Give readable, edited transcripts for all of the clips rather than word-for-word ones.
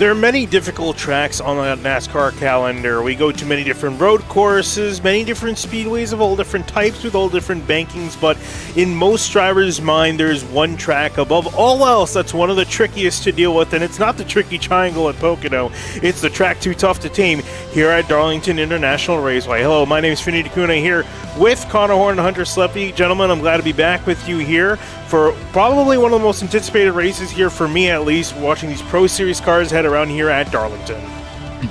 There are many difficult tracks on the NASCAR calendar. We go to many different road courses, many different speedways of all different types with all different bankings, but in most drivers' mind, there's one track above all else that's one of the trickiest to deal with, and it's not the tricky triangle at Pocono. It's the track too tough to tame here at Darlington International Raceway. Hello, my name is Finny DeCuna here with Connor Horn and Hunter Sleppy. Gentlemen, I'm glad to be back with you here for probably one of the most anticipated races here for me, at least, watching these Pro Series cars head around here at Darlington.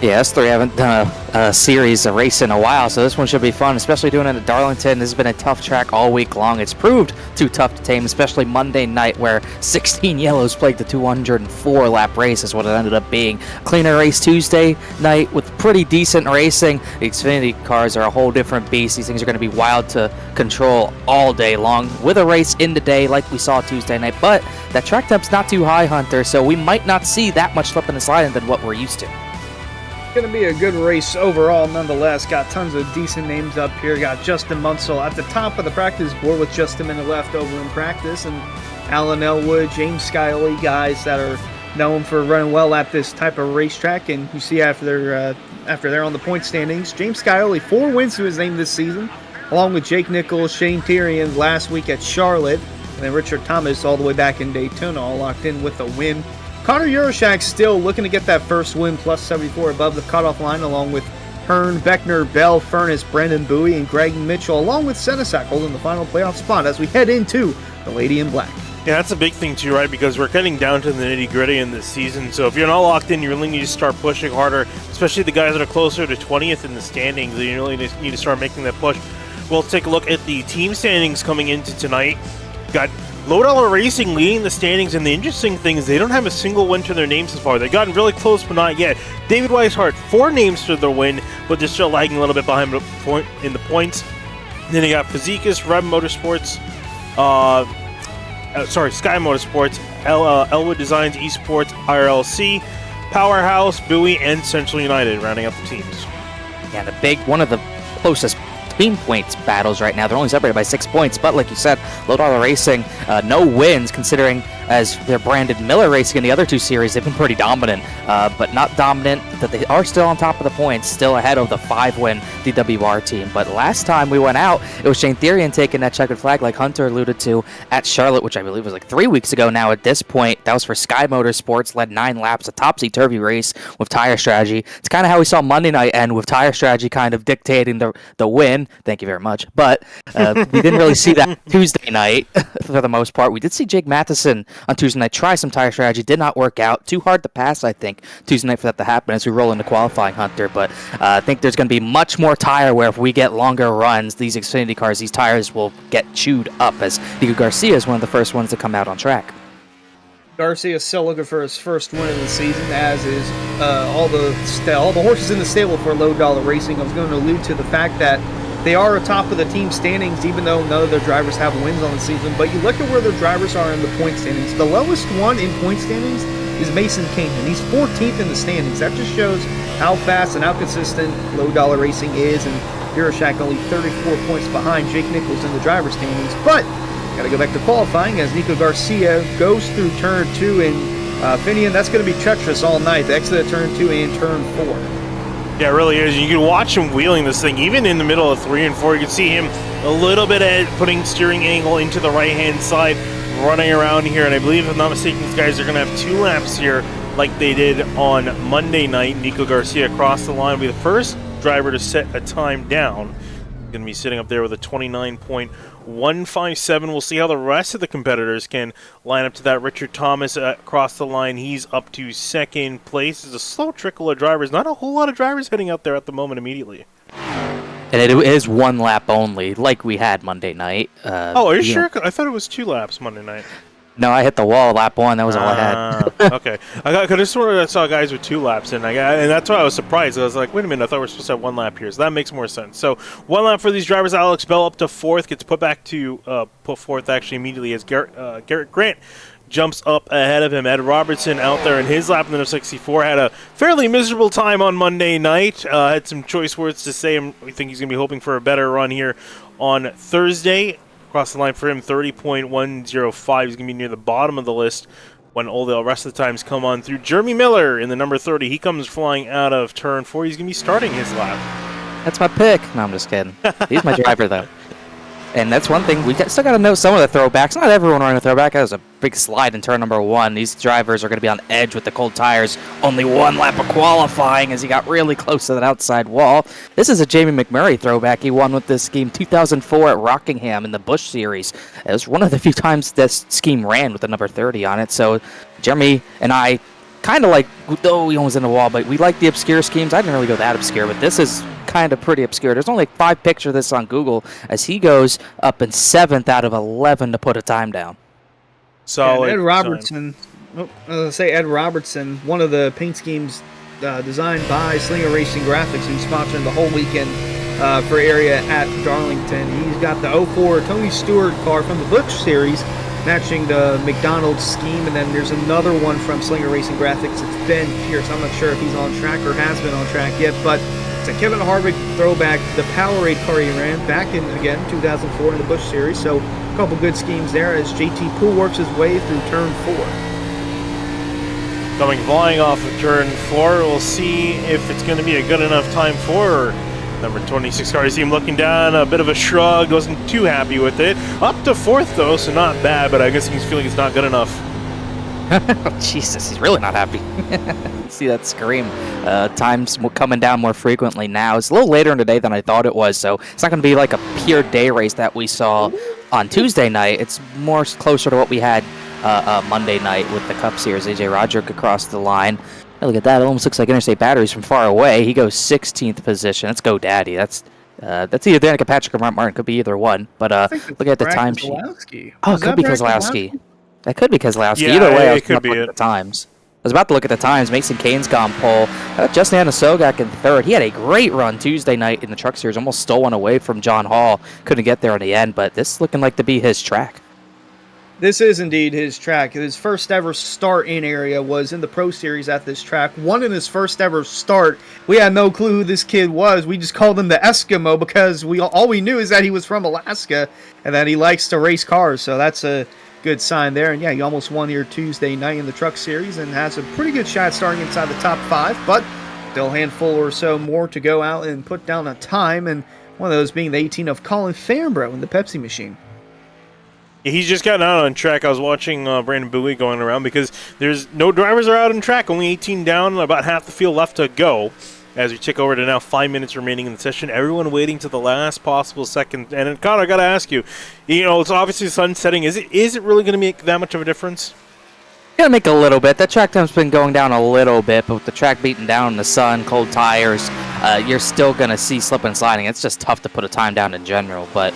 Yeah, us three haven't done a series, a race in a while, so this one should be fun, especially doing it at Darlington. This has been a tough track all week long. It's proved too tough to tame, especially Monday night, where 16 yellows plagued the 204-lap race is what it ended up being. Cleaner race Tuesday night with pretty decent racing. The Xfinity cars are a whole different beast. These things are going to be wild to control all day long, with a race in the day like we saw Tuesday night, but that track temp's not too high, Hunter, so we might not see that much slipping and sliding than what we're used to. Going to be a good race overall nonetheless. Got tons of decent names up here. Got Justin Munsell at the top of the practice board with just a minute left over in practice, and Alan Elwood, James Scioli, guys that are known for running well at this type of racetrack. And you see after they're on the point standings, James Scioli 4 wins to his name this season, along with Jake Nichols, Shane Tyrion last week at Charlotte, and then Richard Thomas all the way back in Daytona, all locked in with a win. Connor Yurashak still looking to get that first win, plus 74 above the cutoff line, along with Hearn, Beckner, Bell, Furness, Brendan Bowie, and Greg Mitchell, along with Senesac holding the final playoff spot as we head into the Lady in Black. Yeah, that's a big thing too, right? Because we're getting down to the nitty-gritty in this season. So if you're not locked in, you really need to start pushing harder, especially the guys that are closer to 20th in the standings. You really need to start making that push. We'll take a look at the team standings coming into tonight. Got Low Dollar Racing leading the standings, and the interesting thing is they don't have a single win to their name so far. They've gotten really close, but not yet. David Weishart, 4 names to their win, but they're still lagging a little bit behind in the points. And then they got Physicus, Rev Motorsports, Sky Motorsports, Elwood Designs, Esports, IRLC, Powerhouse, Bowie, and Central United rounding up the teams. Yeah, one of the closest team points battles right now. They're only separated by 6 points, but like you said, Low Dollar Racing, no wins, considering as they're branded Miller Racing in the other 2 series. They've been pretty dominant, but not dominant that they are still on top of the points, still ahead of the 5-win DWR team. But last time we went out, it was Shane Therian taking that checkered flag, like Hunter alluded to, at Charlotte, which I believe was like 3 weeks ago now at this point. That was for Sky Motorsports, led 9 laps, a topsy-turvy race with tire strategy. It's kind of how we saw Monday night end, with tire strategy kind of dictating the win. Thank you very much. But we didn't really see that Tuesday night for the most part. We did see Jake Matheson on Tuesday night try some tire strategy. Did not work out. Too hard to pass, I think, Tuesday night for that to happen as we roll into qualifying, Hunter. But I think there's going to be much more tire wear if we get longer runs. These Xfinity cars, these tires will get chewed up, as Nico Garcia is one of the first ones to come out on track. Garcia is still looking for his first win of the season, as is all the horses in the stable for Low Dollar Racing. I was going to allude to the fact that they are atop of the team standings, even though none of their drivers have wins on the season. But you look at where their drivers are in the point standings. The lowest one in point standings is Mason Kingman. He's 14th in the standings. That just shows how fast and how consistent Low Dollar Racing is. And Yurashak only 34 points behind Jake Nichols in the driver's standings. But got to go back to qualifying as Nico Garcia goes through turn 2 in Finian. That's going to be treacherous all night. The exit of turn 2 and turn 4. Yeah, it really is. You can watch him wheeling this thing, even in the middle of 3 and 4. You can see him a little bit ahead, putting steering angle into the right-hand side, running around here. And I believe, if I'm not mistaken, these guys are going to have 2 laps here like they did on Monday night. Nico Garcia across the line will be the first driver to set a time down. He's going to be sitting up there with a 29.157. We'll see how the rest of the competitors can line up to that. Richard Thomas across the line. He's up to second place. It's a slow trickle of drivers. Not a whole lot of drivers heading out there at the moment immediately. And it is 1 lap only, like we had Monday night. Are you sure? I thought it was 2 laps Monday night. No, I hit the wall lap 1. That was all I had. Okay. I saw guys with 2 laps, and that's why I was surprised. I was like, wait a minute, I thought we were supposed to have 1 lap here. So that makes more sense. So 1 lap for these drivers. Alex Bell up to 4th, gets put forth actually immediately as Garrett Grant jumps up ahead of him. Ed Robertson out there in his lap in the 64 had a fairly miserable time on Monday night. Had some choice words to say. We think he's going to be hoping for a better run here on Thursday. Across the line for him, 30.105. He's going to be near the bottom of the list when all the rest of the times come on through. Jeremy Miller in the number 30. He comes flying out of turn 4. He's going to be starting his lap. That's my pick. No, I'm just kidding. He's my driver, though. And that's one thing. We still got to know some of the throwbacks. Not everyone running a throwback. That was a big slide in turn number 1. These drivers are going to be on edge with the cold tires. Only one lap of qualifying as he got really close to that outside wall. This is a Jamie McMurray throwback. He won with this scheme 2004 at Rockingham in the Busch Series. It was one of the few times this scheme ran with the number 30 on it. So Jeremy and I kind of like, though he almost in the wall, but we like the obscure schemes. I didn't really go that obscure, but this is kind of pretty obscure. There's only 5 pictures of this on Google as he goes up in 7th out of 11 to put a time down. So Ed Robertson, Ed Robertson, one of the paint schemes designed by Slinger Racing Graphics, who's sponsoring the whole weekend for area at Darlington. He's got the 04 Tony Stewart car from the Busch Series, matching the McDonald's scheme, and then there's another one from Slinger Racing Graphics. It's Ben Pierce. I'm not sure if he's on track or has been on track yet, but it's a Kevin Harvick throwback. The Powerade car he ran back in, again, 2004 in the Busch Series, so a couple good schemes there as JT Poole works his way through turn 4. Coming flying off of turn 4, we'll see if it's going to be a good enough time for number 26 car. You see him looking down, a bit of a shrug, wasn't too happy with it. Up to 4th though, so not bad, but I guess he's feeling it's not good enough. Jesus, he's really not happy. See that scream. Times coming down more frequently now. It's a little later in the day than I thought it was, so it's not going to be like a pure day race that we saw on Tuesday night. It's more closer to what we had Monday night with the Cup Series. AJ Roderick across the line. Hey, look at that. It almost looks like Interstate Batteries from far away. He goes 16th position. Let's go, Daddy. That's either Danica Patrick or Mark Martin. Could be either one. But look at the time sheet. Oh, it could be Keselowski. That could be Keselowski. Yeah, Either way, I was could about to be look at the times. I was about to look at the times. Mason Kane's gone pole. Justin Anasogak in 3rd. He had a great run Tuesday night in the Truck Series. Almost stole one away from John Hall. Couldn't get there in the end, but this is looking like to be his track. This is indeed his track. His first ever start in area was in the Pro Series at this track. Won in his first ever start. We had no clue who this kid was. We just called him the Eskimo because all we knew is that he was from Alaska and that he likes to race cars. So that's a good sign there. And yeah, he almost won here Tuesday night in the Truck Series and has a pretty good shot starting inside the top 5, but still a handful or so more to go out and put down a time. And one of those being the 18 of Colin Fambro in the Pepsi machine. He's just gotten out on track. I was watching Brandon Bowie going around because there's no drivers are out on track. Only 18 down, about half the field left to go. As we tick over to now 5 minutes remaining in the session, everyone waiting to the last possible second. And Connor, I got to ask you, it's obviously the sun setting. Is it really going to make that much of a difference? Gonna make a little bit. That track time's been going down a little bit, but with the track beaten down in the sun, cold tires, you're still gonna see slip and sliding. It's just tough to put a time down in general, but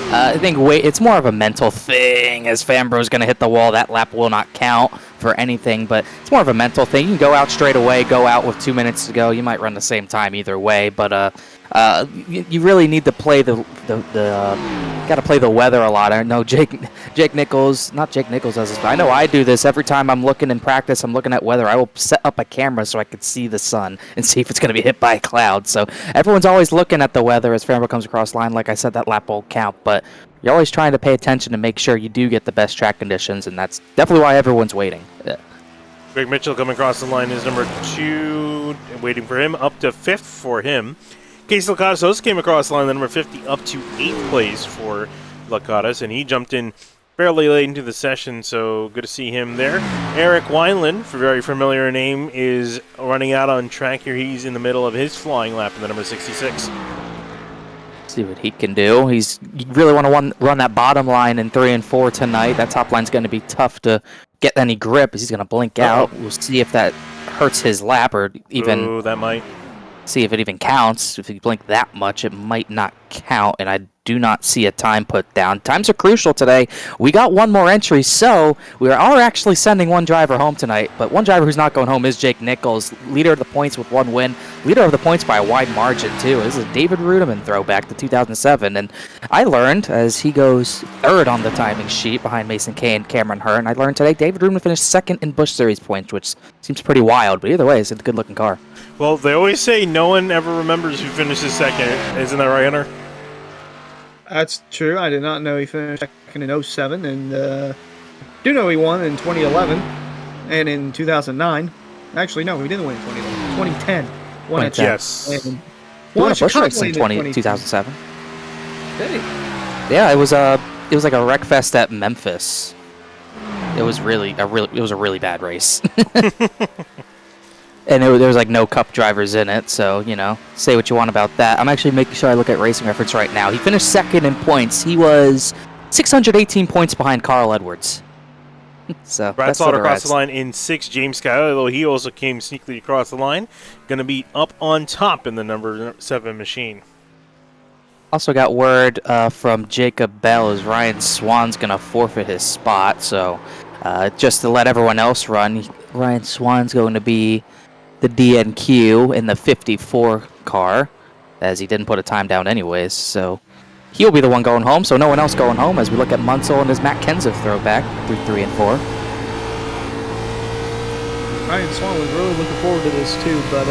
I think it's more of a mental thing. As Fambro's going to hit the wall, that lap will not count for anything, but it's more of a mental thing. You can go out straight away, go out with 2 minutes to go. You might run the same time either way, but you really need to play got to play the weather a lot. I know Jake Nichols, not Jake Nichols does this, but I know I do this every time I'm looking in practice. I'm looking at weather. I will set up a camera so I can see the sun and see if it's going to be hit by a cloud. So everyone's always looking at the weather as Fambro comes across line. Like I said, that lap won't count, but you're always trying to pay attention to make sure you do get the best track conditions, and that's definitely why everyone's waiting. Yeah. Greg Mitchell coming across the line is number 2, waiting for him, up to 5th for him. Casey Lakatos came across the line, the number 50, up to 8th place for Lakatos, and he jumped in fairly late into the session, so good to see him there. Eric Wineland, for a very familiar name, is running out on track here. He's in the middle of his flying lap in the number 66. See what he can do. You really want to run that bottom line in 3 and 4 tonight. That top line's going to be tough to get any grip as he's going to blink out. We'll see if that hurts his lap or even... Ooh, that might... See if it even counts. If you blink that much, it might not count, and I do not see a time put down. Times are crucial today. We got one more entry, so we are actually sending one driver home tonight, but one driver who's not going home is Jake Nichols, leader of the points with 1 win, leader of the points by a wide margin, too. This is a David Rudeman throwback to 2007, and I learned, as he goes 3rd on the timing sheet behind Mason Kane, Cameron Hearn, I learned today David Rudeman finished 2nd in Busch Series points, which seems pretty wild, but either way, it's a good-looking car. Well, they always say no one ever remembers who finishes 2nd. Isn't that right, Hunter? That's true. I did not know he finished 2nd in 07, and do know he won in 2011. and in 2009, actually no, we didn't win in 2011. 2010. Won at Yes. and He won a Busch Chicago race in 2007. Did he? Yeah, it was like a wreck fest at Memphis. It was a really bad race. And there was like no cup drivers in it, so, say what you want about that. I'm actually making sure I look at Racing Reference right now. He finished second in points. He was 618 points behind Carl Edwards. So Brad that's Slaughter the across rest. the line in 6. James Skyler, though he also came sneakily across the line, going to be up on top in the number 7 machine. Also got word from Jacob Bell as Ryan Swan's going to forfeit his spot, so just to let everyone else run, Ryan Swan's going to be the DNQ in the 54 car, as he didn't put a time down anyways, so he'll be the one going home, so no one else going home as we look at Munsell and his Matt Kenseth throwback through 3 and 4. Ryan Swan was really looking forward to this too, but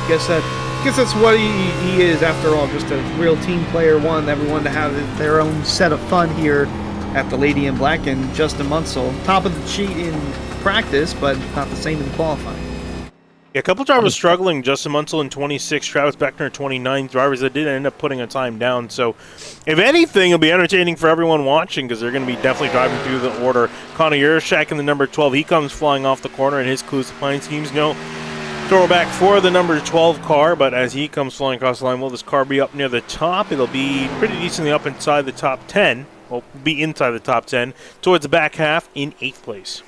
guess that's what he is after all, just a real team player. Wanted everyone to have their own set of fun here at the Lady in Black, and Justin Munsell, top of the sheet in practice, but not the same in qualifying. Yeah, a couple drivers struggling. Justin Munsell in 26, Travis Beckner in 29. Drivers that did end up putting a time down. So, if anything, it'll be entertaining for everyone watching because they're going to be definitely driving through the order. Connor Yurashak in the number 12. He comes flying off the corner, and his Clues Pine schemes no throwback for the number 12 car. But as he comes flying across the line, will this car be up near the top? It'll be pretty decently up inside the top 10. Well, be inside the top 10 towards the back half in 8th place.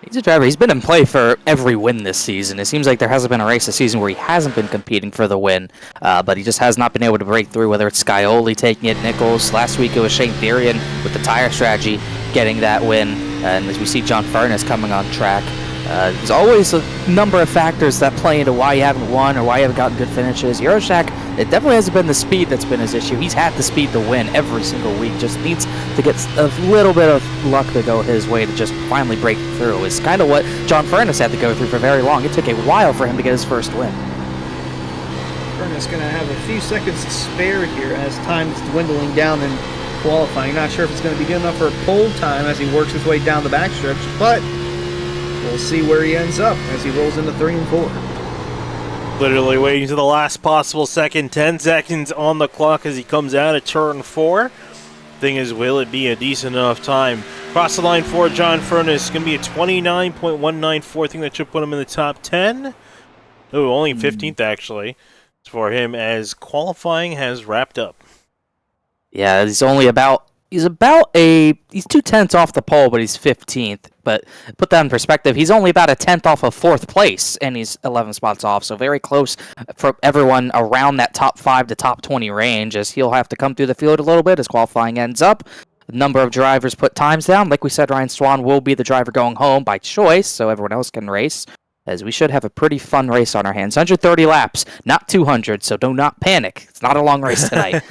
He's a driver. He's been in play for every win this season. It seems like there hasn't been a race this season where he hasn't been competing for the win, but he just has not been able to break through, whether it's Scioli taking it, Nichols. Last week it was Shane Therian with the tire strategy getting that win, and as we see John Furness coming on track. There's always a number of factors that play into why you haven't won or why you haven't gotten good finishes. Yurashak, it definitely hasn't been the speed that's been his issue. He's had the speed to win every single week. Just needs to get a little bit of luck to go his way to just finally break through. It's kind of what John Furness had to go through for very long. It took a while for him to get his first win. Furness going to have a few seconds to spare here as time is dwindling down in qualifying. Not sure if it's going to be good enough for a pole time as he works his way down the backstretch, but we'll see where he ends up as he rolls into 3 and 4. Literally waiting to the last possible second. 10 seconds on the clock as he comes out of turn 4. Thing is, will it be a decent enough time? Across the line for John Furness. Going to be a 29.194. Thing that should put him in the top 10. Oh, only 15th actually for him as qualifying has wrapped up. Yeah, he's 2/10 off the pole, but he's 15th. But put that in perspective, he's only about a 10th off of 4th place, and he's 11 spots off. So very close for everyone around that top 5 to top 20 range, as he'll have to come through the field a little bit as qualifying ends up. A number of drivers put times down. Like we said, Ryan Swan will be the driver going home by choice, so everyone else can race, as we should have a pretty fun race on our hands. 130 laps, not 200, so do not panic. It's not a long race tonight.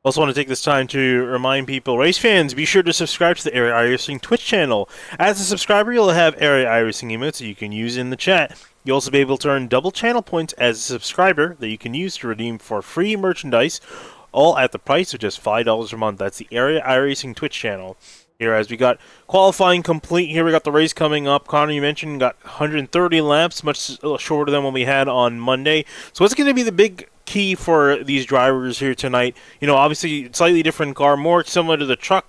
Also want to take this time to remind people, race fans, be sure to subscribe to the Area iRacing Twitch channel. As a subscriber, you'll have Area iRacing emotes that you can use in the chat. You'll also be able to earn double channel points as a subscriber that you can use to redeem for free merchandise, all at the price of just $5 a month. That's the Area iRacing Twitch channel. Here, as we got qualifying complete, here we got the race coming up. Connor, you mentioned, got 130 laps, much shorter than what we had on Monday. So what's going to be the big key for these drivers here tonight? Obviously, slightly different car, more similar to the truck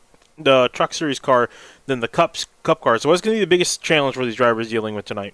series car than the Cup car. So what's going to be the biggest challenge for these drivers dealing with tonight?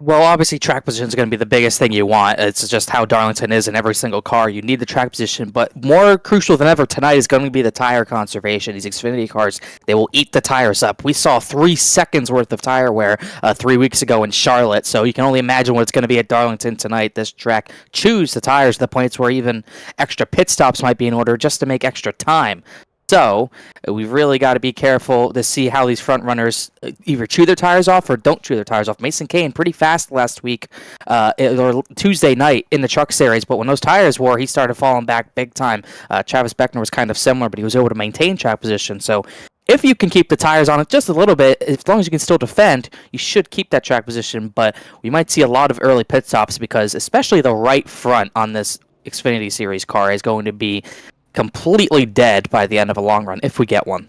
Well, obviously, track position is going to be the biggest thing you want. It's just how Darlington is in every single car. You need the track position, but more crucial than ever tonight is going to be the tire conservation. These Xfinity cars, they will eat the tires up. We saw 3 seconds worth of tire wear 3 weeks ago in Charlotte, so you can only imagine what it's going to be at Darlington tonight. This track chews the tires to the points where even extra pit stops might be in order just to make extra time. So, we've really got to be careful to see how these front runners either chew their tires off or don't chew their tires off. Mason Kane, pretty fast last week, or Tuesday night in the truck series, but when those tires wore, he started falling back big time. Travis Beckner was kind of similar, but he was able to maintain track position. So, if you can keep the tires on it just a little bit, as long as you can still defend, you should keep that track position, but we might see a lot of early pit stops because especially the right front on this Xfinity Series car is going to be completely dead by the end of a long run, if we get one.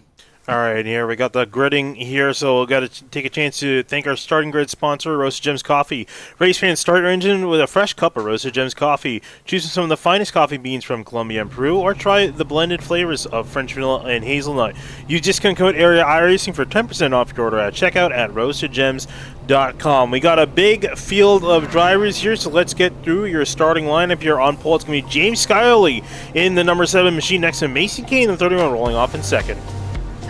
All right, here we got the gridding here, so we've got to take a chance to thank our starting grid sponsor, Roasted Gems Coffee. Race fans, start your engine with a fresh cup of Roasted Gems Coffee. Choose some of the finest coffee beans from Colombia and Peru, or try the blended flavors of French vanilla and hazelnut. Use discount code area iRacing for 10% off your order at checkout at roastedgems.com. We got a big field of drivers here, so let's get through your starting lineup here on pole. It's going to be James Scioli in the number 7 machine, next to Mason Kane in the 31, rolling off in second.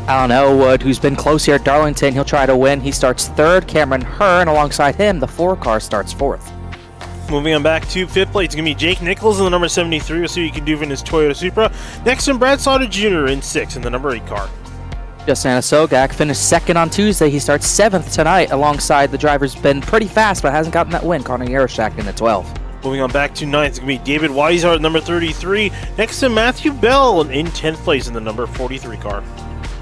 Alan Elwood, who's been close here at Darlington, he'll try to win. He starts third. Cameron Hearn alongside him, the 4 car, starts fourth. Moving on back to fifth place, it's going to be Jake Nichols in the number 73. We'll see what he can do in his Toyota Supra. Next to Brad Slaughter Jr. in 6th in the number 8 car. Justin Sogak finished second on Tuesday. He starts 7th tonight alongside the driver's been pretty fast but hasn't gotten that win, Connor Yaroshak in the 12. Moving on back to 9th, it's going to be David Weishart at number 33. Next to Matthew Bell in 10th place in the number 43 car.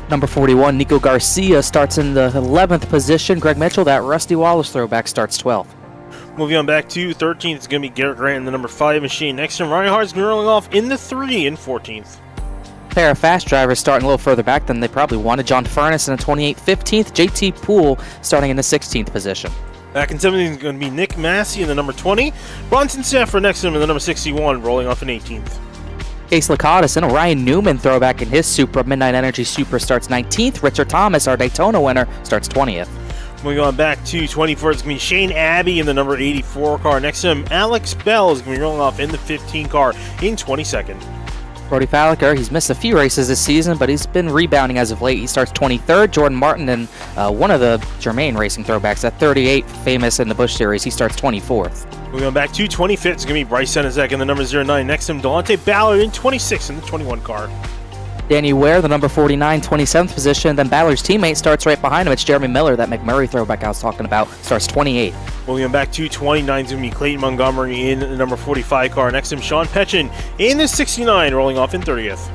Number 41, Nico Garcia starts in the 11th position. Greg Mitchell, that Rusty Wallace throwback, starts 12th. Moving on back to 13th, it's going to be Garrett Grant in the number 5 machine. Next to Ryan Hart's going to be rolling off in the 3 in 14th. Pair of fast drivers starting a little further back than they probably wanted. John Furness in the 28th, 15th. JT Poole starting in the 16th position. Back in 17th is going to be Nick Massey in the number 20. Bronson Safford next to him in the number 61, rolling off in 18th. Case Lakatos and a Ryan Newman throwback in his Supra. Midnight Energy Supra starts 19th. Richard Thomas, our Daytona winner, starts 20th. Moving on back to 24th, it's going to be Shane Abbey in the number 84 car. Next to him, Alex Bell is going to be rolling off in the 15 car in 22nd. Brody Falliker, he's missed a few races this season, but he's been rebounding as of late. He starts 23rd. Jordan Martin and one of the Germain Racing throwbacks, at 38, famous in the Busch Series, he starts 24th. Moving on back to 25th, it's going to be Bryce Senezek in the number 09. Next to him, Delonte Ballard in 26th in the 21 car. Danny Ware, the number 49, 27th position. Then Ballard's teammate starts right behind him. It's Jeremy Miller, that McMurray throwback I was talking about, starts 28th. Moving on back to 29, it's going to be Clayton Montgomery in the number 45 car. Next to him, Sean Petchin in the 69, rolling off in 30th.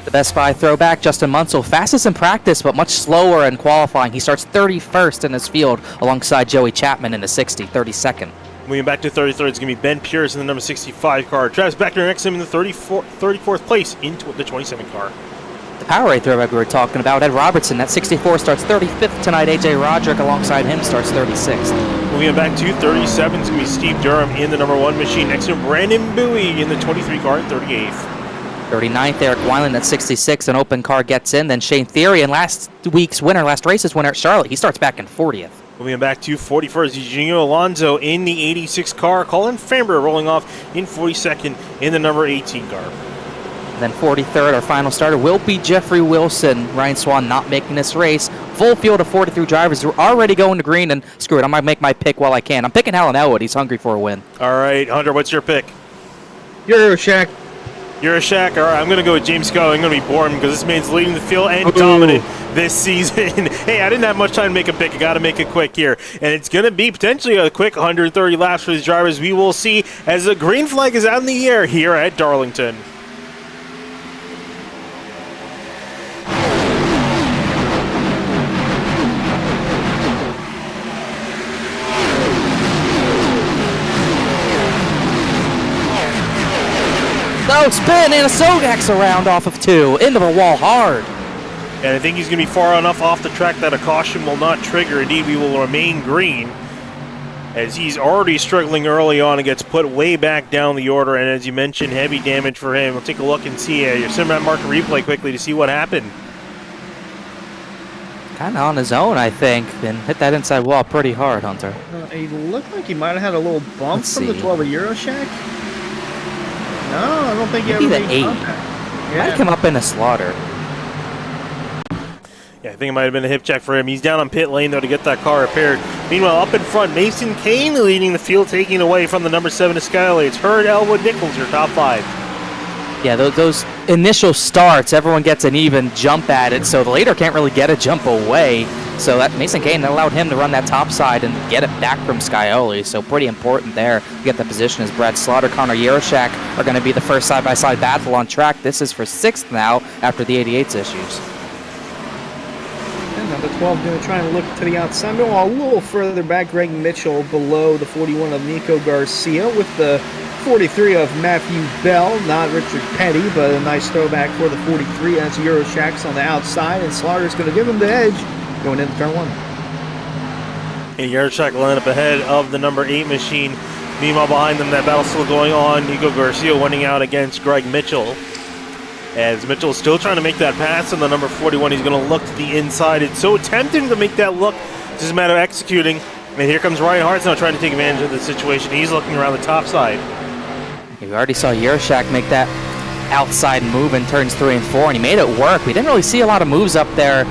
The Best Buy throwback, Justin Munsell, fastest in practice, but much slower in qualifying. He starts 31st in his field alongside Joey Chapman in the 60, 32nd. Moving back to 33rd, it's going to be Ben Pierce in the number 65 car. Travis Beckner next to him in the 34th place into the 27 car. The Powerade throwback we were talking about, Ed Robertson, that 64 starts 35th tonight. AJ Roderick alongside him starts 36th. Moving back to 37, it's going to be Steve Durham in the number 1 machine. Next to him, Brandon Bowie in the 23 car in 38th. 39th, Eric Weiland at 66, an open car gets in. Then Shane Thierry, and last race's winner at Charlotte, he starts back in 40th. Moving back to 41st, Eugenio Alonso in the 86 car. Colin Farmer rolling off in 42nd in the number 18 car. And then 43rd, our final starter will be Jeffrey Wilson. Ryan Swan not making this race. Full field of 43 drivers who are already going to green, and screw it, I might make my pick while I can. I'm picking Alan Elwood. He's hungry for a win. All right, Hunter, what's your pick? Yaroshak. You're a Shaq. All right, I'm going to go with James Scully. I'm going to be boring because this man's leading the field and dominant this season. Hey, I didn't have much time to make a pick. I got to make it quick here. And it's going to be potentially a quick 130 laps for these drivers. We will see as the green flag is out in the air here at Darlington. No spin, and a Sogak's around off of 2. Into the wall hard. And I think he's going to be far enough off the track that a caution will not trigger. Indeed, we will remain green as he's already struggling early on and gets put way back down the order. And as you mentioned, heavy damage for him. We'll take a look and see your Simrat market replay quickly to see what happened. Kind of on his own, I think, and hit that inside wall pretty hard, Hunter. He looked like he might have had a little bump Let's from the see. 12 of Yaroshak. No, I don't think he Maybe ever the made 8. contact. Might have come up in a slaughter. Yeah, I think it might have been a hip check for him. He's down on pit lane, though, to get that car repaired. Meanwhile, up in front, Mason Kane leading the field, taking away from the number 7 Skylight. It's Hurd, Elwood, Nichols, your top 5. Yeah, those initial starts, everyone gets an even jump at it, so the leader can't really get a jump away. So that Mason Kane allowed him to run that top side and get it back from Scioli. So pretty important there to get the position as Brad Slaughter, Connor Yaroshak are going to be the first side-by-side battle on track. This is for 6th now after the 88's issues. And number 12 going to try and look to the outside. Meanwhile, a little further back, Greg Mitchell below the 41 of Nico Garcia with the 43 of Matthew Bell, not Richard Petty, but a nice throwback for the 43 as Euroshacks on the outside, and Slaughter's going to give him the edge going into turn 1. And Yarchak will end up ahead of the number 8 machine. Meanwhile, behind them, that battle still going on. Nico Garcia winning out against Greg Mitchell. As Mitchell is still trying to make that pass on the number 41, he's going to look to the inside. It's so tempting to make that look. It's just a matter of executing. And here comes Ryan Hart's now trying to take advantage of the situation. He's looking around the top side. We already saw Yershak make that outside move in turns 3 and 4, and he made it work. We didn't really see a lot of moves up there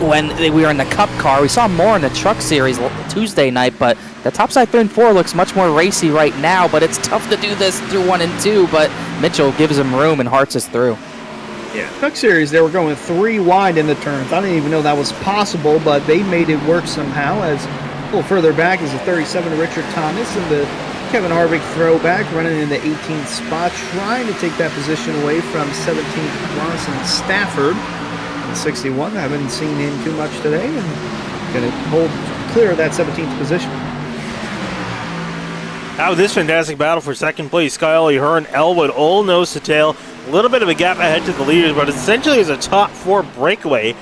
when we were in the Cup car. We saw more in the Truck Series Tuesday night, but the topside 3 and 4 looks much more racy right now, but it's tough to do this through 1 and 2, but Mitchell gives him room and Hartz is through. Yeah, Truck Series, they were going 3 wide in the turns. I didn't even know that was possible, but they made it work somehow. As a little further back is the 37 Richard Thomas and the Kevin Harvick throwback running in the 18th spot, trying to take that position away from 17th Bronson Stafford. And 61, I haven't seen him too much today, and going to hold clear of that 17th position. Out of this fantastic battle for second place, Skyly, Hearn, Elwood, all nose to tail. A little bit of a gap ahead to the leaders, but essentially it's a top 4 breakaway.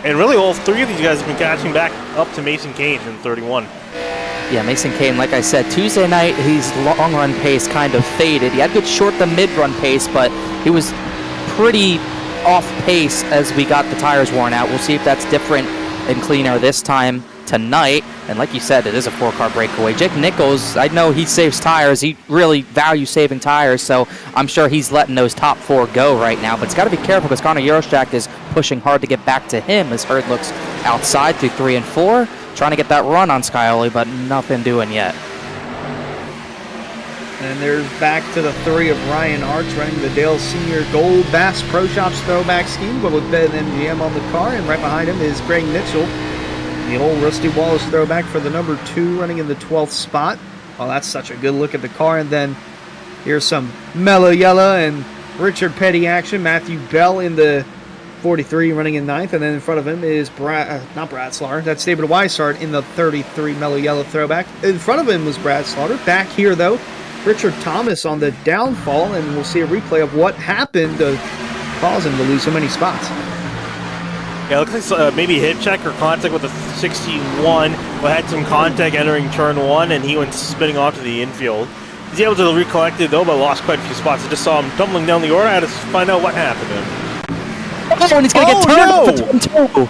And really all 3 of these guys have been catching back up to Mason Kane in 31. Yeah, Mason Kane, like I said, Tuesday night, his long run pace kind of faded. He had good short to mid run pace, but he was pretty off pace as we got the tires worn out. We'll see if that's different and cleaner this time tonight. And like you said, it is a 4-car breakaway. Jake Nichols, I know he saves tires. He really values saving tires, so I'm sure he's letting those top 4 go right now. But it's got to be careful because Connor Euroshak is pushing hard to get back to him as Hurd looks outside through 3 and 4, trying to get that run on Skyoli, but nothing doing yet. And there's back to the 3 of Ryan Arts running the Dale Senior Gold Bass Pro Shops throwback scheme, but with Ben MGM on the car, and right behind him is Greg Mitchell. The old Rusty Wallace throwback for the number 2 running in the 12th spot. Oh, that's such a good look at the car. And then here's some Mellow Yellow and Richard Petty action. Matthew Bell in the 43 running in 9th. And then in front of him is not Brad Slaughter. That's David Weishart in the 33 Mellow Yellow throwback. In front of him was Brad Slaughter. Back here, though, Richard Thomas on the downfall. And we'll see a replay of what happened to cause him to lose so many spots. Yeah, it looks like maybe hit check or contact with the 61. But had some contact entering turn 1, and he went spinning off to the infield. He's able to recollect it, though, but lost quite a few spots. I just saw him tumbling down the order. I had to find out what happened to him. Oh, and he's going to get turned for turn 2.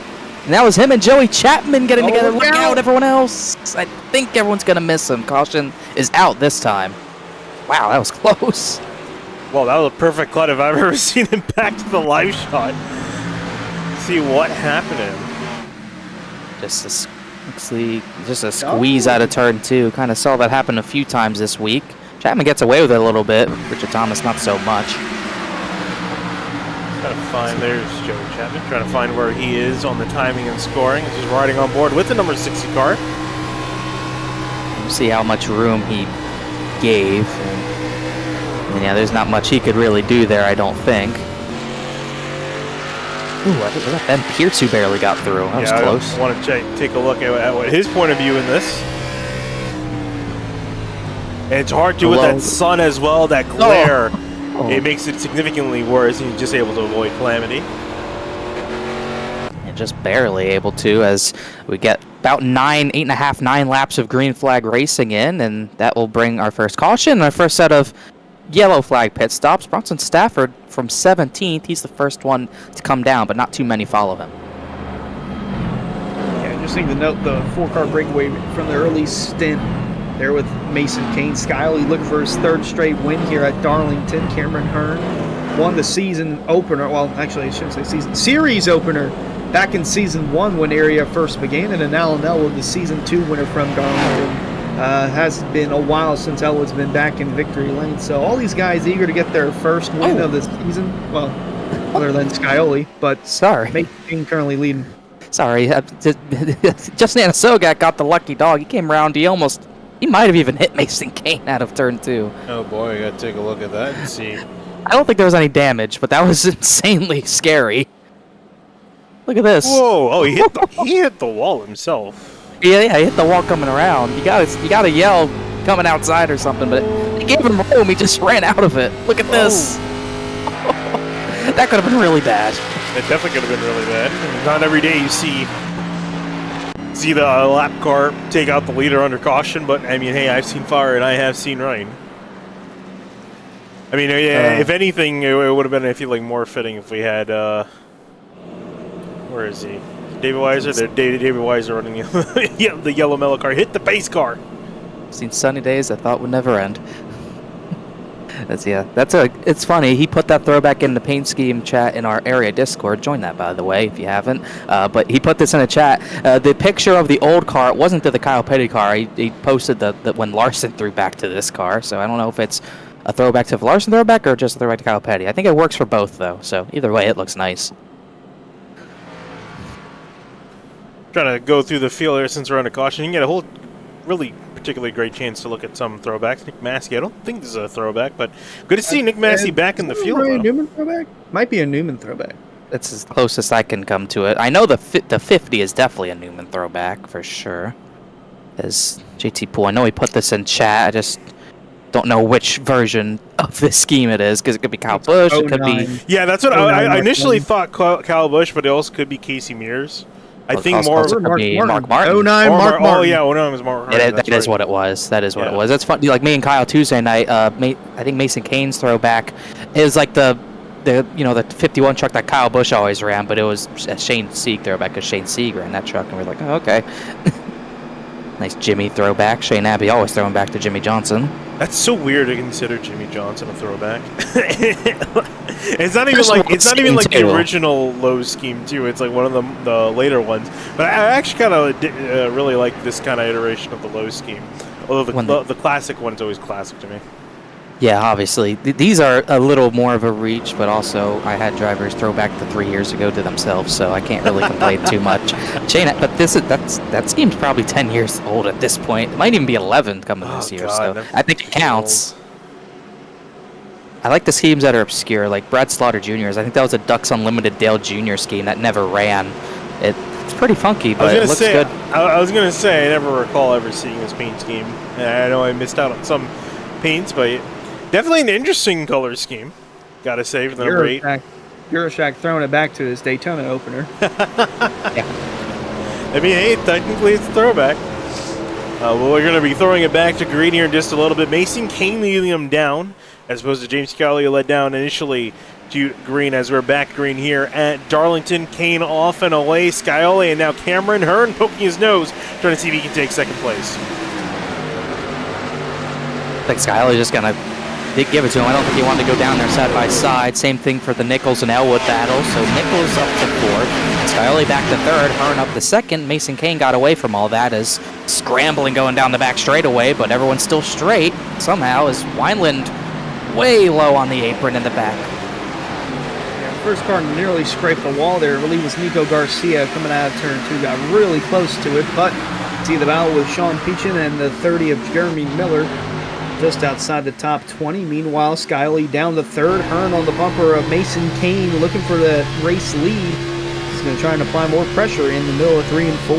And that was him and Joey Chapman getting together. Look out, everyone else. I think everyone's going to miss him. Caution is out this time. Wow, that was close. Well, that was a perfect cut if I've ever seen him back to the live shot. See what happened to him. Just a squeeze out of turn 2. Kind of saw that happen a few times this week. Chapman gets away with it a little bit. Richard Thomas not so much. Trying to find, there's Joey Chapman, trying to find where he is on the timing and scoring. He's riding on board with the number 60 car. We'll see how much room he gave. And yeah, there's not much he could really do there, I don't think. Ooh, I think Ben Pierce who barely got through. That was close. I want to take a look at what his point of view in this. And it's hard to with that sun as well, that glare. Oh. It makes it significantly worse, and you're just able to avoid calamity. And just barely able to, as we get about 9 laps of green flag racing in, and that will bring our first caution, our first set of yellow flag pit stops. Bronson Stafford from 17th. He's the first one to come down, but not too many follow him. Yeah, just need to note the 4-car breakaway from the early stint there with Mason Kane. Skyley looking for his 3rd straight win here at Darlington. Cameron Hearn won the season opener. Well, actually, I shouldn't say series opener back in season 1 when area first began. And then Alan Elwood, the season 2 winner from Darlington. Has been a while since Elwood's been back in victory lane. So all these guys eager to get their first win of the season. Well, other than Skyoli, but Mason Kane currently leading. Sorry, Justin Anasogat got the lucky dog. He came around. He might have even hit Mason Kane out of turn 2. Oh boy, I gotta take a look at that and see. I don't think there was any damage, but that was insanely scary. Look at this. Whoa! Oh, he hit the wall himself. Yeah, he hit the wall coming around. You gotta yell coming outside or something, but he gave him room. He just ran out of it. Look at this. That could have been really bad. It definitely could have been really bad. Not every day you see the lap car take out the leader under caution, but I mean, hey, I've seen fire and I have seen rain. I mean, if anything, it would have been, I feel like, more fitting if we had, where is he? David Weiser? David Weiser running the yellow mellow car. Hit the pace car. Seen sunny days I thought would never end. It's funny. He put that throwback in the paint scheme chat in our area Discord. Join that, by the way, if you haven't. But he put this in a chat. The picture of the old car, it wasn't to the Kyle Petty car. He posted the when Larson threw back to this car. So I don't know if it's a throwback to the Larson throwback or just a throwback to Kyle Petty. I think it works for both, though. So either way, it looks nice. Trying to go through the field here since we're under caution. You can get a whole really particularly great chance to look at some throwbacks. Nick Massey, I don't think this is a throwback, but good to see Nick Massey back in the field. Ryan Newman throwback? Might be a Newman throwback. That's as closest I can come to it. I know the 50 is definitely a Newman throwback for sure. As JT Poole, I know he put this in chat. I just don't know which version of this scheme it is, because it could be Kyle Busch, it could be... Yeah, that's what I initially thought, Kyle Busch, but it also could be Casey Mears. I think more Mark Martin. 09 Mark Martin. Oh yeah, 09 was Mark Martin. That is what it was. That is what it was. That's funny. Like me and Kyle Tuesday night. I think Mason Kane's throwback is like the 51 truck that Kyle Busch always ran, but it was a Shane Sieg throwback because Shane Sieg ran that truck, and we're like, oh, okay. Nice Jimmy throwback. Shane Abbey always throwing back to Jimmy Johnson. That's so weird to consider Jimmy Johnson a throwback. It's not even like the original low scheme too. It's like one of the later ones. But I actually kind of really like this kind of iteration of the low scheme. Although the classic one is always classic to me. Yeah, obviously these are a little more of a reach, but also I had drivers throw back the 3 years ago to themselves, so I can't really complain too much. Shane, but that scheme's probably 10 years old at this point. It might even be 11 coming this year, so I think it counts. I like the schemes that are obscure, like Brad Slaughter Jr.'s. I think that was a Ducks Unlimited Dale Jr. scheme that never ran. It's pretty funky, but it looks good. I was going to say, I never recall ever seeing this paint scheme. And I know I missed out on some paints, but definitely an interesting color scheme. Gotta say, for the number 8. Euroshack throwing it back to his Daytona opener. Yeah. I mean, hey, technically it's a throwback. Well, we're going to be throwing it back to green here in just a little bit. Mason Kane leading him down, as opposed to James Scali led down initially to green as we're back green here at Darlington. Kane off and away. Scioli and now Cameron Hearn poking his nose, trying to see if he can take second place. I think Scioli just going to give it to him. I don't think he wanted to go down there side by side. Same thing for the Nichols and Elwood battle. So Nichols up to 4th. Scioli back to 3rd. Hearn up to 2nd. Mason Kane got away from all that as scrambling going down the back straightaway, but everyone's still straight somehow as Wineland way low on the apron in the back. Yeah, first car nearly scraped the wall there. I believe it was Nico Garcia coming out of turn 2. Got really close to it, but see the battle with Sean Peachin and the 30 of Jeremy Miller just outside the top 20. Meanwhile, Scioli down to 3rd. Hearn on the bumper of Mason Kane looking for the race lead. He's going to try and apply more pressure in the middle of 3 and 4.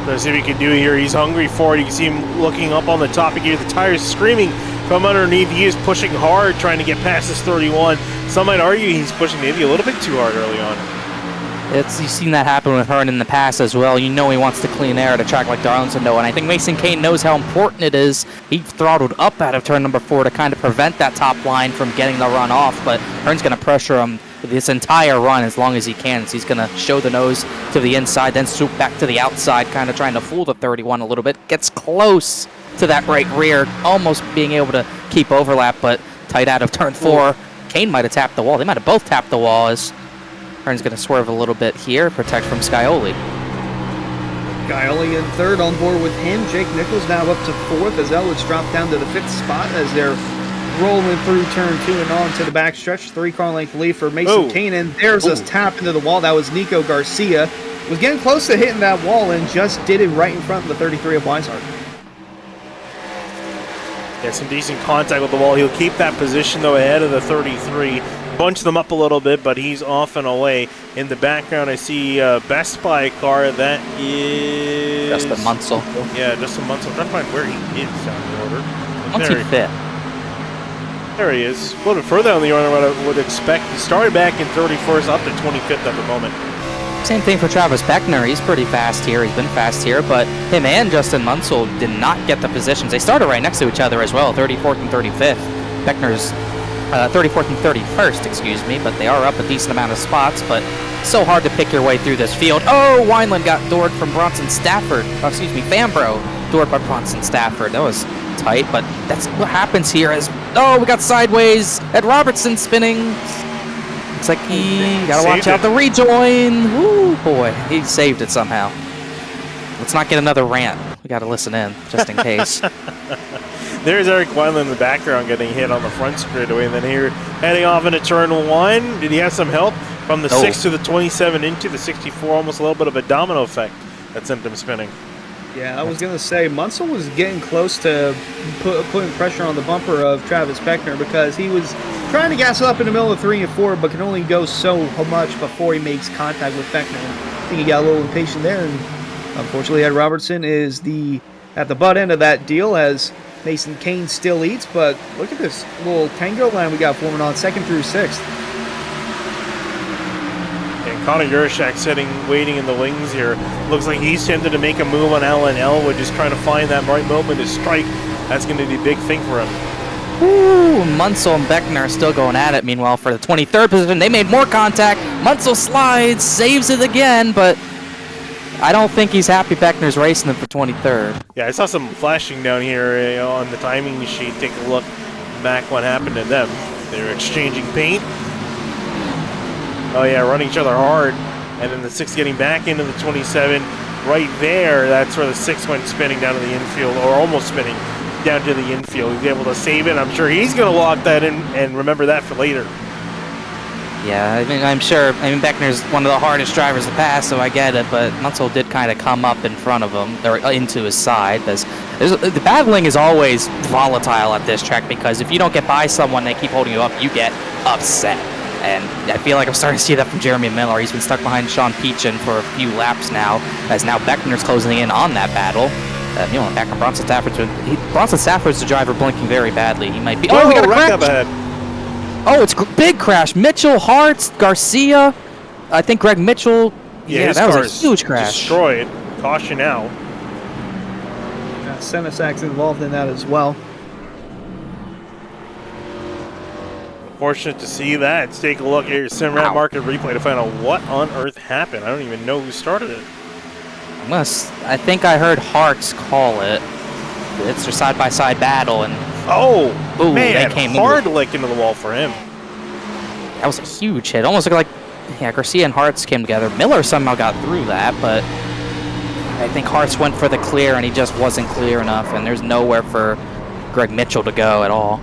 Let's see what he can do here. He's hungry for it. You can see him looking up on the top. You can hear the tires screaming from underneath. He is pushing hard, trying to get past this 31. Some might argue he's pushing maybe a little bit too hard early on. You've seen that happen with Hearn in the past as well. You know he wants to clean air at a track like Darlington, and I think Mason Kane knows how important it is. He throttled up out of turn number 4 to kind of prevent that top line from getting the run off, but Hearn's going to pressure him this entire run as long as he can. So he's going to show the nose to the inside, then swoop back to the outside, kind of trying to fool the 31 a little bit. Gets close to that right rear, almost being able to keep overlap, but tight out of turn 4. Kane might have tapped the wall. They might have both tapped the wall as Hearn's going to swerve a little bit here, protect from Scioli. Scioli in 3rd on board with him. Jake Nichols now up to 4th as Elwood's dropped down to the 5th spot as they're rolling through turn 2 and on to the backstretch. 3-car length lead for Mason Kane, and there's a tap into the wall. That was Nico Garcia. Was getting close to hitting that wall and just did it right in front of the 33 of Weishart. Yeah, some decent contact with the wall. He'll keep that position, though, ahead of the 33. bunch them up a little bit, but he's off and away. In the background, I see Best Buy car. That is Justin Munsell. Yeah, Justin Munsell. I'm trying to find where he is down the order. Once he fit. There he is. A little bit further on the order than what I would expect. He started back in 31st, up to 25th at the moment. Same thing for Travis Beckner. He's pretty fast here. He's been fast here, but him and Justin Munsell did not get the positions. They started right next to each other as well, 34th and 35th. Beckner's 34th and 31st, excuse me, but they are up a decent amount of spots, but so hard to pick your way through this field. Oh, Wineland got doored from Bronson Stafford. Oh, excuse me, Fambro doored by Bronson Stafford. That was tight, but that's what happens here as, oh, we got sideways at Robertson spinning. Looks like he gotta watch out the rejoin. Woo, boy, he saved it somehow. Let's not get another rant. We gotta listen in, just in case. There's Eric Wineland in the background getting hit on the front straightaway, and then here heading off into turn 1. Did he have some help from the 6 to the 27 into the 64? Almost a little bit of a domino effect that sent him spinning. Yeah, I was going to say, Munsell was getting close to putting pressure on the bumper of Travis Beckner because he was trying to gas up in the middle of 3 and 4, but can only go so much before he makes contact with Beckner. I think he got a little impatient there, and unfortunately, Ed Robertson is at the butt end of that deal as Mason Kane still leads, but look at this little tango line we got forming on 2nd through 6th. And Connor Yurishak sitting, waiting in the wings here. Looks like he's tempted to make a move on Alan Elwood, just trying to find that right moment to strike. That's going to be a big thing for him. Ooh, Munsell and Beckner are still going at it. Meanwhile, for the 23rd position, they made more contact. Munsell slides, saves it again, but I don't think he's happy Beckner's racing him for 23rd. Yeah, I saw some flashing down here on the timing sheet. Take a look back what happened to them. They're exchanging paint. Oh yeah, running each other hard. And then the 6 getting back into the 27. Right there, that's where the 6 went spinning down to the infield, or almost spinning down to the infield. He's able to save it. I'm sure he's going to lock that in and remember that for later. Yeah, I mean, I'm sure. I mean, Beckner's one of the hardest drivers to pass, so I get it. But Munsell did kind of come up in front of him, or into his side. The battling is always volatile at this track because if you don't get by someone, they keep holding you up, you get upset. And I feel like I'm starting to see that from Jeremy Miller. He's been stuck behind Sean Peachin for a few laps now, as now Beckner's closing in on that battle. Back on Bronson Stafford. Bronson Stafford's the driver blinking very badly. He might be. Oh, we got a crash up ahead. Oh, it's big crash. Mitchell, Hartz, Garcia. I think Greg Mitchell. Yeah, that was a huge crash. Destroyed. Caution out. Senesac's involved in that as well. Fortunate to see that. Let's take a look at your Simrad Market replay to find out what on earth happened. I don't even know who started it. I think I heard Hartz call it. It's their side-by-side battle, and ooh, man, they came hard lick into the wall for him. That was a huge hit. Almost looked like Garcia and Hartz came together. Miller somehow got through that, but I think Hartz went for the clear, and he just wasn't clear enough, and there's nowhere for Greg Mitchell to go at all.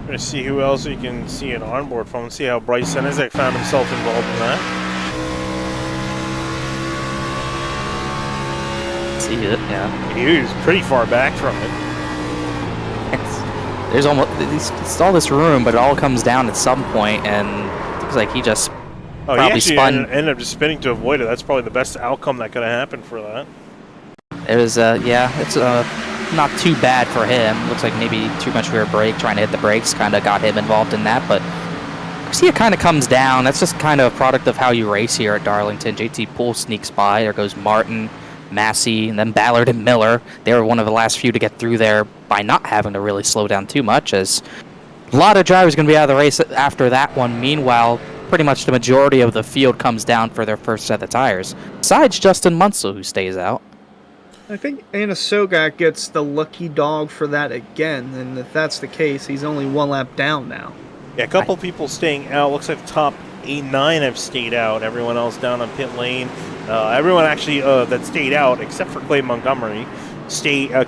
We're going to see who else we can see an onboard from. See how Bryce Senezek found himself involved in that. See it, yeah. He was pretty far back from it. There's it's all this room, but it all comes down at some point, and it looks like he just probably spun. Ended up just spinning to avoid it. That's probably the best outcome that could have happened for that. It was, it's not too bad for him. Looks like maybe too much rear brake, trying to hit the brakes, kind of got him involved in that, but Garcia kind of comes down. That's just kind of a product of how you race here at Darlington. JT Poole sneaks by. There goes Martin, Massey, and then Ballard and Miller. They were one of the last few to get through there by not having to really slow down too much, as a lot of drivers going to be out of the race after that one. Meanwhile, pretty much the majority of the field comes down for their first set of tires, besides Justin Munsell, who stays out. I think Anna Sogak gets the lucky dog for that again, and if that's the case, he's only 1 lap down now. Yeah, a couple people staying out. Looks like the top 8-9 have stayed out. Everyone else down on pit lane. Everyone actually that stayed out, except for Clay Montgomery,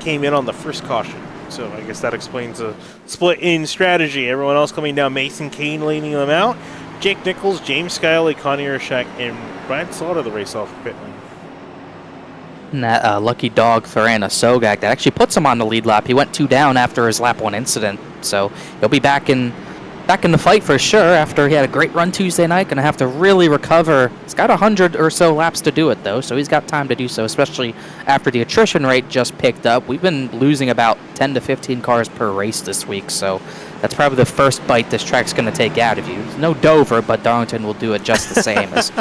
came in on the first caution. So I guess that explains the split in strategy. Everyone else coming down. Mason Kane leading them out. Jake Nichols, James Skyley, Connie Urshak, and Brad Slaughter the race off pit lane. And that lucky dog for Anna Sogak that actually puts him on the lead lap. He went 2 down after his lap 1 incident. So he'll be back in the fight for sure after he had a great run Tuesday night. Going to have to really recover. He's got 100 or so laps to do it, though, so he's got time to do so, especially after the attrition rate just picked up. We've been losing about 10 to 15 cars per race this week, so that's probably the first bite this track's going to take out of you. No Dover, but Darlington will do it just the same. As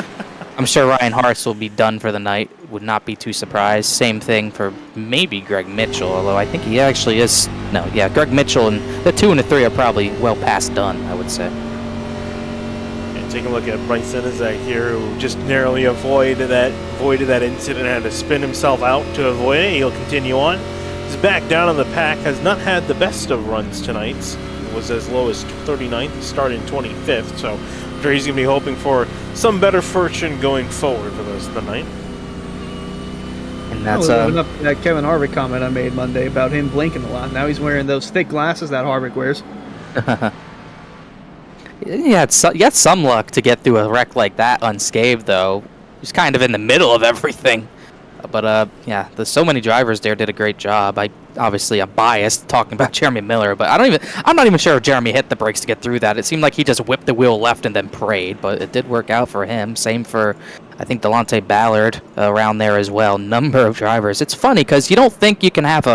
I'm sure Ryan Hartz will be done for the night. Would not be too surprised. Same thing for maybe Greg Mitchell, although I think he actually is. No, yeah, Greg Mitchell and the 2 and the 3 are probably well past done, I would say. And take a look at Bryce Senezak here, who just narrowly avoided that incident, had to spin himself out to avoid it. He'll continue on. He's back down on the pack, has not had the best of runs tonight. Was as low as 39th, started in 25th, so I'm sure he's going to be hoping for some better fortune going forward for the rest of the night. And that's that Kevin Harvick comment I made Monday about him blinking a lot. Now he's wearing those thick glasses that Harvick wears. He had some luck to get through a wreck like that unscathed, though. He's kind of in the middle of everything. But yeah, there's so many drivers there did a great job. Obviously I'm biased talking about Jeremy Miller, but I'm not even sure if Jeremy hit the brakes to get through that. It seemed like he just whipped the wheel left and then prayed, but it did work out for him. Same for, I think, Delonte Ballard around there as well. Number of drivers. It's funny because you don't think you can have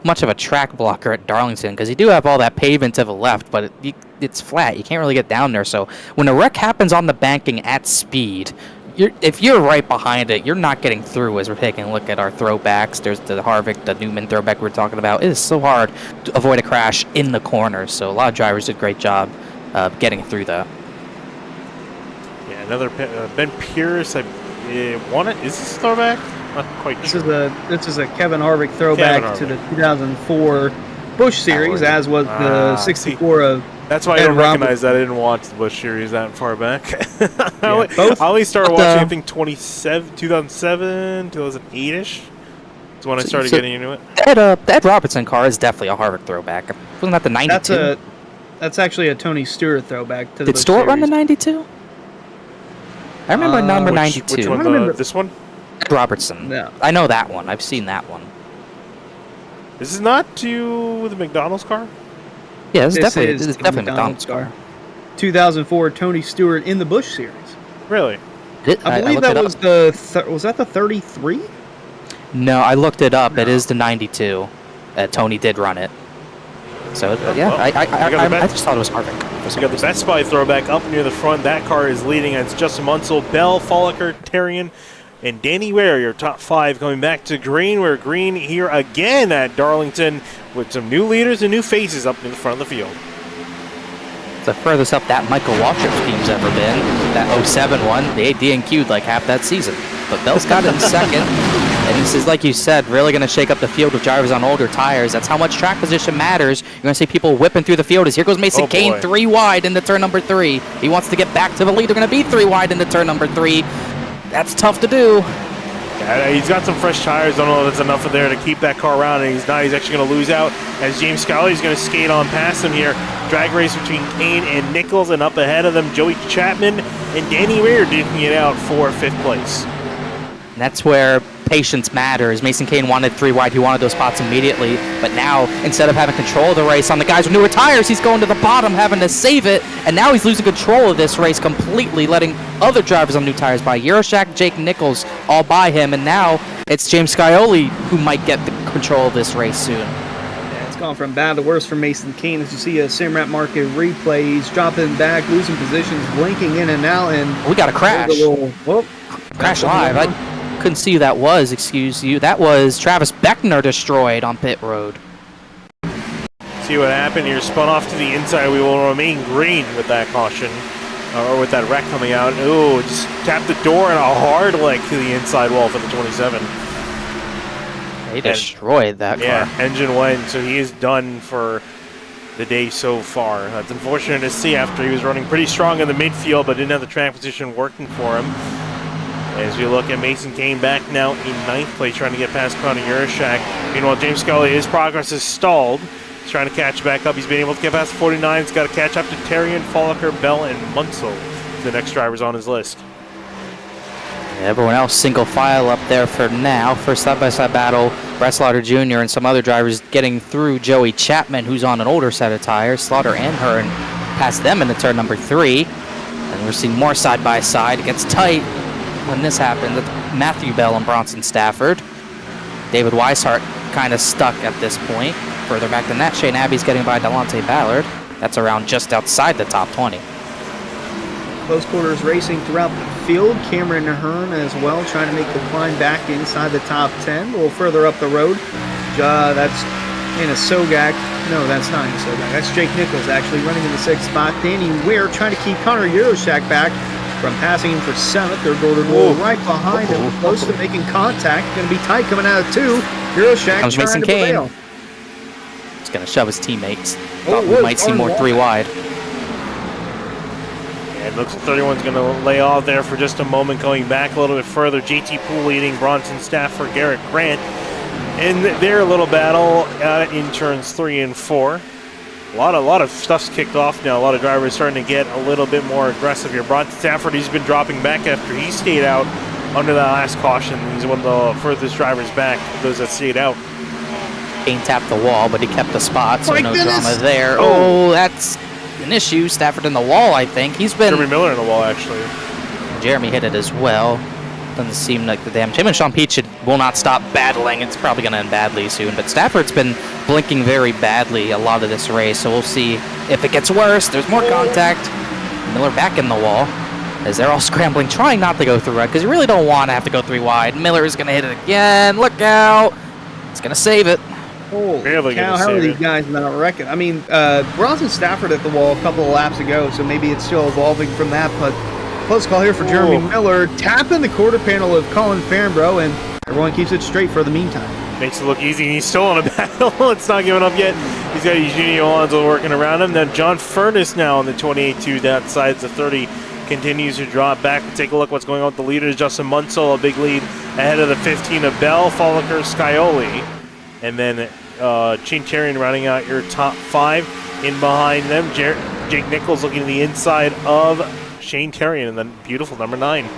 much of a track blocker at Darlington because you do have all that pavement to the left, but it's flat. You can't really get down there. So when a wreck happens on the banking at speed, if you're right behind it, you're not getting through. As we're taking a look at our throwbacks, there's the Harvick, the Newman throwback we're talking about. It is so hard to avoid a crash in the corner. So a lot of drivers did a great job getting through that. Yeah, another Ben Pierce. I want it. Is this a throwback? Not quite sure. This is a Kevin Harvick throwback to the 2004 Busch Series, as was the 64 of. That's why I don't recognize that. I didn't watch the Busch Series that far back. I only started watching, I think, 2007, 2008-ish. That's when I started getting into it. The Ed Robertson car is definitely a Harvick throwback. Wasn't that the 92? That's actually a Tony Stewart throwback to the Did Busch Stewart Series. run the 92? I remember number 92. Which one? This one? Ed Robertson. No. I know that one. I've seen that one. This is not to the McDonald's car? Yeah, this is definitely McDonald's car. 2004 Tony Stewart in the Busch Series. Really? I believe that was was that the 33? No, I looked it up. No. It is the 92. Tony did run it. So yeah, well, I just thought it was Harvick. We got the Best Buy throwback up near the front. That car is leading. It's Justin Munsell, Bell, Folliker, Terrian, and Danny Ware, your top 5 coming back to green. We're green here again at Darlington with some new leaders and new faces up in the front of the field. It's the furthest up that Michael Waltrip team's ever been. That 07 one, they DNQ'd like half that season. But Bell's got it in second. And this is, like you said, really going to shake up the field with drivers on older tires. That's how much track position matters. You're going to see people whipping through the field. As here goes Mason Kane, 3 wide into turn number 3. He wants to get back to the lead. They're going to be 3 wide into turn number 3. That's tough to do. Yeah, he's got some fresh tires. Don't know if that's enough of there to keep that car around, and he's actually going to lose out as James Scully is going to skate on past him here. Drag race between Kane and Nichols, and up ahead of them, Joey Chapman and Danny Ware duking it out for 5th place. And that's where patience matters. Mason Kane wanted 3 wide. He wanted those spots immediately. But now, instead of having control of the race on the guys with newer tires, he's going to the bottom, having to save it. And now he's losing control of this race completely, letting other drivers on new tires by. Euroshak, Jake Nichols all by him. And now it's James Scioli who might get the control of this race soon. Yeah, it's gone from bad to worse for Mason Kane. As you see a Simrat Market replay, he's dropping back, losing positions, blinking in and out. And we got a crash. Crash live. I couldn't see who that was, excuse you. That was Travis Beckner destroyed on pit road. See what happened here. Spun off to the inside. We will remain green with that caution, or with that wreck coming out. Ooh, just tapped the door and a hard leg to the inside wall for the 27. He destroyed that car. Yeah, engine went, so he is done for the day so far. That's unfortunate to see after he was running pretty strong in the midfield, but didn't have the track position working for him. As we look at Mason Kane back now in 9th place, trying to get past Connor Urashak. Meanwhile, James Scully, his progress is stalled. He's trying to catch back up. He's been able to get past 49. He's got to catch up to Terrian, Folliker, Bell, and Munsell, the next drivers on his list. Everyone else single file up there for now. First side-by-side battle Brett Slaughter Jr. and some other drivers getting through Joey Chapman, who's on an older set of tires. Slaughter and Hearn passed them into turn number 3. And we're seeing more side-by-side. It gets tight when this happens. It's Matthew Bell and Bronson Stafford. David Weishart kind of stuck at this point. Further back than that, Shane Abbey's getting by Delonte Ballard. That's around just outside the top 20. Close quarters racing throughout the field. Cameron Hearn as well, trying to make the climb back inside the top 10. A little further up the road. That's in a Sogak. No, that's not in a Sogak. That's Jake Nichols actually running in the 6th spot. Danny Weir trying to keep Connor Euroshak back from passing him for 7th. They're going to roll right behind him, close to making contact. Going to be tight coming out of 2. Euroshak Comes trying Mason to Kane. prevail. He's going to shove his teammates. Oh, We might see more 3 wide. And looks like 31's going to lay off there for just a moment, going back a little bit further. JT Poole leading Bronson Stafford, Garrett Grant in their little battle in turns 3 and 4. A lot of stuff's kicked off now. A lot of drivers starting to get a little bit more aggressive here. Bronson Stafford, he's been dropping back after he stayed out under that last caution. He's one of the furthest drivers back, those that stayed out. Kane tapped the wall, but he kept the spot, so no goodness. drama there. Oh, that's an issue. Stafford in the wall, I think. He's been... Jeremy Miller in the wall, actually. Jeremy hit it as well. Doesn't seem like the damage. Him and Sean Peach will not stop battling. It's probably going to end badly soon, but Stafford's been blinking very badly a lot of this race, so we'll see if it gets worse. There's more contact. Miller back in the wall as they're all scrambling, trying not to go through red, because you really don't want to have to go 3 wide. Miller is going to hit it again. Look out. It's going to save it. Holy Barely cow, gonna how are save these it. guys not wrecking? I mean, Bronson Stafford at the wall a couple of laps ago, so maybe it's still evolving from that, but close call here for Jeremy Miller. Tapping the quarter panel of Colin Farnborough, and everyone keeps it straight for the meantime. Makes it look easy. He's still on a battle. It's not giving up yet. He's got Eugenio Alonso working around him. Then John Furness now on the 28-2 outside the 30 continues to drop back. We'll take a look what's going on with the leaders. Justin Munsell, a big lead ahead of the 15 of Bell, Folliker, Scioli. And then Shane Terrian rounding out your top 5. In behind them, Jake Nichols looking to the inside of Shane Terrian, and then beautiful number 9.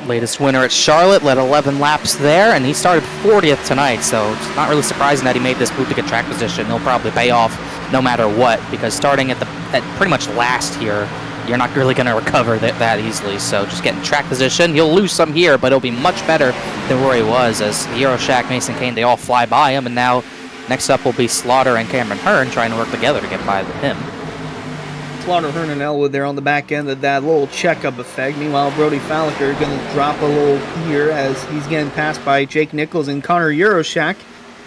Latest winner at Charlotte, led 11 laps there, and he started 40th tonight, so it's not really surprising that he made this move to get track position. He'll probably pay off no matter what, because starting at pretty much last here, you're not really going to recover that easily. So just getting track position, you'll lose some here, but it'll be much better than where he was, as Euroshak, Mason Kane, they all fly by him, and now next up will be Slaughter and Cameron Hearn trying to work together to get by him. Slaughter, Hearn, and Elwood there on the back end of that little checkup effect. Meanwhile, Brody Falliker going to drop a little here as he's getting passed by Jake Nichols and Connor Euroshak.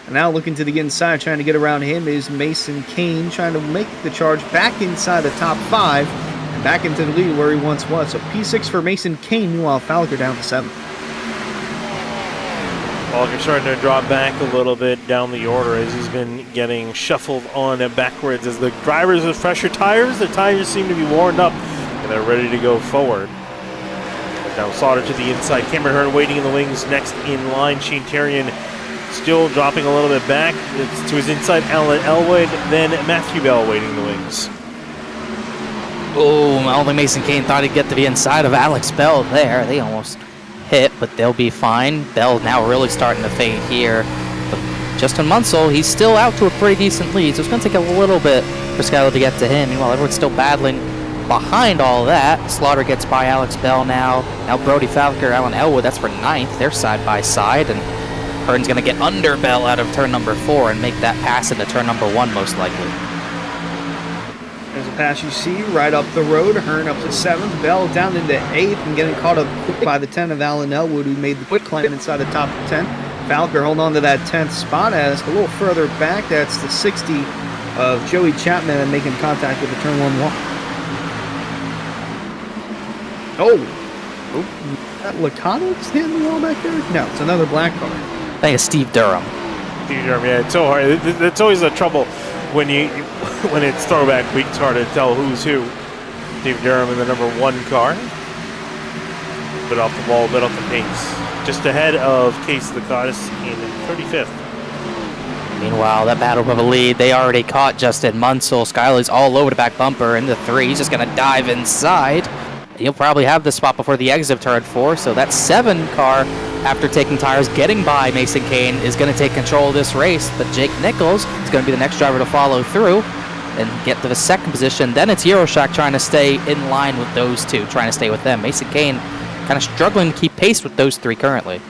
And now looking to the inside, trying to get around him is Mason Kane, trying to make the charge back inside the top 5 and back into the lead where he once was. So P6 for Mason Kane, meanwhile Falliker down to 7th. Falliker starting to drop back a little bit down the order as he's been getting shuffled on and backwards as the drivers with fresher tires, their tires seem to be worn up and they're ready to go forward. Now Slaughter to the inside, Cameron Hearn waiting in the wings, next in line, Shane Terrian still dropping a little bit back. It's to his inside, Alan Elwood, then Matthew Bell waiting in the wings. Oh, only Mason Kane thought he'd get to the inside of Alex Bell there. They almost hit, but they'll be fine. Bell now really starting to fade here. But Justin Munsell, he's still out to a pretty decent lead, so it's going to take a little bit for Skyler to get to him. Meanwhile, everyone's still battling behind all that. Slaughter gets by Alex Bell now. Now Brody Falliker, Alan Elwood, that's for 9th. They're side by side, and Hearn's going to get under Bell out of turn number 4 and make that pass into turn number 1 most likely. There's a pass you see right up the road. Hearn up to 7th. Bell down into 8th and getting caught up quick by the 10 of Alan Elwood, who made the quick climb inside the top 10. Falliker holding on to that 10th spot as a little further back. That's the 60 of Joey Chapman and making contact with the turn 1 wall. Oh, that Licata standing the wall back there? No, it's another black car. I think it's Steve Durham. Steve Durham, yeah, it's so hard. It's always the trouble when it's throwback week. It's hard to tell who's who. Steve Durham in the number 1 car. Bit off the wall, bit off the pace. Just ahead of Case Licatis in 35th. Meanwhile, that battle for the lead, they already caught Justin Munsell. Skyler's all over the back bumper into 3. He's just going to dive inside. He'll probably have the spot before the exit of turn 4, so that 7 car, after taking tires, getting by Mason Kane, is going to take control of this race, but Jake Nichols is going to be the next driver to follow through and get to the 2nd position. Then it's Euroshack trying to stay in line with those two, trying to stay with them. Mason Kane kind of struggling to keep pace with those 3 currently.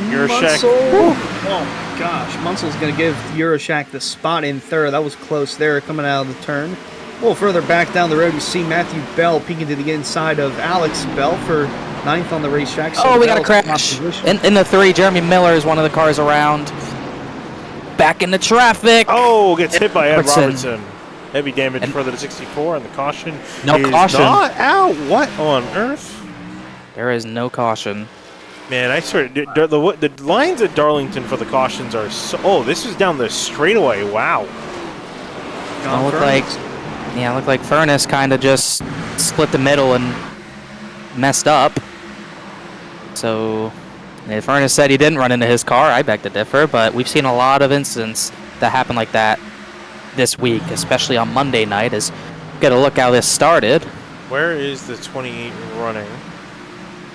Euroshack. Oh my gosh, Munsel's going to give Euroshack the spot in 3rd. That was close there coming out of the turn. A little further back down the road, you see Matthew Bell peeking to the inside of Alex Bell for 9th on the racetrack. So we got a crash. In the 3, Jeremy Miller is one of the cars around. Back into traffic. Oh, gets hit by Ed Robertson. Heavy damage further to 64, and the caution no is caution. not out. What on earth? There is no caution. Man, I swear, the lines at Darlington for the cautions are so... Oh, this is down the straightaway. Wow. It looked like Furness kind of just split the middle and messed up. So, if Furness said he didn't run into his car, I beg to differ, but we've seen a lot of incidents that happen like that this week, especially on Monday night, as we get a look how this started. Where is the 28 running?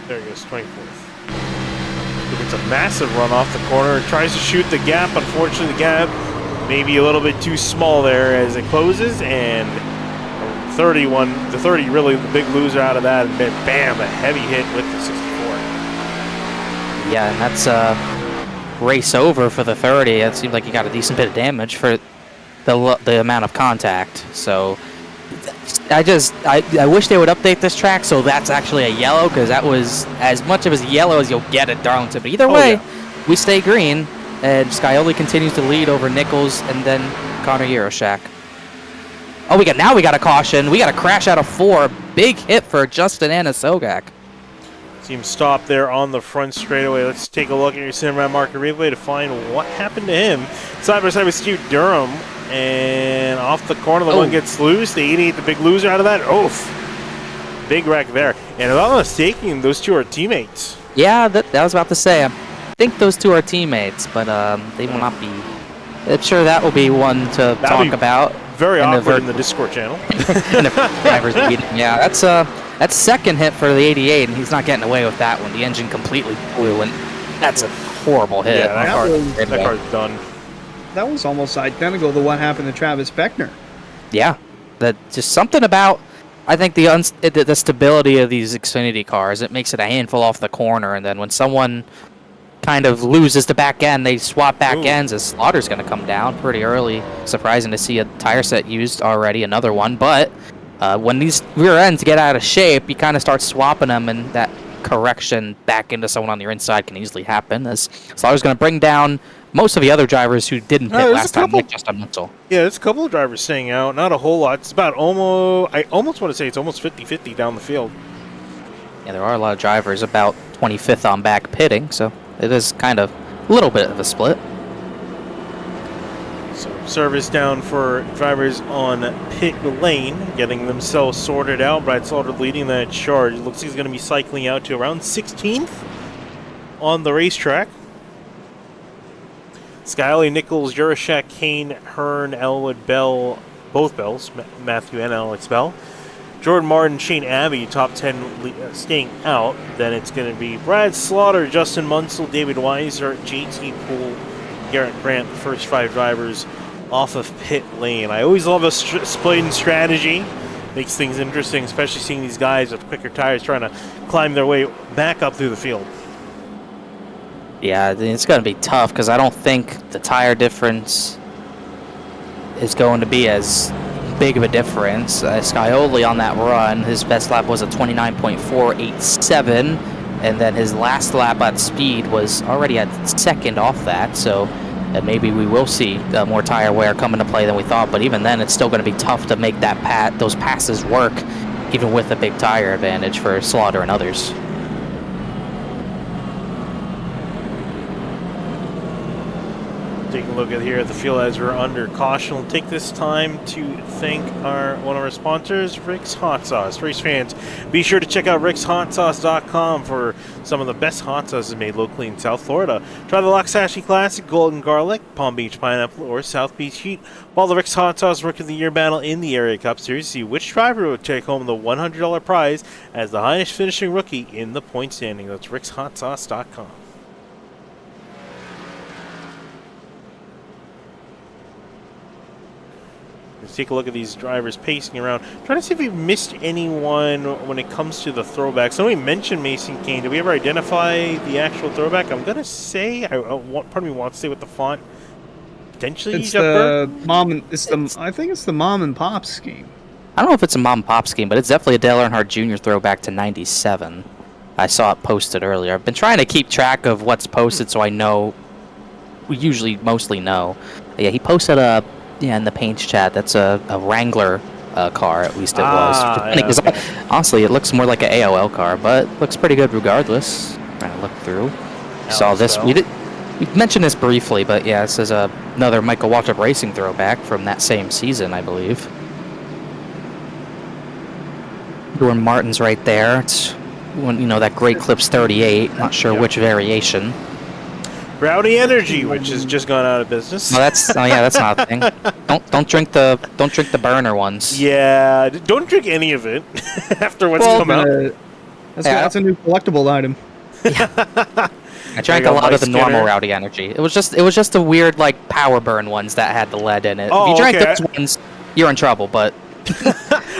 There it goes, 24th. It's a massive run off the corner. Tries to shoot the gap. Unfortunately, the gap maybe a little bit too small there as it closes, and 31, the 30 really the big loser out of that, and then bam, a heavy hit with the 64. Yeah, and that's race over for the 30. It seems like he got a decent bit of damage for the amount of contact. So I wish they would update this track so that's actually a yellow, because that was as much of a yellow as you'll get at Darlington. But either way, we stay green, and Scioli continues to lead over Nichols and then Connor Euroshack. Oh, we got a caution. We got a crash out of 4. Big hit for Justin Anasogak. Team stop there on the front straightaway. Let's take a look at your cinematic market replay to find what happened to him. Side by side with Stu Durham, and off the corner, the one gets loose. The 88, the big loser out of that. Oof. Big wreck there. And if I'm not mistaken, those two are teammates. Yeah, that was about to say. I think those two are teammates, but they will not be. I'm sure that will be one to talk about. Very awkward in the Discord channel. In the driver's meeting. Yeah, that's second hit for the 88, and he's not getting away with that one. The engine completely blew, and that's a horrible hit. Yeah, that car's done. That was almost identical to what happened to Travis Beckner. Yeah, that just something about, I think the stability of these Xfinity cars. It makes it a handful off the corner, and then when someone kind of loses the back end, they swap back ends as Slaughter's going to come down pretty early. Surprising to see a tire set used already, another one. But when these rear ends get out of shape, you kind of start swapping them, and that correction back into someone on your inside can easily happen, as Slaughter's going to bring down most of the other drivers who didn't hit last time, like Justin Munsell. Yeah, there's a couple of drivers staying out. Not a whole lot. It's about I almost want to say it's almost 50-50 down the field. Yeah, there are a lot of drivers about 25th on back pitting, so it is kind of a little bit of a split. So service down for drivers on pit lane, getting themselves sorted out. Brad Slaughter leading that charge. It looks like he's going to be cycling out to around 16th on the racetrack. Skyly, Nichols, Euroshack, Kane, Hearn, Elwood, Bell, both Bells, Matthew and Alex Bell. Jordan Martin, Shane Abbey, top 10 staying out. Then it's going to be Brad Slaughter, Justin Munsell, David Weiser, JT Poole, Garrett Brandt, the first 5 drivers off of pit lane. I always love a splitting strategy. Makes things interesting, especially seeing these guys with quicker tires trying to climb their way back up through the field. Yeah, it's going to be tough because I don't think the tire difference is going to be as big of a difference. Scioli on that run, his best lap was a 29.487, and then his last lap at speed was already at second off that, so maybe we will see more tire wear come into play than we thought, but even then it's still going to be tough to make those passes work, even with a big tire advantage for Slaughter and others. Taking a look at here at the field as we're under caution. We'll take this time to thank one of our sponsors, Rick's Hot Sauce. Race fans, be sure to check out rickshotsauce.com for some of the best hot sauces made locally in South Florida. Try the Loxahatchee Classic, Golden Garlic, Palm Beach Pineapple, or South Beach Heat. Follow the Rick's Hot Sauce Rookie of the Year battle in the Area Cup Series. See which driver will take home the $100 prize as the highest finishing rookie in the point standing. That's rickshotsauce.com. Let's take a look at these drivers pacing around. Trying to see if we've missed anyone when it comes to the throwbacks. So we mentioned Mason Kane. Did we ever identify the actual throwback? I'm going to say, part of me wants to say with the font, potentially It's Jeff the Burke? mom. I think it's the mom and pop scheme. I don't know if it's a mom and pop scheme, but it's definitely a Dale Earnhardt Jr. throwback to 97. I saw it posted earlier. I've been trying to keep track of what's posted so I know. We usually mostly know. Yeah, he posted in the Paints chat. That's a Wrangler car, at least it was. Yeah, okay. Honestly, it looks more like an AOL car, but looks pretty good regardless. Trying to look through. Saw this. Bell. We mentioned this briefly, but yeah, this is another Michael Waltrip Racing throwback from that same season, I believe. Jordan Martin's right there. It's that Great Clips 38. Not sure which variation. Rowdy Energy, which has just gone out of business. No, that's not a thing. Don't drink the burner ones. Yeah, don't drink any of it after what's come out. That's a new collectible item. I drank a lot of the normal Rowdy Energy. It was just the weird power burn ones that had the lead in it. Oh, if you drank okay. those ones, you're in trouble. But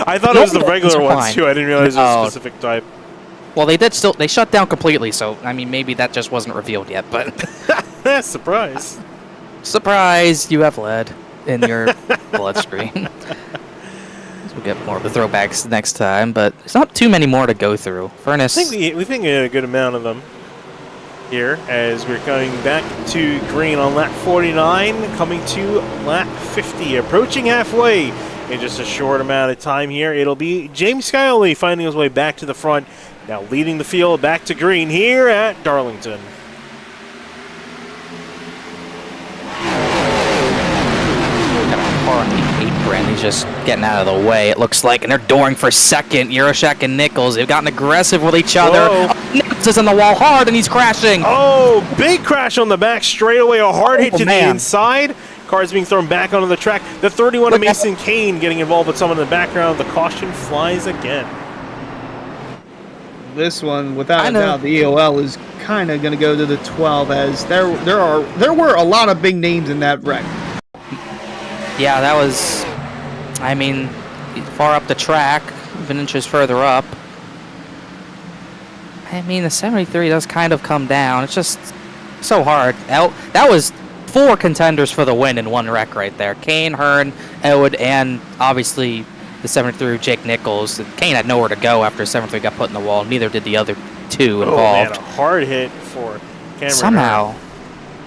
I thought it was the regular ones fine. too. I didn't realize it was a specific type. Well, they shut down completely. So I mean, maybe that just wasn't revealed yet. But surprise! Surprise! You have lead in your bloodstream. We'll get more of the throwbacks next time, but there's not too many more to go through. Furnace. I think we think we had a good amount of them here as we're going back to green on lap 49, coming to lap 50, approaching halfway in just a short amount of time here. It'll be James Scioli finding his way back to the front, now leading the field back to green here at Darlington. On the apron, he's just getting out of the way, it looks like, and they're dooring for second. Euroshak and Nichols, they've gotten aggressive with each other. Oh, Nichols is in the wall hard, and he's crashing. Oh, big crash on the back straightaway, a hard hit to the inside. Cars being thrown back onto the track. The 31 of Mason Kane getting involved with someone in the background. The caution flies again. This one, without a doubt, the EOL is kind of going to go to the 12, as there were a lot of big names in that wreck. Yeah, that was, far up the track, even inches further up. The 73 does kind of come down. It's just so hard. That was 4 contenders for the win in one wreck right there. Kane, Hearn, Elwood, and obviously the 73 Jake Nichols. Kane had nowhere to go after 73 got put in the wall. Neither did the other 2 involved. Oh, man, a hard hit for Cameron somehow. Hearn.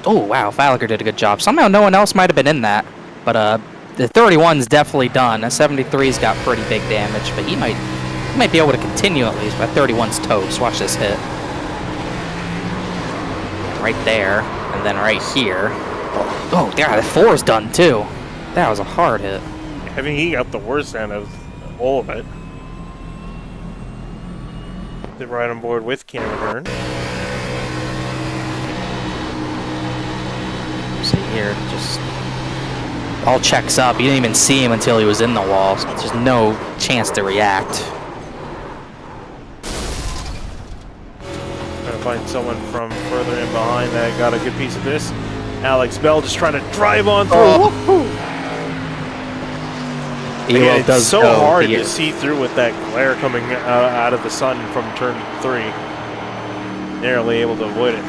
Oh, wow, Falliger did a good job. Somehow no one else might have been in that. But the 31's definitely done. That 73's got pretty big damage, but he might be able to continue at least. But 31's toast. Watch this hit. Right there, and then right here. Oh, yeah, the 4's done too. That was a hard hit. He got the worst end of all of it. They're right on board with Cameron Hearn. See here, just all checks up. You didn't even see him until he was in the wall. So there's no chance to react. Trying to find someone from further in behind that got a good piece of this. Alex Bell just trying to drive on through. Oh. Again, it's so hard to see through with that glare coming out of the sun from turn 3. Narrowly able to avoid it.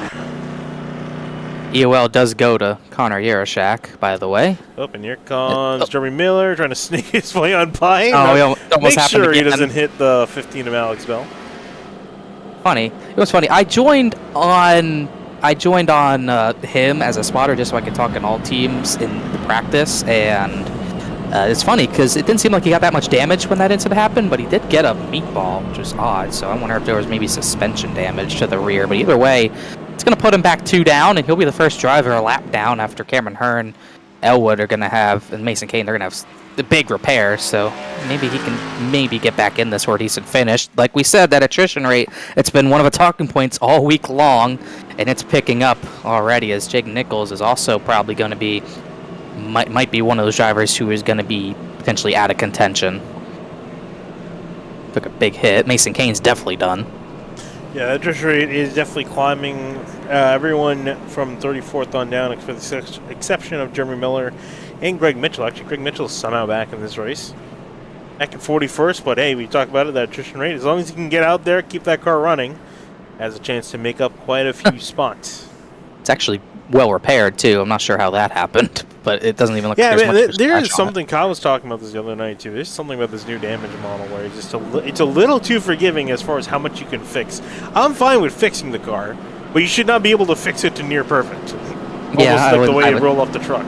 EOL does go to Connor Yeroshak, by the way. Oh, and here comes Jeremy Miller trying to sneak his way on by. Oh, he almost make happened sure he again. doesn't hit the 15 of Alex Bell. Funny. It was funny. I joined on him as a spotter just so I could talk in all teams in the practice, and it's funny because it didn't seem like he got that much damage when that incident happened, but he did get a meatball, which was odd. So I wonder if there was maybe suspension damage to the rear. But either way, It's going to put him back 2 down, and he'll be the first driver a lap down after Cameron Hearn, Elwood are going to have, and Mason Kane, they're going to have the big repairs, so maybe he can get back in this for a decent finish. Like we said, that attrition rate, it's been one of the talking points all week long, and it's picking up already, as Jake Nichols is also probably going to be, might be one of those drivers who is going to be potentially out of contention. Took a big hit. Mason Kane's definitely done. Yeah, the attrition rate is definitely climbing. Everyone from 34th on down, with the exception of Jeremy Miller and Greg Mitchell. Actually, Greg Mitchell's somehow back in this race. Back at 41st, but hey, we talked about it, that attrition rate. As long as he can get out there, keep that car running, has a chance to make up quite a few spots. It's actually well repaired, too. I'm not sure how that happened, but it doesn't even look like there's much of a there is scratch on something, Kyle was talking about this the other night, too. There's something about this new damage model where it's just it's a little too forgiving as far as how much you can fix. I'm fine with fixing the car, but you should not be able to fix it to near perfect. Almost the way it rolled off the truck.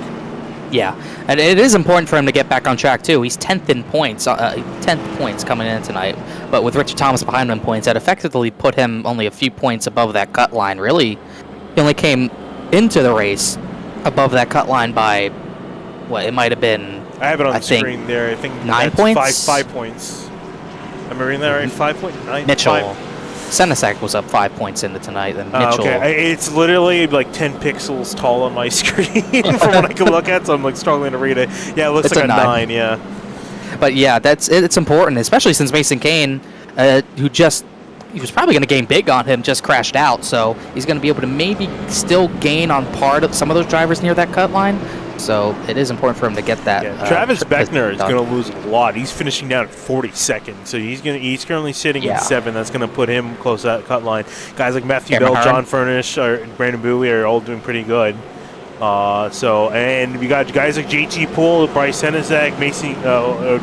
Yeah, and it is important for him to get back on track, too. He's 10th in points, 10th points coming in tonight, but with Richard Thomas behind him in points, that effectively put him only a few points above that cut line. Really, he only came into the race above that cut line by, what, it might have been, I have it on the screen there. I think 9 points? 5 points. Am I reading that right? 5.9? Mitchell. Senesek was up 5 points into tonight, then Mitchell. Okay, it's literally like 10 pixels tall on my screen from what I can look at, so I'm like struggling to read it. Yeah, it looks like a 9, yeah. But yeah, it's important, especially since Mason Kane, he was probably going to gain big on him, just crashed out, so he's going to be able to maybe still gain on part of some of those drivers near that cut line. So it is important for him to get that. Yeah, Travis Beckner is going to lose a lot. He's finishing down at 42nd, so he's currently sitting in 7. That's going to put him close to that cut line. Guys like Matthew Bell, John Furnish, and Brandon Bowie are all doing pretty good. And we got guys like JT Poole, Bryce Henizak,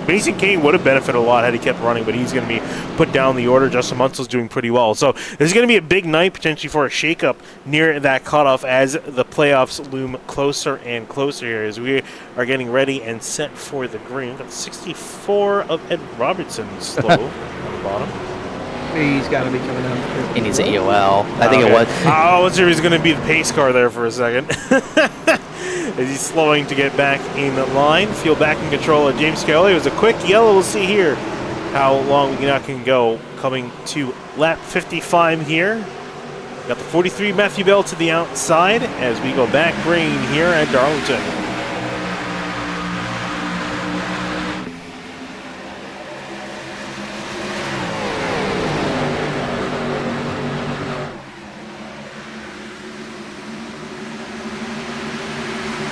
Mason Kane would have benefited a lot had he kept running, but he's going to be put down the order. Justin Munsel's doing pretty well. So there's going to be a big night potentially for a shakeup near that cutoff as the playoffs loom closer and closer here as we are getting ready and set for the green. We've got 64 of Ed Robertson slow on the bottom. He's got to be coming out. He needs an EOL. I think it was. I was sure he was going to be the pace car there for a second. As he's slowing to get back in the line. Feel back in control of James Scully. It was a quick yellow. We'll see here how long we can go. Coming to lap 55 here. Got the 43 Matthew Bell to the outside as we go back green here at Darlington.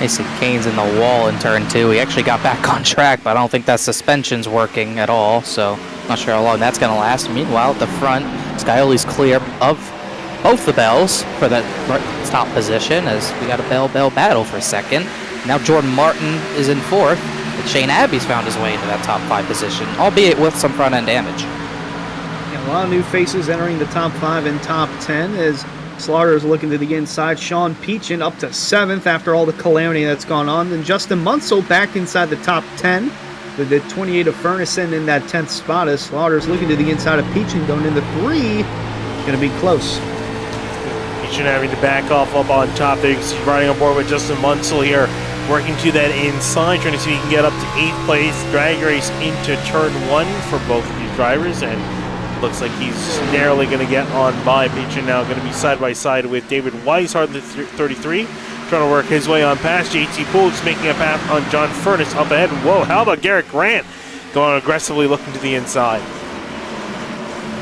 Mason Kane's in the wall in turn 2. He actually got back on track, but I don't think that suspension's working at all, so not sure how long that's going to last. Meanwhile, at the front, Scioli's clear of both the Bells for that top position as we got a Bell battle for second. Now Jordan Martin is in 4th, but Shane Abbey's found his way into that top 5 position, albeit with some front-end damage. Yeah, a lot of new faces entering the top 5 and top 10 as Slaughter is looking to the inside. Sean Peachin up to 7th after all the calamity that's gone on. Then Justin Munsell back inside the top 10 with the 28 of Furnison in that 10th spot as Slaughter's looking to the inside of Peachin going into 3. Going to be close. Peachin having to back off up on top there. You can see riding on board with Justin Munsell here, working to that inside, trying to see if he can get up to 8th place. Drag race into turn 1 for both of these drivers, and looks like he's narrowly going to get on by Peachin now. Going to be side by side with David Weishart, the 33, trying to work his way on past JT Poole, just making a path on John Furnace up ahead. And whoa, how about Garrett Grant going aggressively looking to the inside?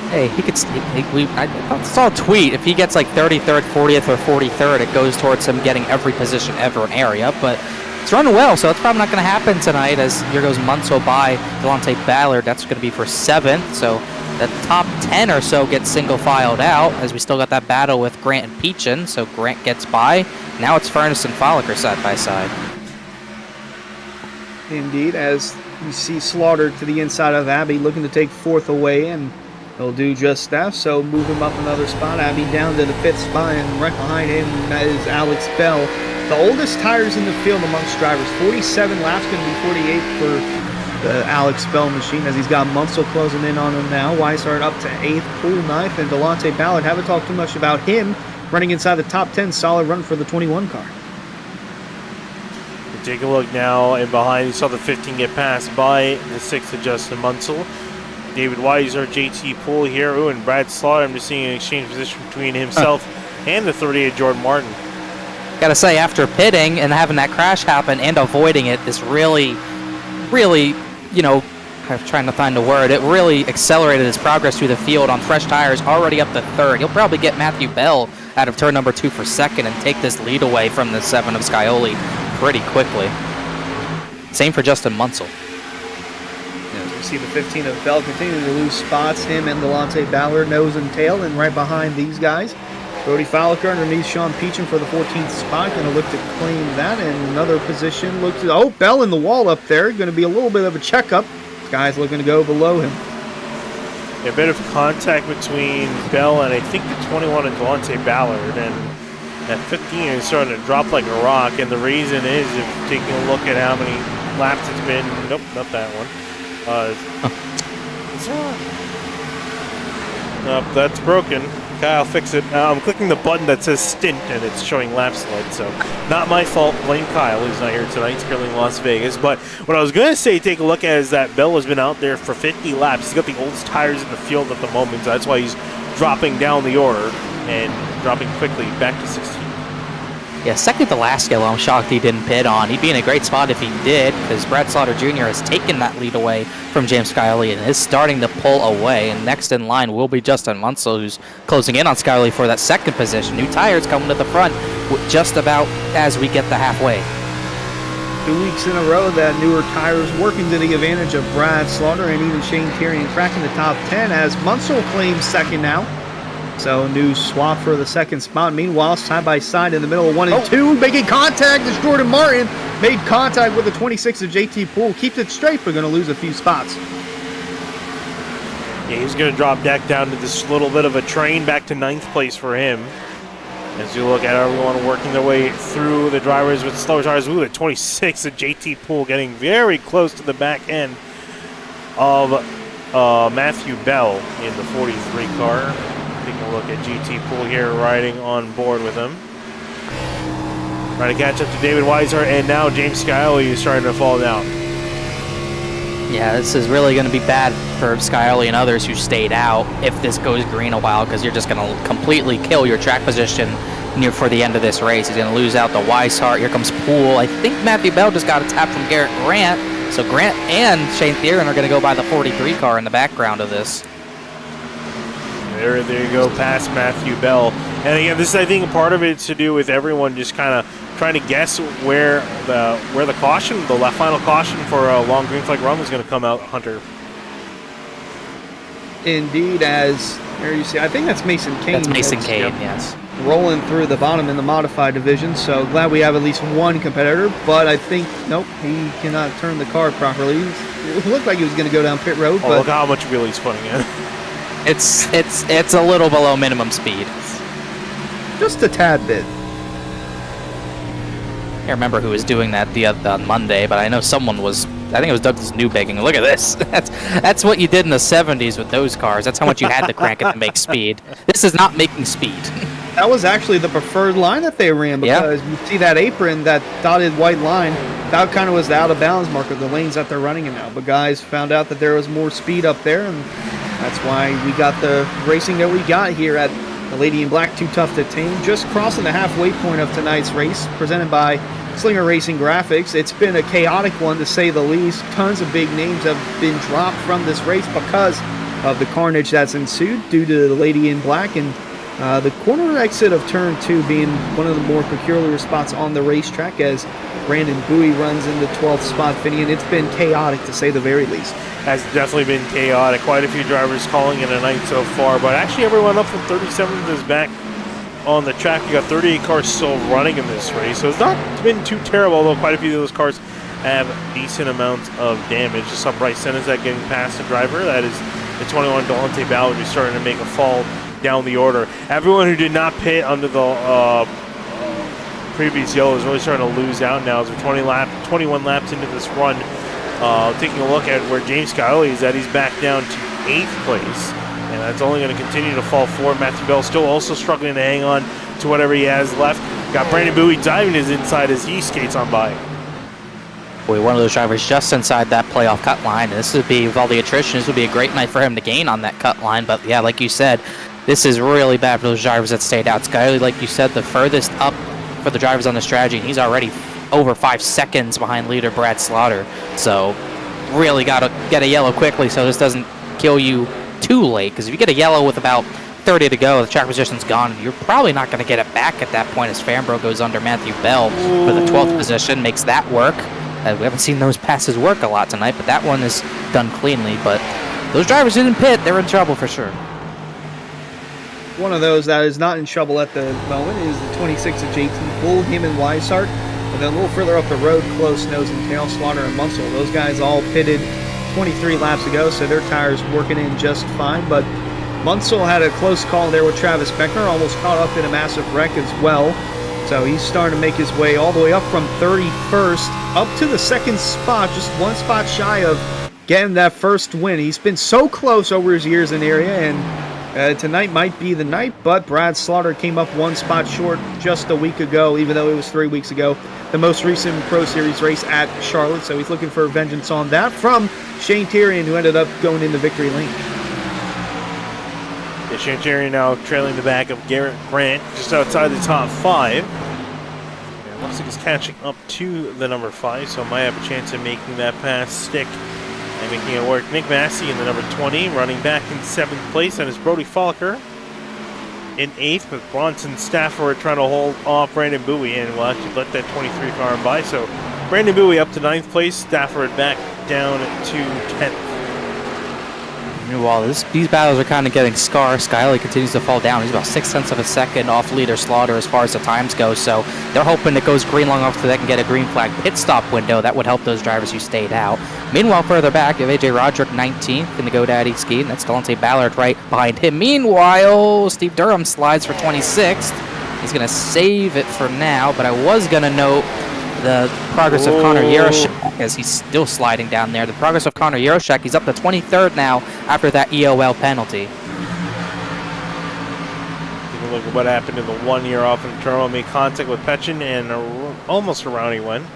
Hey, he could. I saw a tweet. If he gets like 33rd, 40th, or 43rd, it goes towards him getting every position ever in area. But it's running well, so it's probably not going to happen tonight. As here goes Munsell by Delonte Ballard. That's going to be for 7th. So the top 10 or so gets single filed out, as we still got that battle with Grant and Peachin. So Grant gets by. Now it's Furness and Folliker side by side. Indeed, as you see Slaughter to the inside of Abbey, looking to take 4th away, and he'll do just that. So move him up another spot. Abbey down to the 5th spot, and right behind him is Alex Bell. The oldest tires in the field amongst drivers. 47 laps, going to be 48 for the Alex Bell machine, as he's got Munsell closing in on him now. Weishart up to 8th, Poole 9th, and Delonte Ballard. Haven't talked too much about him. running inside the top 10. Solid run for the 21 car. Take a look now, and behind you saw the 15 get passed by the 6th of Justin Munsell. David Weiser, JT Poole here. Ooh, and Brad Slaughter, I'm just seeing an exchange position between himself and the 38 Jordan Martin. Gotta say, after pitting and having that crash happen and avoiding it, this really, you know, I'm trying to find the word, it really accelerated his progress through the field on fresh tires, already up to third. He'll probably get Matthew Bell out of turn number 2 for second and take this lead away from the 7 of Scioli pretty quickly. Same for Justin Munsell. As we see the 15 of Bell continue to lose spots, him and Delonte Ballard nose and tail, and right behind these guys, Brody Fowler underneath Sean Peacham for the 14th spot. Going to look to claim that in another position. Looks at, oh, Bell in the wall up there. Going to be a little bit of a checkup. This guy's looking to go below him. A bit of contact between Bell and I think the 21 and Delonte Ballard, and that 15 is starting to drop like a rock, and the reason is, if taking a look at how many laps it's been, nope, not that one. Nope, that's broken. Okay, I'll fix it. I'm clicking the button that says stint, and it's showing lap sled, so not my fault. Blame Kyle, who's not here tonight. He's currently in Las Vegas. But what I was going to say, take a look at, is that Bell has been out there for 50 laps. He's got the oldest tires in the field at the moment, so that's why he's dropping down the order and dropping quickly back to 16. Yeah, second to last yellow, I'm shocked he didn't pit on. He'd be in a great spot if he did, because Brad Slaughter Jr. has taken that lead away from James Scioli and is starting to pull away. And next in line will be Justin Munsell, who's closing in on Scioli for that second position. New tires coming to the front just about as we get the halfway. 2 weeks in a row that newer tires working to the advantage of Brad Slaughter and even Shane Carey cracking the top 10 as Munsell claims second now. So new swap for the second spot. Meanwhile, side by side in the middle of 1 and 2, making contact is Jordan Martin. Made contact with the 26 of JT Poole. Keeps it straight, but going to lose a few spots. Yeah, he's going to drop back down to this little bit of a train, back to 9th place for him. As you look at everyone working their way through the drivers with slower tires. Ooh, the 26 of JT Poole getting very close to the back end of Matthew Bell in the 43 car. Taking a look at GT Poole here, riding on board with him. Trying to catch up to David Weiser, and now James Scioli is starting to fall down. Yeah, this is really going to be bad for Scioli and others who stayed out if this goes green a while, because you're just going to completely kill your track position near for the end of this race. He's going to lose out to Weishart. Here comes Poole. I think Matthew Bell just got a tap from Garrett Grant. So Grant and Shane Theron are going to go by the 43 car in the background of this. There you go, past Matthew Bell. And again, this is, I think, part of it's to do with everyone just kind of trying to guess where the caution, the final caution for a long green flag run was going to come out, Hunter. Indeed, as there you see, I think that's Mason Kane. That's Mason Kane, yes. Rolling through the bottom in the modified division, so glad we have at least one competitor, but I think, nope, he cannot turn the car properly. It looked like he was going to go down pit road, but look how much wheel he's putting in. It's a little below minimum speed. Just a tad bit. I can't remember who was doing that on Monday, but I know someone was. I think it was Douglas Newbegging. Look at this. That's what you did in the 70s with those cars. That's how much you had to crank it to make speed. This is not making speed. That was actually the preferred line that they ran, because you see that apron, that dotted white line, that kind of was the out of bounds mark of the lanes that they're running in now. But guys found out that there was more speed up there, and that's why we got the racing that we got here at the Lady in Black Too Tough to Tame. Just crossing the halfway point of tonight's race, presented by Slinger Racing Graphics. It's been a chaotic one, to say the least. Tons of big names have been dropped from this race because of the carnage that's ensued due to the Lady in Black, and the corner exit of turn 2 being one of the more peculiar spots on the racetrack, as Brandon Bowie runs in the 12th spot, Finian. It's been chaotic, to say the very least. Has definitely been chaotic. Quite a few drivers calling it a night so far, but actually everyone up from 37th is back on the track. You got 38 cars still running in this race, so it's not been too terrible, although quite a few of those cars have decent amounts of damage. Just saw Bryce Senizek getting past the driver. That is the 21 Delonte Ballard, who's starting to make a fall down the order. Everyone who did not pit under the previous yellow is really starting to lose out now, as we're 21 laps into this run. Taking a look at where James Scioli is at, he's back down to 8th place, and that's only going to continue to fall forward. Matthew Bell still also struggling to hang on to whatever he has left. Got Brandon Bowie diving his inside as he skates on by. Boy, one of those drivers just inside that playoff cut line. This would be, with all the attrition, this would be a great night for him to gain on that cut line. But yeah, like you said, this is really bad for those drivers that stayed out. Skyly, like you said, the furthest up for the drivers on the strategy, and he's already over 5 seconds behind leader Brad Slaughter. So really got to get a yellow quickly so this doesn't kill you too late. Because if you get a yellow with about 30 to go, the track position's gone. You're probably not going to get it back at that point as Fambro goes under Matthew Bell for the 12th position, makes that work. We haven't seen those passes work a lot tonight, but that one is done cleanly. But those drivers didn't pit. They're in trouble for sure. One of those that is not in trouble at the moment is the 26 of JT Bull, him and Weishart. And then a little further up the road, close nose and tail, Slaughter and Munsell. Those guys all pitted 23 laps ago, so their tires working in just fine. But Munsell had a close call there with Travis Beckner, almost caught up in a massive wreck as well. So he's starting to make his way all the way up from 31st up to the second spot, just one spot shy of getting that first win. He's been so close over his years in the area, and tonight might be the night, but Brad Slaughter came up one spot short just a week ago, even though it was 3 weeks ago. The most recent Pro Series race at Charlotte, so he's looking for vengeance on that from Shane Tyrion, who ended up going into victory lane. Yeah, Shane Tyrion now trailing the back of Garrett Grant, just outside the top 5. And looks like he's catching up to the number 5, so might have a chance of making that pass stick and making it work. Nick Massey in the number 20, running back in 7th place, and it's Brody Falker in 8th, but Bronson Stafford trying to hold off Brandon Bowie, and will actually let that 23 car by. So Brandon Bowie up to 9th place, Stafford back down to 10th. Meanwhile, these battles are kind of getting scarce. Skyly continues to fall down. He's about 0.6 of a second off leader Slaughter as far as the times go. So they're hoping it goes green long enough so they can get a green flag pit stop window. That would help those drivers who stayed out. Meanwhile, further back, you have AJ Roderick 19th in the GoDaddy ski, and that's Delonte Ballard right behind him. Meanwhile, Steve Durham slides for 26th. He's going to save it for now, but I was going to note the progress of Connor Yaroshek as he's still sliding down there. The progress of Connor Yaroshek, he's up to 23rd now after that EOL penalty. Take a look at what happened in the 1 year off in the turtle. Made contact with Petchin and almost around he went.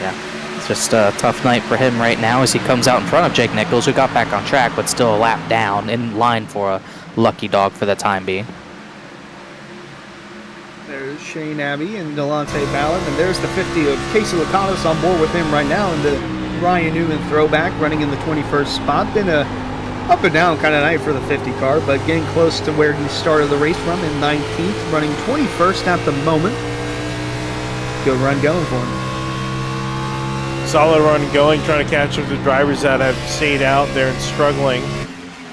Yeah, it's just a tough night for him right now as he comes out in front of Jake Nichols, who got back on track but still a lap down, in line for a lucky dog for the time being. There's Shane Abbey and Delonte Ballard, and there's the 50 of Casey Lacatus on board with him right now, and the Ryan Newman throwback running in the 21st spot. Been a up and down kind of night for the 50 car, but getting close to where he started the race from in 19th, running 21st at the moment. Good run going for him. Solid run going, trying to catch up the drivers that have stayed out there and struggling.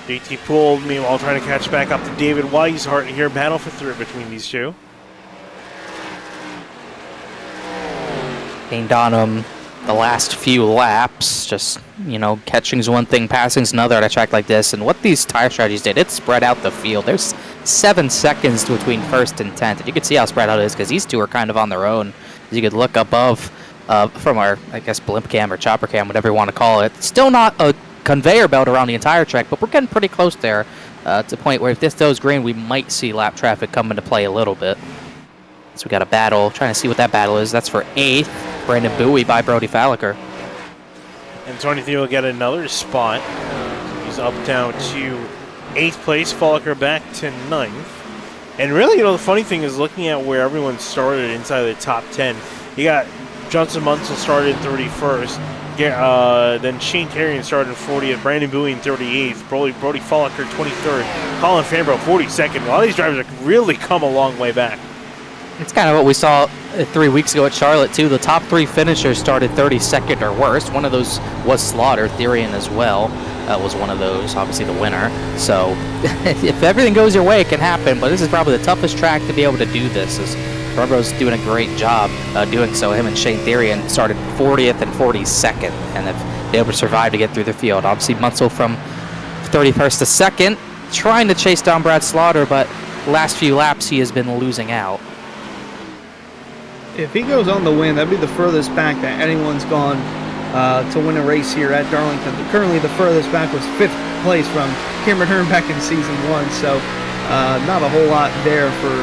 JT Poole, meanwhile, trying to catch back up to David Weishart here. Battle for third between these two. Kane Donham, the last few laps, just, catching's one thing, passing's another at a track like this. And what these tire strategies did, it spread out the field. There's 7 seconds between first and 10th. And you can see how spread out it is because these two are kind of on their own. As you could look above from our, I guess, blimp cam or chopper cam, whatever you want to call it. Still not a conveyor belt around the entire track, but we're getting pretty close there to the point where if this goes green, we might see lap traffic come into play a little bit. So we got a battle, trying to see what that battle is. That's for 8th, Brandon Bowie by Brody Falliker. And 23 will get another spot. He's up down to 8th place, Falliker back to 9th. And really, the funny thing is looking at where everyone started inside the top 10. You got Johnson Munsell started 31st. Then Shane Tyrion started in 40th. Brandon Bowie in 38th. Brody Falliker 23rd. Colin Fambro 42nd. A lot of these drivers have really come a long way back. It's kind of what we saw 3 weeks ago at Charlotte, too. The top 3 finishers started 32nd or worse. One of those was Slaughter. Tyrion as well was one of those, obviously the winner. So if everything goes your way, it can happen. But this is probably the toughest track to be able to do this. Fambro's doing a great job doing so. Him and Shane Tyrion started 40th and 42nd and have been able to survive to get through the field. Obviously, Munsell from 31st to 2nd, trying to chase down Brad Slaughter, but last few laps he has been losing out. If he goes on the win, that'd be the furthest back that anyone's gone to win a race here at Darlington. Currently, the furthest back was 5th place from Cameron Hearn back in Season 1. So Not a whole lot there for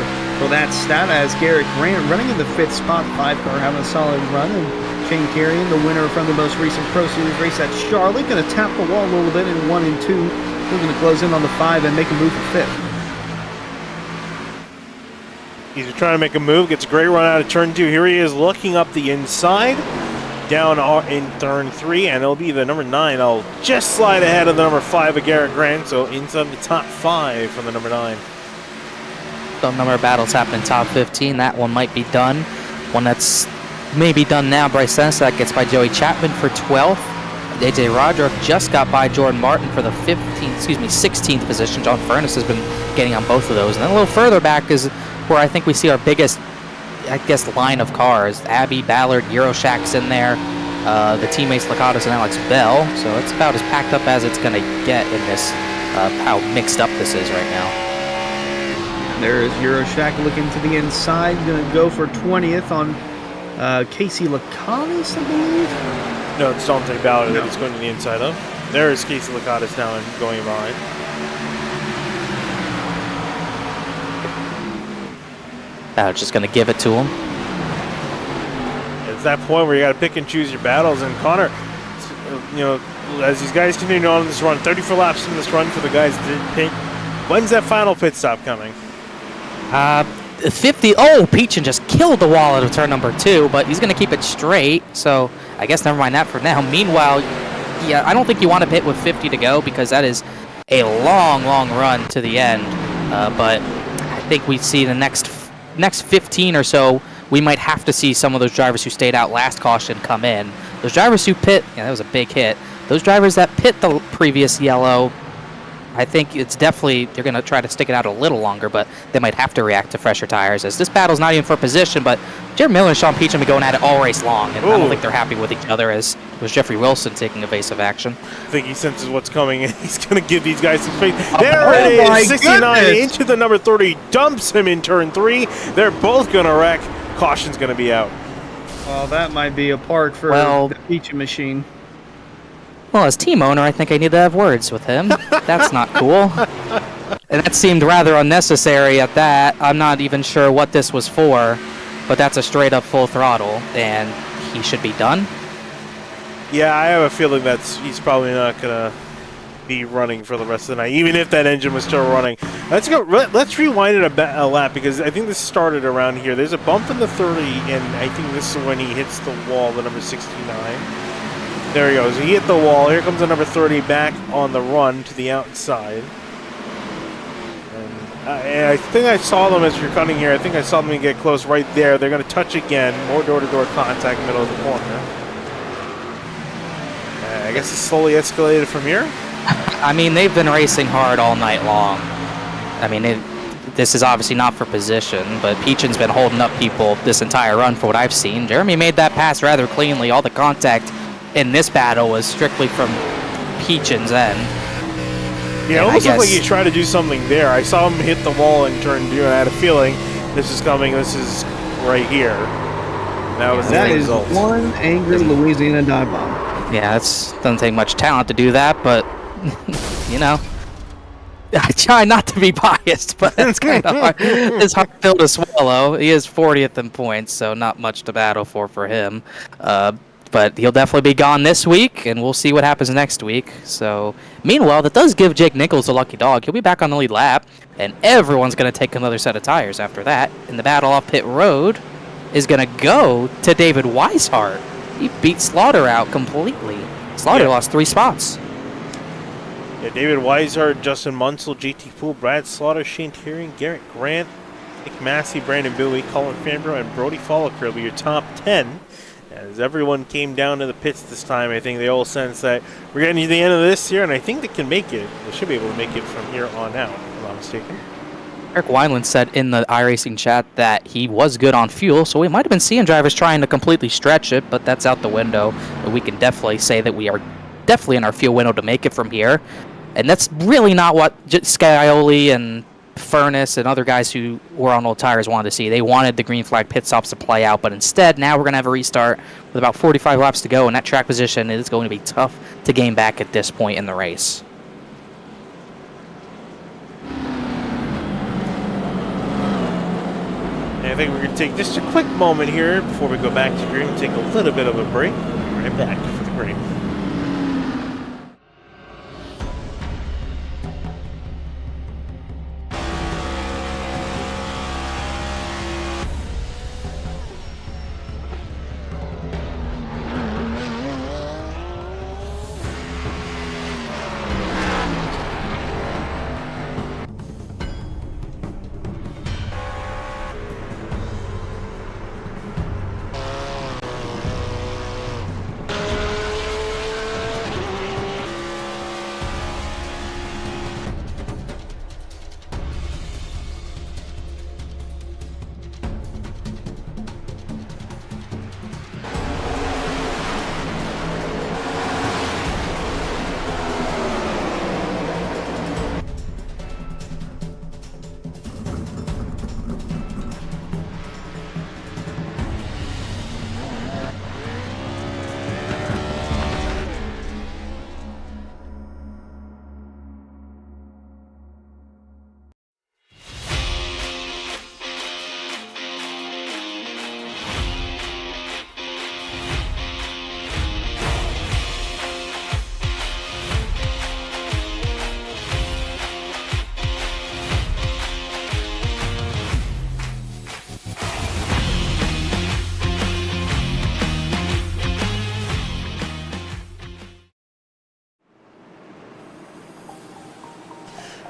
that stat, as Garrett Grant running in the 5th spot, 5-car having a solid run, and Shane Carrion, the winner from the most recent Pro Series race at Charlotte, going to tap the wall a little bit in 1 and 2. Looking to close in on the 5 and make a move for 5th. He's trying to make a move, gets a great run out of turn 2. Here he is looking up the inside, down in turn 3, and it'll be the number 9. I'll just slide ahead of the number 5 of Garrett Grant, so inside the top 5 from the number 9. Some number of battles happen in top 15. That one might be done. One that's maybe done now, Bryce Sensac gets by Joey Chapman for 12th. AJ Roderick just got by Jordan Martin for the 16th position. John Furness has been getting on both of those. And then a little further back is where I think we see our biggest, I guess, line of cars. Abby, Ballard, Euroshack's in there. The teammates Lakatos and Alex Bell. So it's about as packed up as it's going to get in this, how mixed up this is right now. There is Euroshack looking to the inside. Going to go for 20th on Casey Lakatos, I believe. No, it's Dante Ballard that he's going to the inside of. There is Casey Lakatos now and going behind. Ballard's just going to give it to him. It's that point where you got to pick and choose your battles. And Connor, you know, as these guys continue on this run, 34 laps in this run for the guys that didn't pit. When's that final pit stop coming? 50. Oh, Peachin just killed the wall out of turn number 2, but he's going to keep it straight. So I guess never mind that for now. Meanwhile, yeah, I don't think you want to pit with 50 to go because that is a long, long run to the end. But I think we see the next 15 or so, we might have to see some of those drivers who stayed out last caution come in. Those drivers who pit, yeah, that was a big hit. Those drivers that pit the previous yellow, I think it's definitely, they're going to try to stick it out a little longer, but they might have to react to fresher tires, as this battle's not even for position, but Jared Miller and Sean Peach have been going at it all race long, and I don't think they're happy with each other, as was Jeffrey Wilson taking evasive action. I think he senses what's coming, and he's going to give these guys some space. There it is, 69 into the number 30, dumps him in turn 3. They're both going to wreck. Caution's going to be out. Well, that might be a part for the Peach machine. Well, as team owner, I think I need to have words with him. That's not cool. And that seemed rather unnecessary at that. I'm not even sure what this was for, but that's a straight up full throttle, and he should be done. Yeah, I have a feeling he's probably not going to be running for the rest of the night, even if that engine was still running. Let's rewind it a lap, because I think this started around here. There's a bump in the 30, and I think this is when he hits the wall, the number 69. There he goes. He hit the wall. Here comes the number 30 back on the run to the outside. And I think I saw them as you're cutting here. I think I saw them get close right there. They're going to touch again. More door-to-door contact, middle of the corner. I guess it's slowly escalated from here. I mean, they've been racing hard all night long. I mean, this is obviously not for position, but Peachin's been holding up people this entire run for what I've seen. Jeremy made that pass rather cleanly. All the contact in this battle was strictly from Peachin's end. Yeah, it almost looked like he tried to do something there. I saw him hit the wall in turn 2, and I had a feeling this is coming. This is right here. That was the result. That is one angry Louisiana dive bomb. Yeah, it doesn't take much talent to do that, but, you know, I try not to be biased, but it's kind of hard. It's hard pill to swallow. He is 40th in points, so not much to battle for him. But he'll definitely be gone this week, and we'll see what happens next week. So, meanwhile, that does give Jake Nichols a lucky dog. He'll be back on the lead lap, and everyone's going to take another set of tires after that. And the battle off pit road is going to go to David Weishart. He beat Slaughter out completely. Slaughter lost 3 spots. Yeah, David Weishart, Justin Munsell, JT Poole, Brad Slaughter, Shane Tiering, Garrett Grant, Nick Massey, Brandon Bowie, Colin Fambro, and Brody Folliker will be your top 10. As everyone came down to the pits this time, I think they all sense that we're getting to the end of this year, and I think they can make it. They should be able to make it from here on out, if I'm not mistaken. Eric Wineland said in the iRacing chat that he was good on fuel, so we might have been seeing drivers trying to completely stretch it, but that's out the window. But we can definitely say that we are definitely in our fuel window to make it from here. And that's really not what Scioli and Furness and other guys who were on old tires wanted to see. They wanted the green flag pit stops to play out, but instead now we're going to have a restart with about 45 laps to go, and that track position is going to be tough to gain back at this point in the race. And I think we're going to take just a quick moment here before we go back to green, take a little bit of a break. Right back for the green.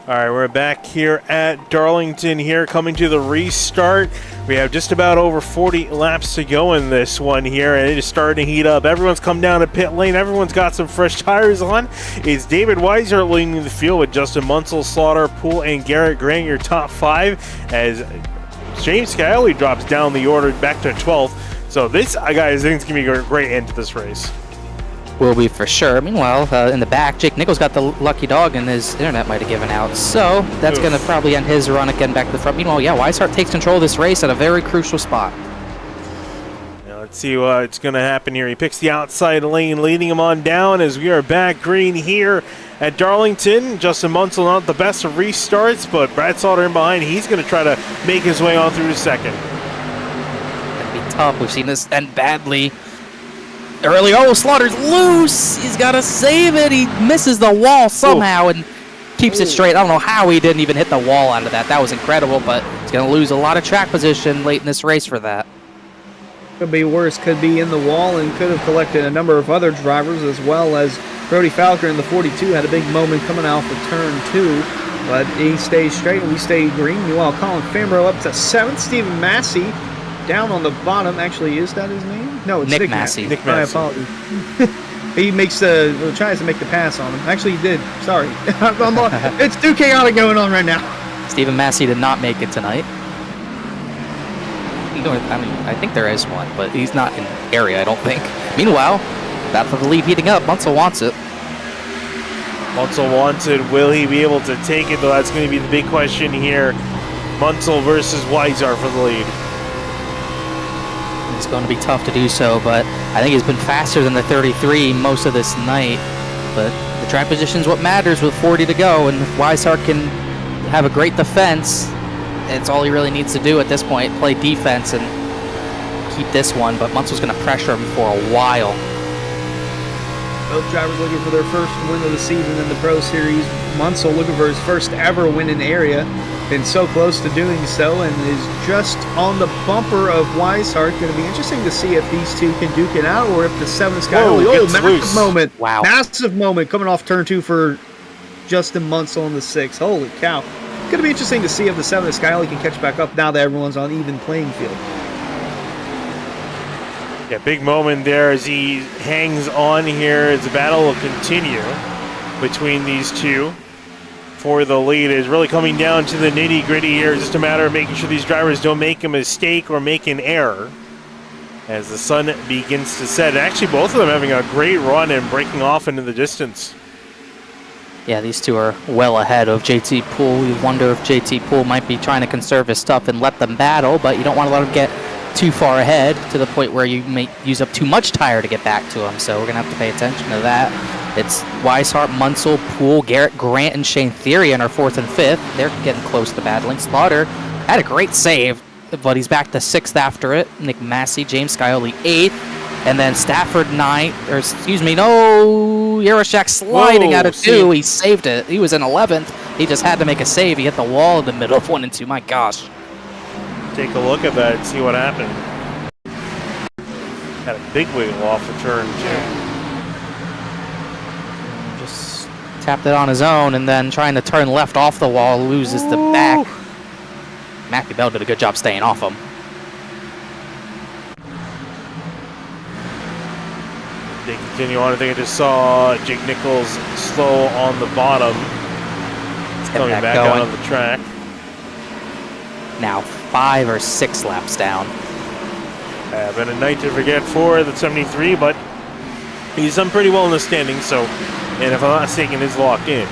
All right, we're back here at Darlington here, coming to the restart. We have just about over 40 laps to go in this one here, and it is starting to heat up. Everyone's come down to pit lane. Everyone's got some fresh tires on. It's David Weiser leading the field with Justin Munsell, Slaughter, Poole, and Garrett Grant, your top 5, as James Scioli drops down the order back to 12th. So this, guys, I think it's going to be a great end to this race. Will be for sure. Meanwhile, in the back, Jake Nichols got the lucky dog and his internet might have given out. So that's going to probably end his run again back to the front. Meanwhile, yeah, Weishart takes control of this race at a very crucial spot. Now let's see what's going to happen here. He picks the outside lane, leading him on down as we are back green here at Darlington. Justin Munsell not the best of restarts, but Brad Slaughter in behind. He's going to try to make his way on through the second. Going to be tough. We've seen this end badly. Early, Slaughter's loose. He's got to save it. He misses the wall somehow and keeps it straight. I don't know how he didn't even hit the wall out of that. That was incredible, but he's going to lose a lot of track position late in this race for that. Could be worse. Could be in the wall and could have collected a number of other drivers, as well as Brody Falker in the 42 had a big moment coming out for turn 2, but he stays straight and we stay green. Meanwhile, Colin Fambro up to 7th. Stephen Massey down on the bottom. Actually, is that his name? No, it's Nick Massey. Nick Massey. My apologies. He tries to make the pass on him. Actually, he did. Sorry. It's too chaotic going on right now. Stephen Massey did not make it tonight. I think there is one, but he's not in area, I don't think. Meanwhile, battle for the lead heating up. Munsell wants it. Munsell wants it. Will he be able to take it, though? That's going to be the big question here. Munsell versus Weishart for the lead. It's going to be tough to do so, but I think he's been faster than the 33 most of this night. But the track position is what matters with 40 to go, and if Weishart can have a great defense, it's all he really needs to do at this point, play defense and keep this one, but Munsell's going to pressure him for a while. Both drivers looking for their first win of the season in the Pro Series. Munsell looking for his first ever win in the area. Been so close to doing so and is just on the bumper of Weishart. Going to be interesting to see if these two can duke it out or if the 7th Scioli. Massive loose. Moment. Wow. Massive moment coming off turn 2 for Justin Munsell in the 6th. Holy cow. Going to be interesting to see if the 7th Scioli can catch back up now that everyone's on even playing field. Yeah, big moment there as he hangs on here as the battle will continue between these two for the lead. Is really coming down to the nitty-gritty here. It's just a matter of making sure these drivers don't make a mistake or make an error as the sun begins to set. Actually, both of them having a great run and breaking off into the distance. Yeah, these two are well ahead of JT Poole. You wonder if JT Poole might be trying to conserve his stuff and let them battle, but you don't want to let them get too far ahead to the point where you may use up too much tire to get back to him. So we're going to have to pay attention to that. It's Weishart, Munsell, Poole, Garrett Grant, and Shane Theory in our 4th and 5th. They're getting close to battling. Slaughter had a great save. but he's back to 6th after it. Nick Massey, James Scioli 8th, and then Stafford 9th, or excuse me, no, Yaroshak sliding out of 2. He saved it. He was in 11th. He just had to make a save. He hit the wall in the middle of 1 and 2. My gosh. Take a look at that and see what happened. Had a big wiggle off the turn, too. Just tapped it on his own, and then trying to turn left off the wall, loses the back. Matthew Bell did a good job staying off him. They continue on. I think I just saw Jake Nichols slow on the bottom. It's coming back out on the track. Now 5 or 6 laps down. Been a night to forget for the 73, but he's done pretty well in the standings, so, and if I'm not mistaken, is locked in.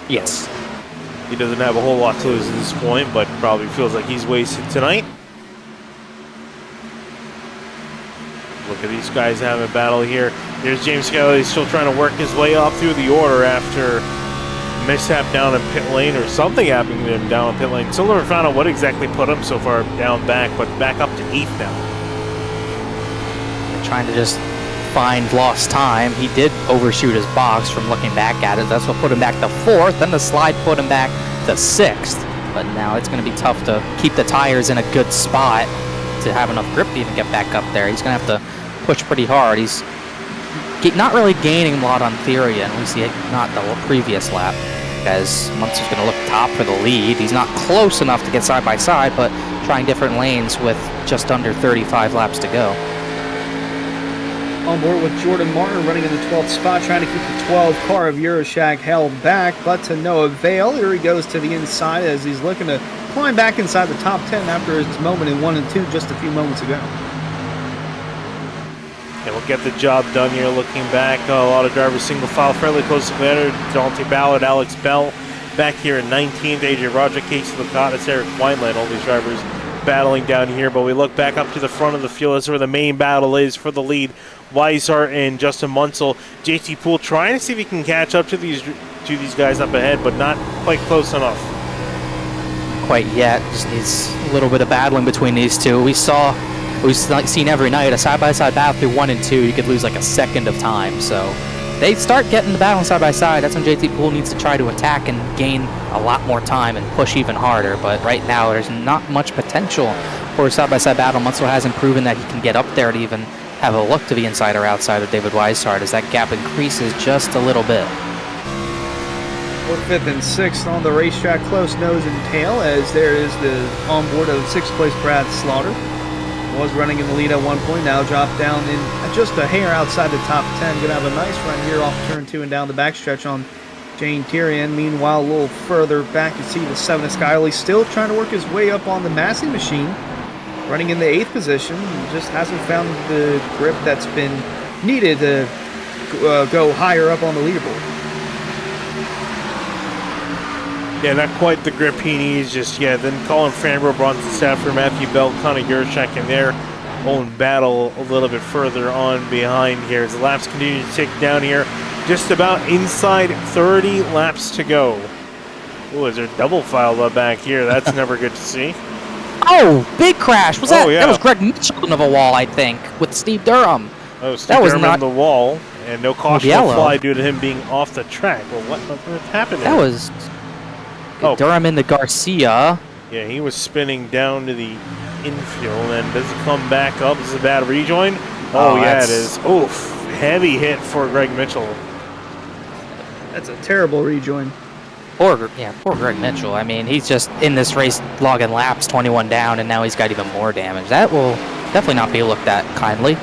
Yes. He doesn't have a whole lot to lose at this point, but probably feels like he's wasted tonight. Look at these guys having a battle here. Here's James Scioli still trying to work his way up through the order after mishap down in pit lane, or something happening to him down in pit lane. Still never found out what exactly put him so far down back, but back up to 8th now. They're trying to just find lost time. He did overshoot his box from looking back at it. That's what put him back to 4th. Then the slide put him back to 6th. But now it's going to be tough to keep the tires in a good spot to have enough grip to even get back up there. He's going to have to push pretty hard. He's not really gaining a lot on Theory, and we see it not the previous lap, as Munster's going to look top for the lead. He's not close enough to get side by side, but trying different lanes with just under 35 laps to go. On board with Jordan Martin running in the 12th spot, trying to keep the 12 car of Yaroshak held back, but to no avail. Here he goes to the inside as he's looking to climb back inside the top 10 after his moment in 1 and 2 just a few moments ago. And we'll get the job done here. Looking back, a lot of drivers single file, fairly close together. Dante Ballard, Alex Bell back here in 19th. AJ Roger, Casey Lacotte, Eric Wineland, all these drivers battling down here. But we look back up to the front of the field. That's where the main battle is for the lead. Weishart and Justin Munsell. JT Poole trying to see if he can catch up to these guys up ahead, but not quite close enough. Quite yet. Just needs a little bit of battling between these two. We've seen every night a side-by-side battle through 1 and 2. You could lose like a second of time. So they start getting the battle side-by-side. That's when JT Poole needs to try to attack and gain a lot more time and push even harder. But right now, there's not much potential for a side-by-side battle. Munsell hasn't proven that he can get up there to even have a look to the inside or outside of David Weishart as that gap increases just a little bit. 4th, 5th, and 6th on the racetrack, close nose and tail, as there is the onboard of 6th place Brad Slaughter. Was running in the lead at one point, now dropped down in just a hair outside the top 10. Gonna have a nice run here off turn 2 and down the backstretch on Jane Tyrion. Meanwhile, a little further back, you see the 7th Scioli still trying to work his way up on the Massey machine. Running in the 8th position, just hasn't found the grip that's been needed to go higher up on the leaderboard. Yeah, not quite the grip he needs just yet. Then Colin Fambro, Bronson Stafford, Matthew Bell, Connor Yaroshak in their own battle a little bit further on behind here as the laps continue to tick down here. Just about inside 30 laps to go. Oh, is there double file up back here? That's never good to see. Oh, big crash. Was that? Yeah. That was Greg Mitchell of a wall, I think, with Steve Durham. Oh, Steve Durham on the wall, and no caution will yellow. fly due to him being off the track. Well, what happened there? That was Durham into Garcia. Yeah, he was spinning down to the infield, and does it come back up? This is a bad rejoin. Oh yeah, it is. Oof, heavy hit for Greg Mitchell. That's a terrible rejoin. Poor Greg Mitchell. I mean, he's just in this race logging laps, 21 down, and now he's got even more damage. That will definitely not be looked at kindly.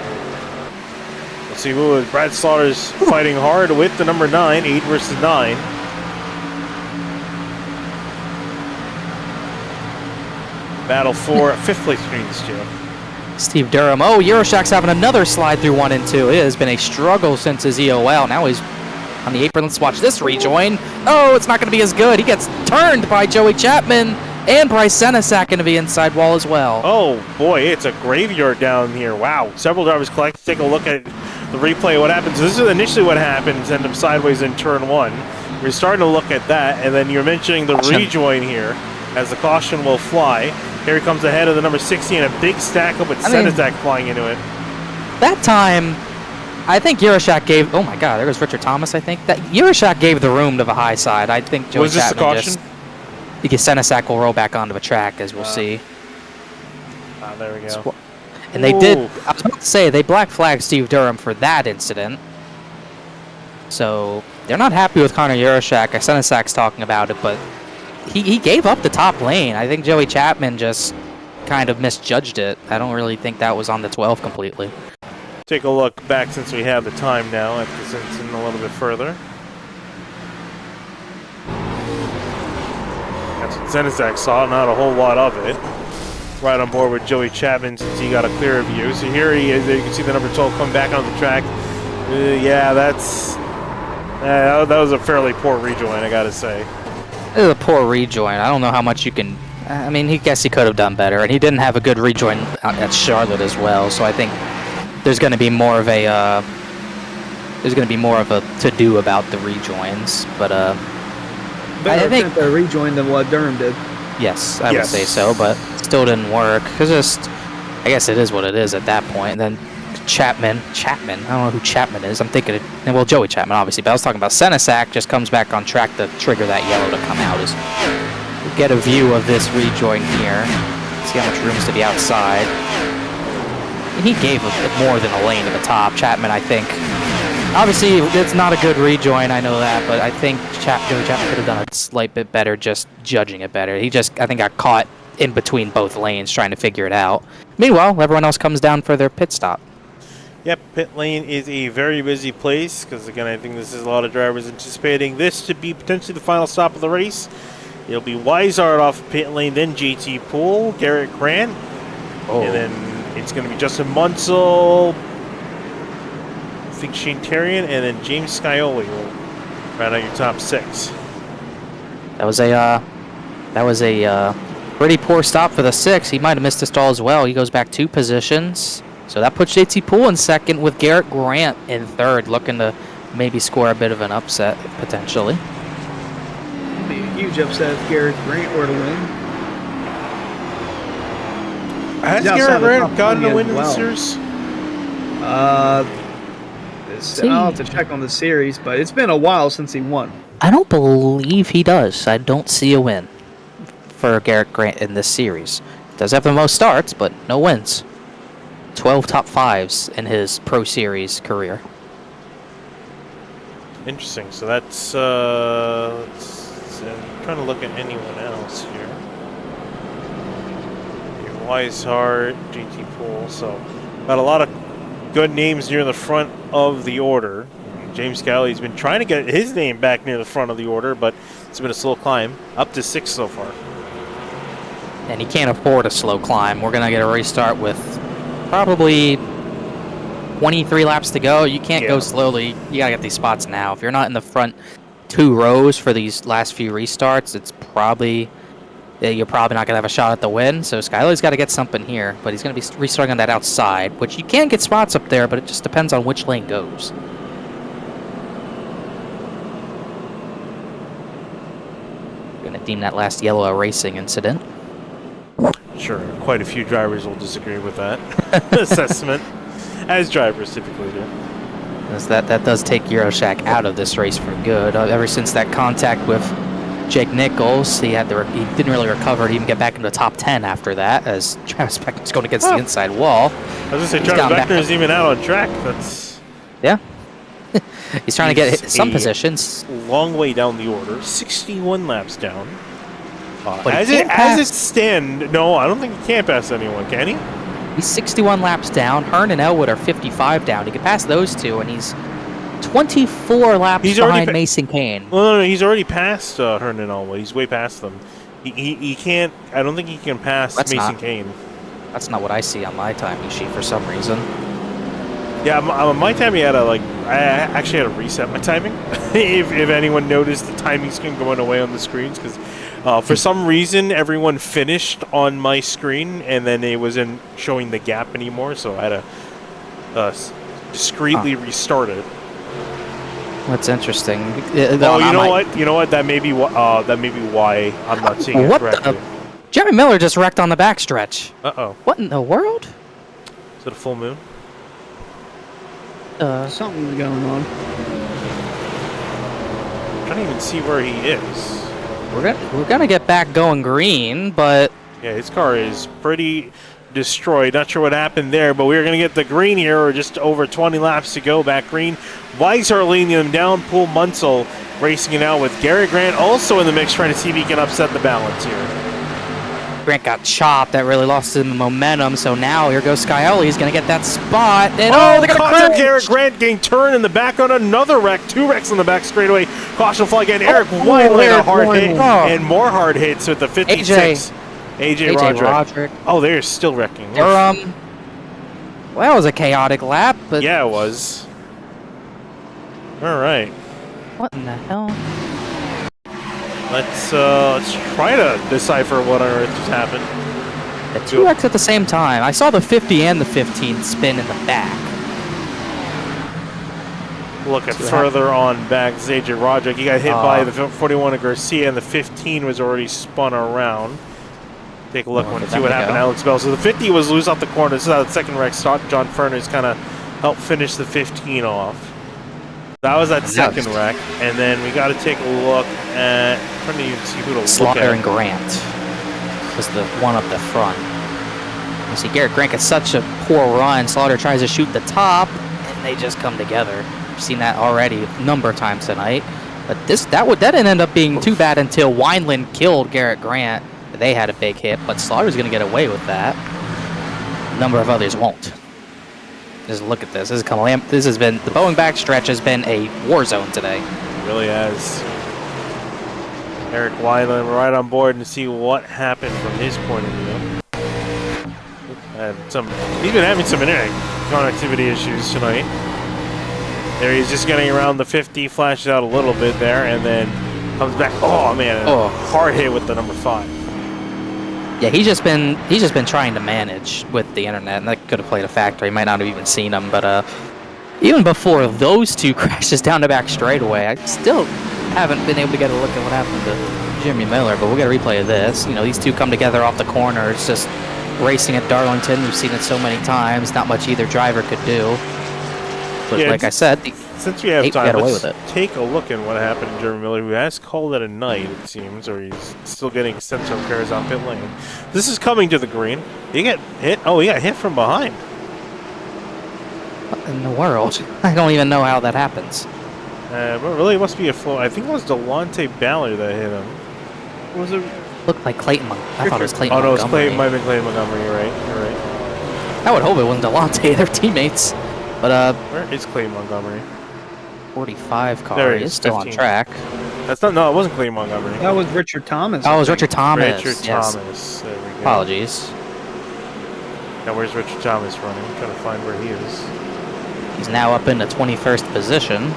Let's see who is. Brad Slaughter's fighting hard with the number 9, 8 versus 9. Battle for 5th place greens, Joe. Steve Durham. Oh, Yaroshak's having another slide through 1 and 2. It has been a struggle since his EOL. Now he's on the apron. Let's watch this rejoin. Oh, it's not going to be as good. He gets turned by Joey Chapman and Bryce Senesac into the inside wall as well. Oh, boy, it's a graveyard down here. Wow. Several drivers collect. Take a look at the replay of what happens. This is initially what happens, end up sideways in turn 1. We're starting to look at that, and then you're mentioning the rejoin here as the caution will fly. Here he comes ahead of the number 60 and a big stack up with Senizak flying into it. That time, I think Euroshak gave... Oh my god, there was Richard Thomas, I think. That Euroshak gave the room to the high side. I think Joey Was this a Chapman caution? Senizak will roll back onto the track, as we'll see. There we go. And they did... I was about to say, they black flagged Steve Durham for that incident. So, they're not happy with Connor Euroshak. Senizak's talking about it, but he gave up the top lane. I think Joey Chapman just kind of misjudged it. I don't really think that was on the 12 completely. Take a look back since we have the time now at this incident a little bit further. That's what Senizak saw, not a whole lot of it. Right on board with Joey Chapman since he got a clearer view. So here he is. You can see the number 12 come back on the track. Yeah, that was a fairly poor rejoin, I gotta say. It was a poor rejoin. I don't know how much you can... I mean, he could have done better, and he didn't have a good rejoin at Charlotte as well. So I think there's going to be more of a to-do about the rejoins. But Better attempt to rejoin than what Durham did. Yes, I would say so, but still didn't work. Cause I guess it is what it is at that point. And then Chapman, I don't know who Chapman is. I'm thinking, well, Joey Chapman, obviously, but I was talking about Senizak just comes back on track to trigger that yellow to come out. We'll get a view of this rejoin here, see how much room is to be outside. And he gave a bit more than a lane to the top. Chapman, I think, obviously, it's not a good rejoin, I know that, but I think Joey Chapman could have done a slight bit better just judging it better. He just, I think, got caught in between both lanes trying to figure it out. Meanwhile, everyone else comes down for their pit stop. Yep, pit lane is a very busy place because, again, I think this is a lot of drivers anticipating this to be potentially the final stop of the race. It'll be Weishart off pit lane, then JT Poole, Garrett Grant, and then it's going to be Justin Munsell, I think Shane Terrian, and then James Scioli will round out your top 6. That was a pretty poor stop for the 6. He might have missed a stall as well. He goes back 2 positions. So that puts JT Poole in second with Garrett Grant in third, looking to maybe score a bit of an upset, potentially. It'd be a huge upset if Garrett Grant were to win. Has Garrett Grant gotten a win in the series? I'll have to check on the series, but it's been a while since he won. I don't believe he does. I don't see a win for Garrett Grant in this series. Does have the most starts, but no wins. 12 top 5s in his Pro Series career. Interesting. So that's I'm trying to look at anyone else here. Weishart, JT Poole. So got a lot of good names near the front of the order. James Scioli's been trying to get his name back near the front of the order, but it's been a slow climb. Up to 6 so far. And he can't afford a slow climb. We're going to get a restart with probably 23 laps to go. You can't go slowly. You got to get these spots now. If you're not in the front 2 rows for these last few restarts, it's probably... You're probably not going to have a shot at the win. So Scioli's got to get something here, but he's going to be restarting on that outside, which you can get spots up there, but it just depends on which lane goes. Going to deem that last yellow a racing incident. Sure, quite a few drivers will disagree with that assessment, as drivers typically do. That does take Euroshak out of this race for good. Ever since that contact with Jake Nichols, he didn't really recover to even get back into the top 10 after that, as Travis Beckner's going against the inside wall. I was going to say, Travis Beckner is even out on track. That's... Yeah. He's trying to get some positions. Long way down the order, 61 laps down. As it stands, no, I don't think he can pass anyone, can he? He's 61 laps down. Hearn and Elwood are 55 down. He can pass those two, and he's 24 laps behind Mason Kane. Well, no, he's already passed Hearn and Elwood. He's way past them. He can't. I don't think he can pass Mason Kane. That's not what I see on my timing sheet for some reason. Yeah, on my timing, I actually had to reset my timing. if anyone noticed the timing screen going away on the screens, because for some reason everyone finished on my screen and then it wasn't showing the gap anymore, so I had to discreetly restart it. That's interesting. You know what? That may be why I'm not seeing it correctly. Jeremy Miller just wrecked on the backstretch. Uh-oh. What in the world? Is it a full moon? Something's going on. I don't even see where he is. We're gonna get back going green, but Yeah, his car is pretty destroyed. Not sure what happened there, but we're going to get the green here. We're just over 20 laps to go back green. Weishart leading them down. Poole Munsell racing it out with Garrett Grant also in the mix, trying to see if he can upset the balance here. Grant got chopped. That really lost him momentum. So now here goes Scioli. He's going to get that spot. And they're going to crash. Garrett Grant getting turned in the back on another wreck. 2 wrecks on the back straightaway. Caution flag again. Eric Weinland a hard hit. And more hard hits with the 56. AJ Roderick. Oh, they're still wrecking. Well, that was a chaotic lap. But yeah, it was. All right. What in the hell? Let's try to decipher what on earth just happened. The 2 wrecks at the same time. I saw the 50 and the 15 spin in the back. Look at further on back, AJ Roderick. He got hit by the 41 of Garcia, and the 15 was already spun around. Take a look and see what happened to Alex Bell. So the 50 was loose off the corner. This is how the second wreck started. John Furness kind of helped finish the 15 off. That was that second wreck. And then we got to take a look at, I'm trying to even see who to look at. Slaughter and Grant was the one up the front. You see Garrett Grant gets such a poor run. Slaughter tries to shoot the top, and they just come together. We've seen that already a number of times tonight. But that didn't end up being too bad until Wineland killed Garrett Grant. They had a big hit, but Slaughter's going to get away with that. A number of others won't. Just look at this. This has been, the Boeing backstretch has been a war zone today. It really has. Eric Wineland right on board to see what happened from his point of view. He's been having some internet connectivity issues tonight. There he's just getting around the 50, flashes out a little bit there, and then comes back. Oh man, hard hit with the number 5. Yeah, he's just been trying to manage with the internet, and that could have played a factor. He might not have even seen them, but even before those 2 crashes down the back straightaway, I still haven't been able to get a look at what happened to Jeremy Miller. But we'll get a replay of this. You know, these 2 come together off the corner. It's just racing at Darlington. We've seen it so many times. Not much either driver could do. But yeah, like I said, since we have time, let's take a look at what happened to Jeremy Miller, who has called it a night, it seems, or he's still getting essential repairs on pit lane. This is coming to the green. He got hit. Oh, he got hit from behind. What in the world? I don't even know how that happens. But really, it must be a flow. I think it was Delonte Ballard that hit him. Was it? Looked like Clayton. I thought it was Clayton. Oh no, Montgomery. it might have been Clayton Montgomery. You're right. You're right. I would hope it wasn't Delonte. They're teammates. But where is Clayton Montgomery? 45 car is still 15. On track. That's not. No, it wasn't Clayton Montgomery. That was Richard Thomas. Oh, it was Richard Thomas. Richard Thomas. There we go. Apologies. Now where's Richard Thomas running? I'm trying to find where he is. He's now up in the 21st position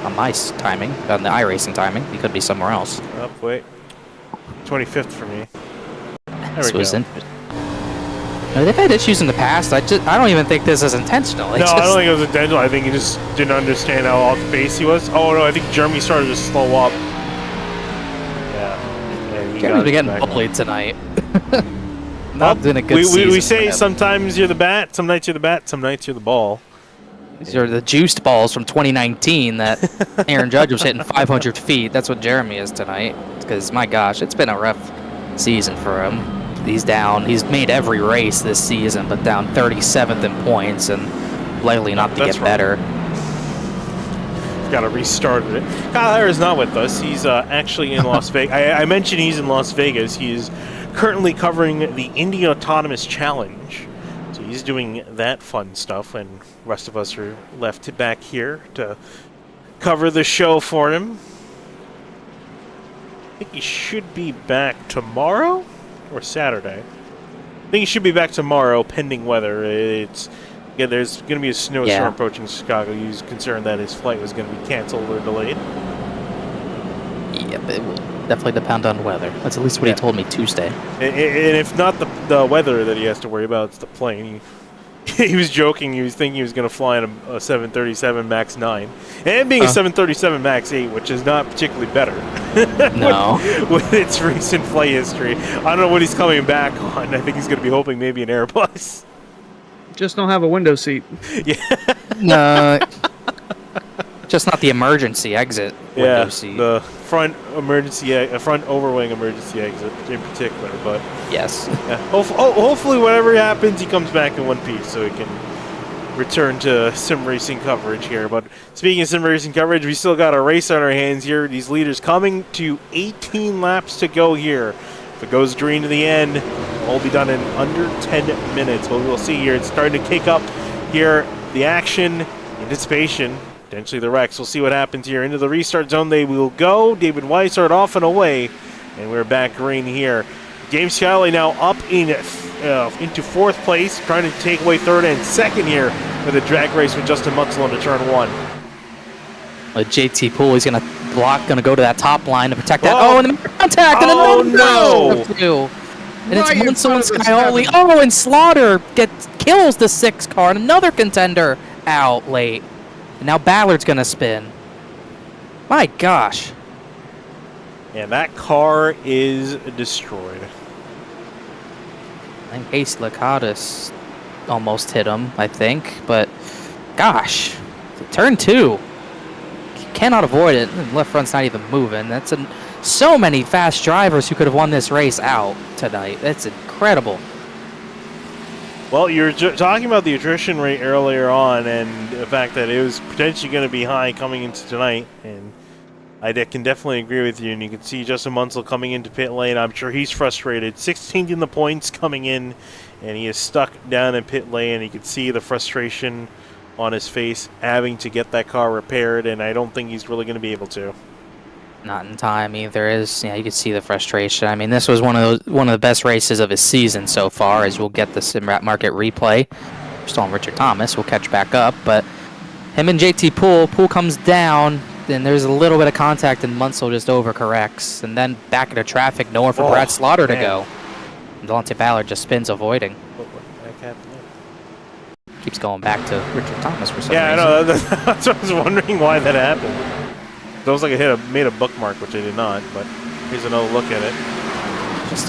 on my timing, on the iRacing timing. He could be somewhere else. Oh, wait. 25th for me. There we go. No, they've had issues in the past. I don't even think this is intentional. I don't think it was intentional. I think he just didn't understand how off base he was. Oh no, I think Jeremy started to slow up. Yeah. Jeremy's been getting bullied tonight. Not been a good season. We say sometimes you're the bat, some nights you're the bat, some nights you're the ball. These are the juiced balls from 2019 that Aaron Judge was hitting 500 feet. That's what Jeremy is tonight. Because, my gosh, it's been a rough season for him. He's down. He's made every race this season, but down 37th in points and likely not to get better. Got to restart it. Kyle Harris is not with us. He's actually in Las Vegas. I mentioned he's in Las Vegas. He is currently covering the Indy Autonomous Challenge. So he's doing that fun stuff, and the rest of us are left back here to cover the show for him. I think he should be back tomorrow or Saturday. I think he should be back tomorrow, pending weather. There's going to be a snowstorm approaching Chicago. He was concerned that his flight was going to be canceled or delayed. Yeah, but it will definitely depend on weather. That's at least what he told me Tuesday. And if not the weather that he has to worry about, it's the plane. He was joking. He was thinking he was going to fly in a 737 MAX 9. And being a 737 MAX 8, which is not particularly better. No. with its recent flight history. I don't know what he's coming back on. I think he's going to be hoping maybe an Airbus. Just don't have a window seat. Yeah. No. Just not the emergency exit window seat. The front overwing emergency exit in particular. But yes. yeah. Hopefully, whatever happens, he comes back in one piece so he can return to sim racing coverage here. But speaking of sim racing coverage, we still got a race on our hands here. These leaders coming to 18 laps to go here. If it goes green to the end, it'll be done in under 10 minutes. But we'll see here. It's starting to kick up here. The action, anticipation. Potentially the wrecks. We'll see what happens here. Into the restart zone they will go. David Weishart off and away. And we're back green here. James Scally now up into fourth place, trying to take away third and second here with a drag race with Justin Munsell into turn one. JT Poole, he's going to go to that top line to protect that. Oh, and the contact! And oh, no! And it's Munsell and Scioli. Oh, and Slaughter kills the 6 car, and another contender out late. And now Ballard's going to spin. My gosh. And that car is destroyed. I think Ace Lakatis almost hit him, I think. But, gosh. Turn 2. You cannot avoid it. Left front's not even moving. That's so many fast drivers who could have won this race out tonight. That's incredible. Well, you were talking about the attrition rate earlier on and the fact that it was potentially going to be high coming into tonight. And I can definitely agree with you. And you can see Justin Munsell coming into pit lane. I'm sure he's frustrated. 16th in the points coming in, and he is stuck down in pit lane. You can see the frustration on his face having to get that car repaired, and I don't think he's really going to be able to. Not in time either. You can see the frustration. I mean, this was one of the best races of his season so far, as we'll get the Simrat Market replay. We're still on Richard Thomas. We'll catch back up, but him and JT Poole comes down, then there's a little bit of contact, and Munsell just overcorrects, and then back into traffic, nowhere for Brad Slaughter to go. And Delonte Ballard just spins, avoiding. Keeps going back to Richard Thomas for some reason. Yeah, I know. That's what I was wondering why that happened. It was like I made a bookmark, which I did not, but here's another look at it. Just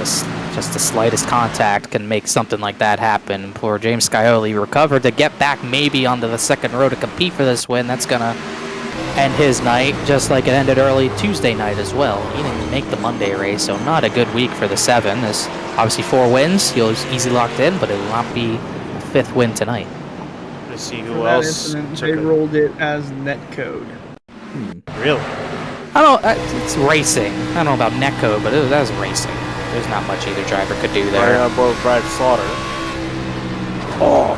the slightest contact can make something like that happen. Poor James Scioli recovered to get back maybe onto the second row to compete for this win. That's going to end his night, just like it ended early Tuesday night as well. He didn't make the Monday race, so not a good week for the 7. There's obviously 4 wins. He'll easily locked in, but it will not be a 5th win tonight. Let's see who else. They rolled it as netcode. Really? It's racing. I don't know about netcode, but that was racing. There's not much either driver could do there. Right on board Brad Slaughter. Oh,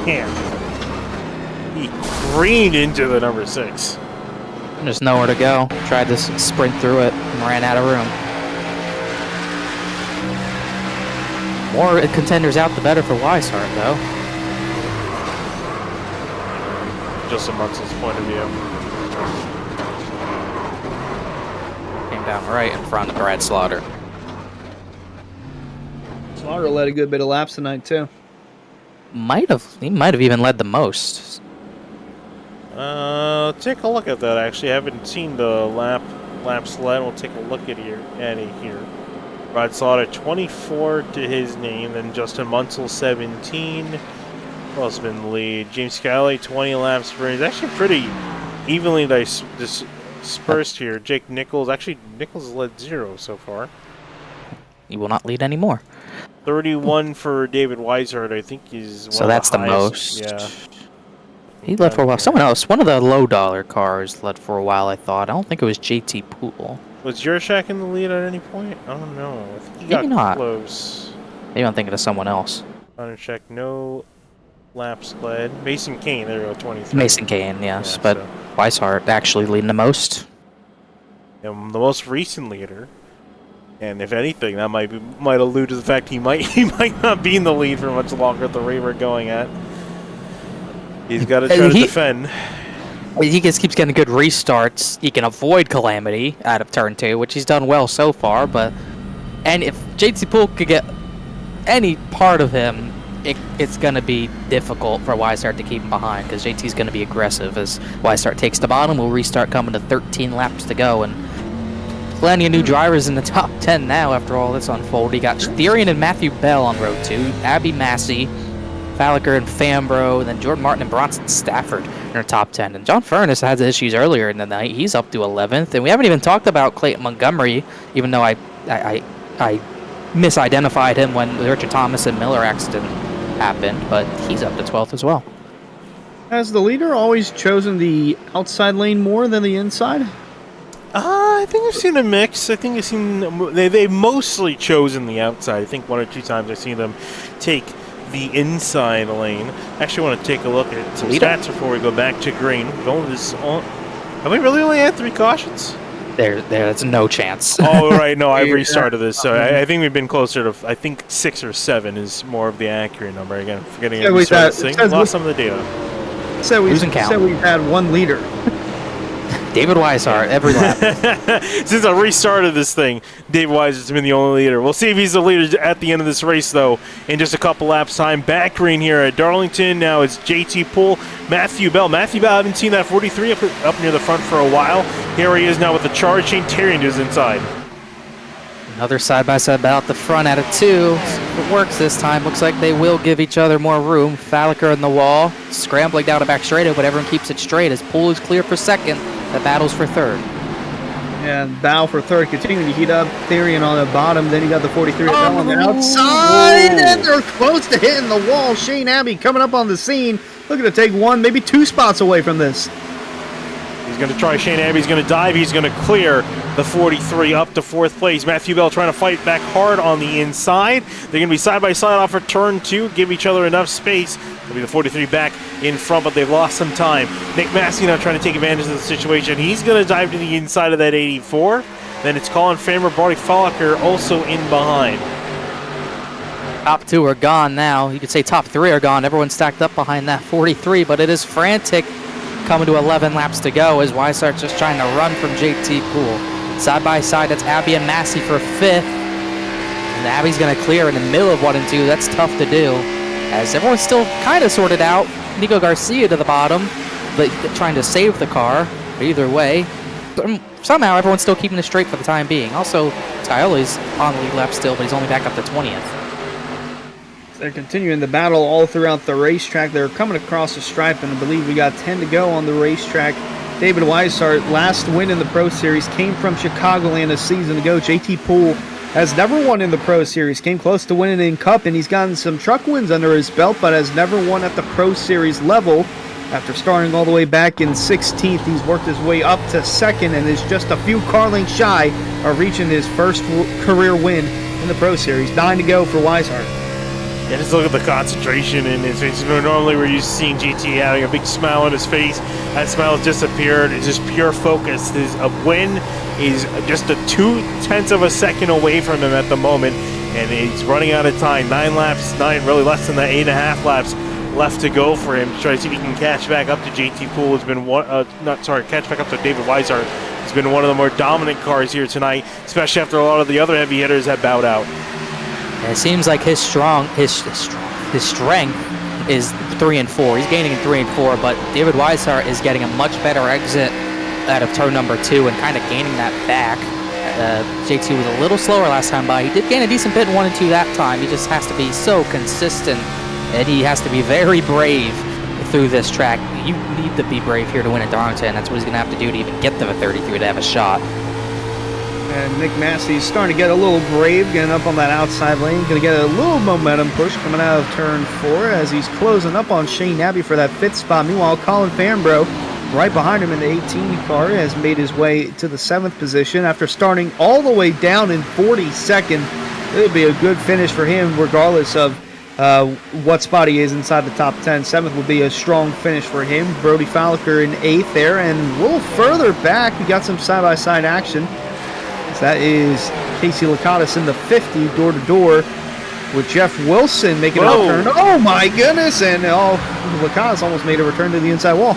man. He careened into the number 6. There's nowhere to go. Tried to sprint through it and ran out of room. More contenders out, the better for Weishart, though. Justin Munsell's point of view. Came down right in front of Brad Slaughter. Slaughter led a good bit of laps tonight, too. He might have even led the most. Take a look at that, actually. I haven't seen the lap sled. We'll take a look at here. Brad Slaughter, 24 to his name. Then Justin Munsell, 17. Who else has been in the lead? James Scally, 20 laps for him. He's actually pretty evenly dispersed here. Jake Nichols. Actually, Nichols has led 0 so far. He will not lead anymore. 31 for David Weishart, I think he's one So of that's the the highest. most. Yeah. He led for a while. Someone else, one of the low-dollar cars led for a while, I thought. I don't think it was JT Poole. Was Jurshak in the lead at any point? I don't know. I think he Maybe got not. close. Maybe I'm thinking of someone else. Check. No laps led. Mason Kane, there you go, 23. Mason Kane, yes. Yeah, but so. Weishart actually leading the most. And the most recent leader. And if anything, that might allude to the fact he might not be in the lead for much longer at the rate we're going at. He's got to try to defend. He just keeps getting good restarts. He can avoid calamity out of turn 2, which he's done well so far. And if JT Poole could get any part of him it's going to be difficult for Weishart to keep him behind because JT's going to be aggressive as Weishart takes the bottom. We'll restart coming to 13 laps to go, and plenty of new drivers in the top 10 now after all this unfolded. You got Therian and Matthew Bell on road 2, Abby Massey, Falliker and Fambro, and then Jordan Martin and Bronson Stafford in our top 10. And John Furness had issues earlier in the night. He's up to 11th. And we haven't even talked about Clayton Montgomery, even though I misidentified him when the Richard Thomas and Miller accident happened, but he's up to 12th as well. Has the leader always chosen the outside lane more than the inside? I think I've seen a mix. I think I've seen they've mostly chosen the outside. I think 1 or 2 times I've seen them take the inside lane. Actually, want to take a look at some stats before we go back to green. Have we really only had 3 cautions? There's no chance. Oh, right. No, I've restarted this. So I think we've been closer to, I think 6 or 7 is more of the accurate number. Again, forgetting to restart this thing. Lost some of the data. Losing count. So we've had 1 leader. David Weishart, every lap. Since I restarted this thing, David Weishart's been the only leader. We'll see if he's the leader at the end of this race, though, in just a couple laps' time. Back green here at Darlington. Now it's JT Poole, Matthew Bell. Matthew Bell, I haven't seen that 43 up near the front for a while. Here he is now with the charge. Shane Therian is inside. Another side-by-side battle at the front out of 2. If it works this time, looks like they will give each other more room. Falliker in the wall, scrambling down to back straight, but everyone keeps it straight as Poole is clear for second. The battle's for third. And battle for third continuing to heat up. Therian on the bottom. Then you got the 43 on the outside. Whoa. And they're close to hitting the wall. Shane Abbey coming up on the scene. Looking to take 1, maybe 2 spots away from this. He's going to try. Shane Abbey's going to dive. He's going to clear the 43 up to 4th place. Matthew Bell trying to fight back hard on the inside. They're going to be side by side off of turn 2. Give each other enough space. It'll be the 43 back in front, but they've lost some time. Nick Massey now trying to take advantage of the situation. He's going to dive to the inside of that 84. Then it's Colin Famer, Barty Falliker also in behind. Top 2 are gone now. You could say top 3 are gone. Everyone's stacked up behind that 43, but it is frantic coming to 11 laps to go as Weishart's just trying to run from JT Poole. Side by side, that's Abby and Massey for 5th. And Abby's going to clear in the middle of 1 and 2. That's tough to do. As everyone's still kind of sorted out. Nico Garcia to the bottom, but trying to save the car. But either way, somehow everyone's still keeping it straight for the time being. Also, Scioli's on the lead lap still, but he's only back up to 20th. They're continuing the battle all throughout the racetrack. They're coming across the stripe, and I believe we got 10 to go on the racetrack. David Weishart, last win in the Pro Series, came from Chicagoland a season ago. JT Poole has never won in the Pro Series, came close to winning in Cup, and he's gotten some truck wins under his belt, but has never won at the Pro Series level. After starting all the way back in 16th, he's worked his way up to 2nd and is just a few car lengths shy of reaching his first career win in the Pro Series. 9 to go for Weishart. Yeah, just look at the concentration in his face. Normally we're used to seeing GT having a big smile on his face. That smile has disappeared. It's just pure focus. His win is just a 0.2 of a second away from him at the moment, and he's running out of time. 9 laps, really less than that, 8.5 laps left to go for him to try to see if he can catch back up to JT Poole. It's been catch back up to David Weishart. He's been one of the more dominant cars here tonight, especially after a lot of the other heavy hitters have bowed out. And it seems like his strength is 3 and 4. He's gaining in 3 and 4, but David Weishart is getting a much better exit out of turn number 2 and kind of gaining that back. JT was a little slower last time by. He did gain a decent bit in 1 and 2 that time. He just has to be so consistent, and he has to be very brave through this track. You need to be brave here to win at Darlington. That's what he's going to have to do to even get to the 33 to have a shot. And Nick Massey's starting to get a little brave, getting up on that outside lane. Going to get a little momentum push coming out of turn 4 as he's closing up on Shane Abbey for that 5th spot. Meanwhile, Colin Fambro, right behind him in the 18 car, has made his way to the 7th position after starting all the way down in 42nd. It'll be a good finish for him regardless of what spot he is inside the top 10. 7th will be a strong finish for him. Brody Falliker in 8th there, and a little further back, we got some side-by-side action. That is Casey Lakatos in the 50, door-to-door, with Jeff Wilson making a return. Oh, my goodness! And Lakatos almost made a return to the inside wall.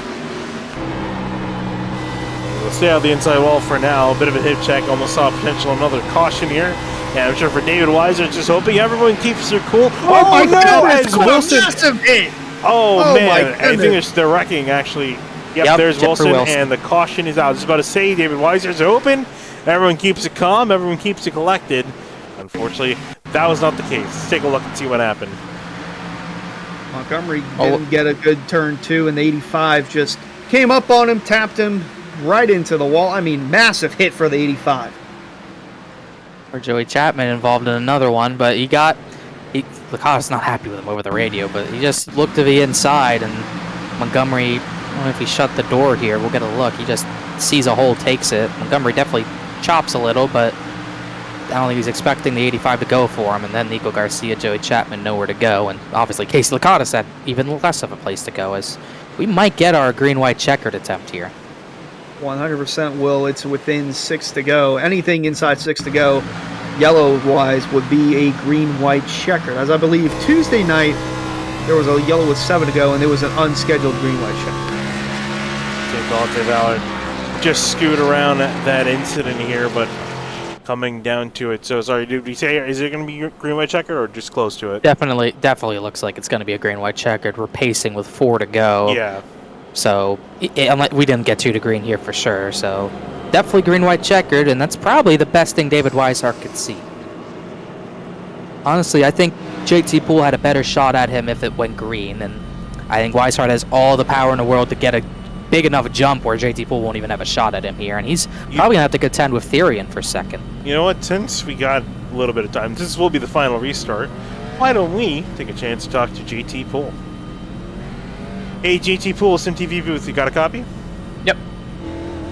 We'll stay out the inside wall for now. A bit of a hip check. Almost saw potential another caution here. Yeah, I'm sure for David Weiser, just hoping everyone keeps their cool. Oh my goodness! As What a Wilson. massive hit! Oh, Oh man, my I think goodness. they're wrecking, actually. Yep, Yep, there's Jeffrey Wilson, and the caution is out. I was just about to say, David Weiser's open. Everyone keeps it calm. Everyone keeps it collected. Unfortunately, that was not the case. Let's take a look and see what happened. Montgomery didn't get a good turn, too, and the 85 just came up on him, tapped him right into the wall. I mean, massive hit for the 85. Or Joey Chapman involved in another one, but Licata's not happy with him over the radio, but he just looked to the inside, and Montgomery, I don't know if he shut the door here, we'll get a look. He just sees a hole, takes it. Montgomery definitely chops a little, but I don't think he's expecting the 85 to go for him, and then Nico Garcia, Joey Chapman, nowhere to go, and obviously Casey Licata's had even less of a place to go, as we might get our green-white checkered attempt here. 100% will. It's within 6 to go. Anything inside 6 to go, yellow-wise, would be a green-white checker. As I believe Tuesday night, there was a yellow with 7 to go, and there was an unscheduled green-white checker. Dante Ballard just scoot around that incident here, but coming down to it. So, sorry, did we say, is it going to be green-white checker or just close to it? Definitely looks like it's going to be a green-white checkered. We're pacing with 4 to go. Yeah. So, we didn't get 2 to green here for sure. So, definitely green-white checkered, and that's probably the best thing David Weishart could see. Honestly, I think JT Poole had a better shot at him if it went green, and I think Weishart has all the power in the world to get a big enough jump where JT Poole won't even have a shot at him here, and he's probably going to have to contend with Therian for second. You know what? Since we got a little bit of time, this will be the final restart. Why don't we take a chance to talk to JT Poole? Hey, JT Poole, SimTV booth, you got a copy? Yep.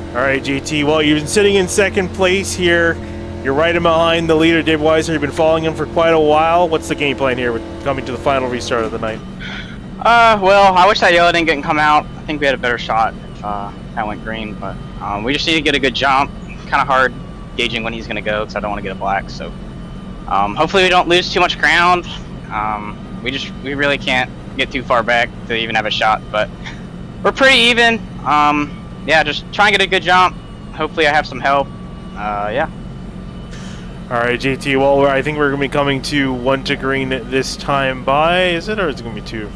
All right, JT. Well, you've been sitting in second place here. You're right behind the leader, Dave Weiser. You've been following him for quite a while. What's the game plan here with coming to the final restart of the night? Well, I wish that yellow didn't come out. I think we had a better shot if that went green, but we just need to get a good jump. Kind of hard gauging when he's going to go because I don't want to get a black. So hopefully we don't lose too much ground. We really can't get too far back to even have a shot, but we're pretty even. Yeah, just try and get a good jump. Hopefully I have some help. Yeah. All right, JT. Well, I think we're going to be coming to 1 to green this time by, is it, or is it going to be 2?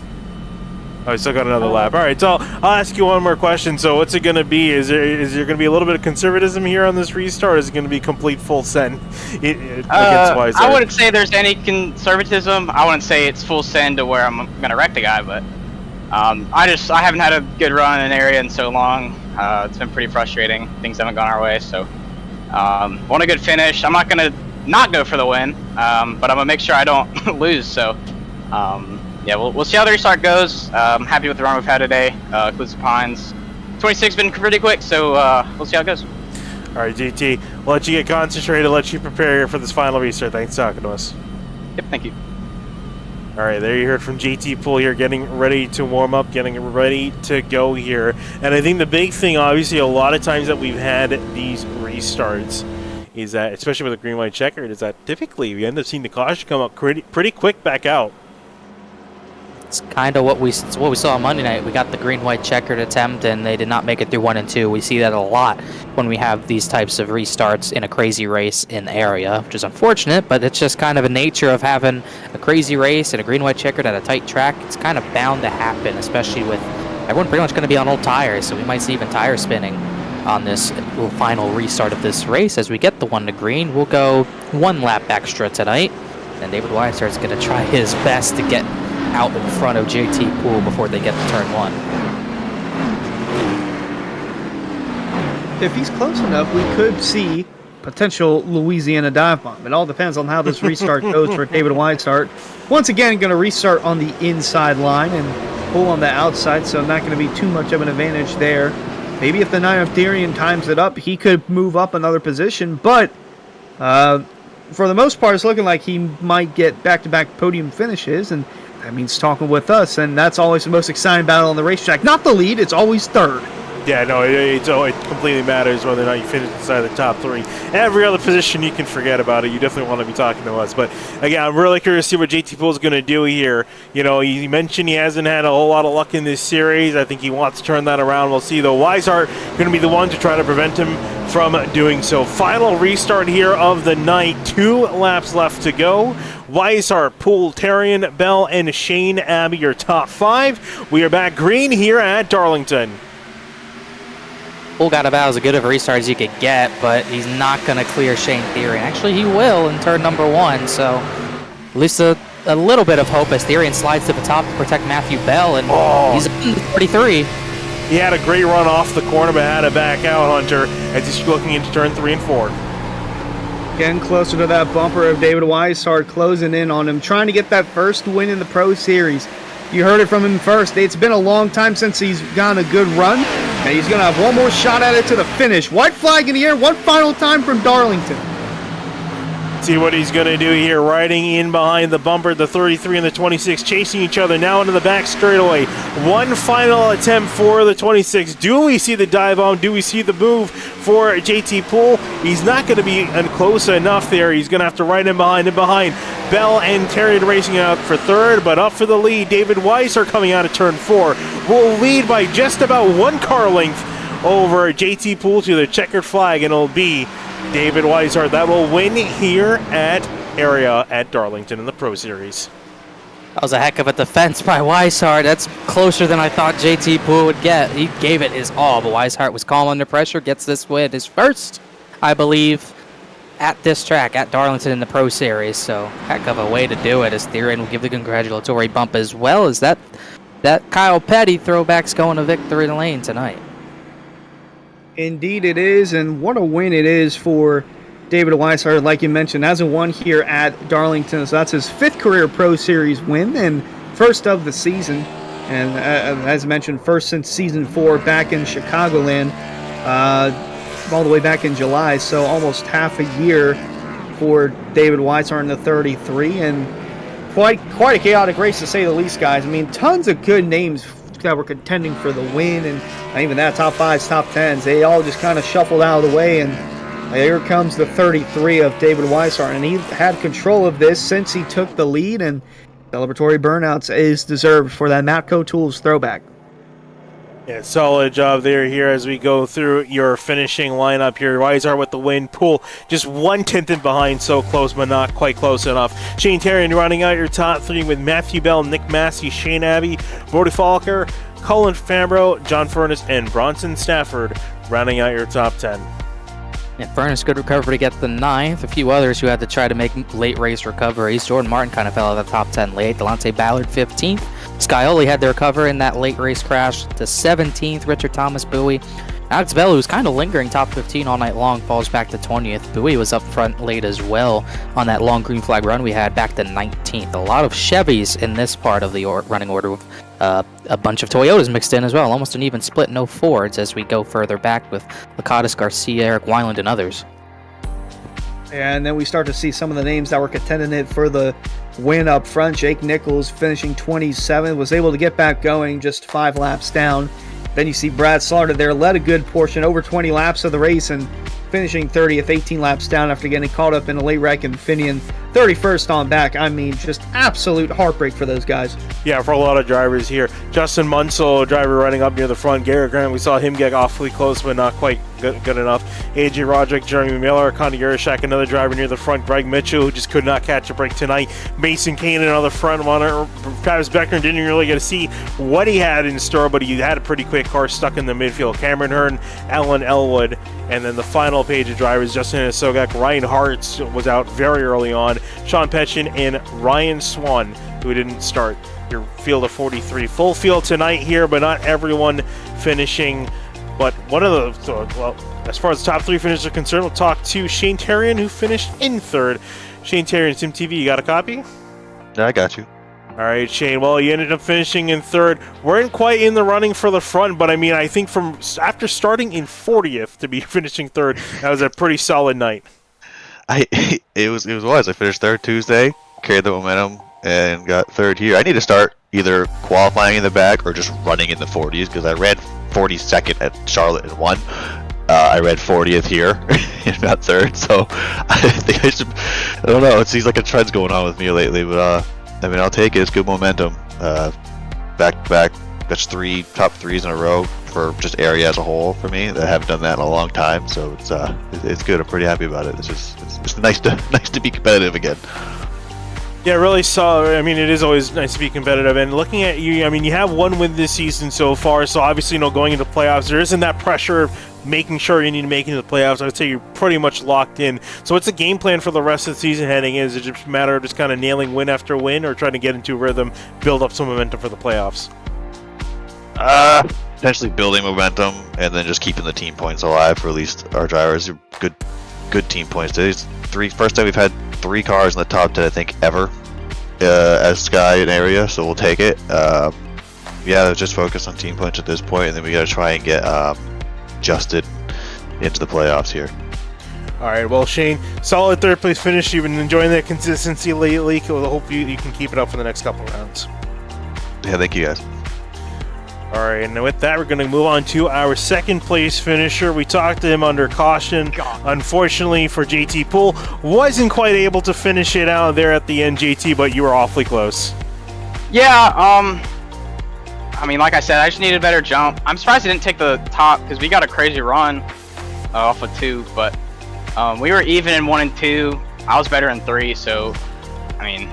Oh, I still got another lap. All right, so I'll ask you one more question. So what's it going to be? Is there going to be a little bit of conservatism here on this restart, or is it going to be complete full send against Weiser? I wouldn't say there's any conservatism. I wouldn't say it's full send to where I'm going to wreck the guy, but I haven't had a good run in an area in so long. It's been pretty frustrating. Things haven't gone our way, so want a good finish. I'm not going to not go for the win, but I'm going to make sure I don't lose, so yeah, we'll see how the restart goes. I'm happy with the run we've had today. Includes the Pines. 26 been pretty quick, so we'll see how it goes. All right, JT. We'll let you get concentrated, let you prepare for this final restart. Thanks for talking to us. Yep, thank you. All right, there you heard from JT Poole here, getting ready to warm up, getting ready to go here. And I think the big thing, obviously, a lot of times that we've had these restarts is that, especially with a green-white checkered, is that typically we end up seeing the caution come up pretty quick back out. It's kind of what we saw on Monday night. We got the green-white checkered attempt, and they did not make it through 1 and 2. We see that a lot when we have these types of restarts in a crazy race in the area, which is unfortunate, but it's just kind of a nature of having a crazy race and a green-white checkered at a tight track. It's kind of bound to happen, especially with everyone pretty much going to be on old tires, so we might see even tire spinning on this final restart of this race. As we get the 1 to green, we'll go 1 lap extra tonight, and David Weishart is going to try his best to get out in front of JT Poole before they get to turn 1. If he's close enough, we could see potential Louisiana dive bomb. It all depends on how this restart goes for David Weishart. Once again, going to restart on the inside line and Poole on the outside, so not going to be too much of an advantage there. Maybe if the 9 of Therian times it up, he could move up another position, but for the most part, it's looking like he might get back-to-back podium finishes, and that means talking with us, and that's always the most exciting battle on the racetrack. Not the lead, it's always third. Yeah, no, it completely matters whether or not you finish inside the top 3. Every other position, you can forget about it. You definitely want to be talking to us. But, again, I'm really curious to see what JT Pool's going to do here. You know, you mentioned he hasn't had a whole lot of luck in this series. I think he wants to turn that around. We'll see, though. Weishart going to be the one to try to prevent him from doing so. Final restart here of the night. 2 laps left to go. Weishart, Poole, Tarian, Bell, and Shane Abbey, your top 5. We are back green here at Darlington. Poole got about as good of a restart as you could get, but he's not going to clear Shane Therian. Actually, he will in turn number 1, so at least a little bit of hope as Therian slides to the top to protect Matthew Bell, and he's in 33. He had a great run off the corner, but had to back out, Hunter, as he's looking into turn 3 and 4. Getting closer to that bumper of David Weishart, closing in on him, trying to get that first win in the Pro Series. You heard it from him first. It's been a long time since he's gotten a good run, and he's going to have one more shot at it to the finish. White flag in the air, one final time from Darlington. See what he's going to do here, riding in behind the bumper, the 33 and the 26, chasing each other now into the back straightaway. One final attempt for the 26. Do we see the dive on? Do we see the move for JT Poole? He's not going to be close enough there. He's going to have to ride in behind. Bell and Terry racing out for third, but up for the lead. David Weishart coming out of turn 4 will lead by just about 1 car length over JT Poole to the checkered flag, and it'll be David Weishart that will win here at Darlington in the Pro Series. That was a heck of a defense by Weishart. That's closer than I thought JT Poole would get. He gave it his all, but Weishart was calm under pressure, gets this win, his first, I believe, at this track, at Darlington in the Pro Series. So, heck of a way to do it, as Therian will give the congratulatory bump, as well as that Kyle Petty throwback's going to victory lane tonight. Indeed it is, and what a win it is for David Weishart. Like you mentioned, hasn't won here at Darlington, so that's his 5th career Pro Series win and first of the season. And as mentioned, first since season 4 back in Chicagoland, all the way back in July, so almost half a year for David Weishart in the 33, and quite a chaotic race to say the least, guys. I mean, tons of good names that were contending for the win, and even that top 5s, top 10s, they all just kind of shuffled out of the way, and here comes the 33 of David Weishart, and he had control of this since he took the lead, and celebratory burnouts is deserved for that Matco Tools throwback. Yeah, solid job there here as we go through your finishing lineup here. Weishart with the win. Poole just 1/10 in behind, so close but not quite close enough. Shane Tarian running out your top 3 with Matthew Bell, Nick Massey, Shane Abbey, Brody Falker, Colin Fambro, John Furness, and Bronson Stafford rounding out your top 10. Yeah, Furness, good recovery to get the 9th. A few others who had to try to make late race recoveries. Jordan Martin kind of fell out of the top 10 late. Delonte Ballard, 15th. Scioli had to recover in that late race crash to 17th. Richard Thomas, Bowie. Alex Bell, who's kind of lingering top 15 all night long, falls back to 20th. Bowie was up front late as well on that long green flag run we had, back to 19th. A lot of Chevys in this part of the running order, with a bunch of Toyotas mixed in as well. Almost an even split, no Fords as we go further back with Lacatus, Garcia, Eric Weiland, and others. And then we start to see some of the names that were contending it for the win up front. Jake Nichols finishing 27th, was able to get back going just 5 laps down. Then you see Brad Slaughter there, led a good portion, over 20 laps of the race, and finishing 30th, 18 laps down after getting caught up in a late wreck, and Finian 31st on back. I mean, just absolute heartbreak for those guys. Yeah, for a lot of drivers here. Justin Munsell, driver running up near the front. Garrett Grant, we saw him get awfully close, but not quite good enough. AJ Roderick, Jeremy Miller, Conor Yurishak, another driver near the front. Greg Mitchell, who just could not catch a break tonight. Mason Kane, another front runner. Travis Beckner didn't really get to see what he had in store, but he had a pretty quick car stuck in the midfield. Cameron Hearn, Alan Elwood, and then the final page of drivers, Justin Sogak, Ryan Hartz was out very early on. Sean Petchin and Ryan Swan, who didn't start. Your field of 43. Full field tonight here, but not everyone finishing. But one of the, well, as far as the top 3 finishes are concerned, we'll talk to Shane Tarian, who finished in 3rd. Shane Tarian, SimTV, you got a copy? Yeah, I got you. All right, Shane. Well, you ended up finishing in 3rd. Weren't quite in the running for the front, but I mean, I think from after starting in 40th to be finishing 3rd, that was a pretty solid night. It was. I finished 3rd Tuesday, carried the momentum, and got 3rd here. I need to start either qualifying in the back or just running in the 40s, because I ran 42nd at Charlotte and won. I read 40th here in about third, so I think I should. I don't know. It seems like a trend's going on with me lately, but I mean, I'll take it. It's good momentum. Back to back, that's 3 top 3s in a row for just area as a whole for me. I haven't done that in a long time, so it's good. I'm pretty happy about it. It's nice to be competitive again. Yeah, really saw. I mean, it is always nice to be competitive. And looking at you, I mean, you have 1 win this season so far. So obviously, going into playoffs, there isn't that pressure of making sure you need to make it into the playoffs. I would say you're pretty much locked in. So what's the game plan for the rest of the season heading in? Is it just a matter of just kind of nailing win after win, or trying to get into a rhythm, build up some momentum for the playoffs? Potentially building momentum and then just keeping the team points alive for at least our drivers. Good team points. Today's first time we've had 3 cars in the top 10, I think, ever as Sky and area, so we'll take it. Yeah, just focus on team points at this point, and then we got to try and get Justin into the playoffs here. All right, well, Shane, solid third place finish. You've been enjoying that consistency lately. We'll hope you can keep it up for the next couple rounds. Yeah, thank you guys. All right, and with that, we're going to move on to our second place finisher. We talked to him under caution. Unfortunately for JT Poole, wasn't quite able to finish it out there at the end, JT, but you were awfully close. Yeah, I mean, like I said, I just needed a better jump. I'm surprised he didn't take the top, because we got a crazy run off of 2, but we were even in 1 and 2. I was better in 3, so, I mean,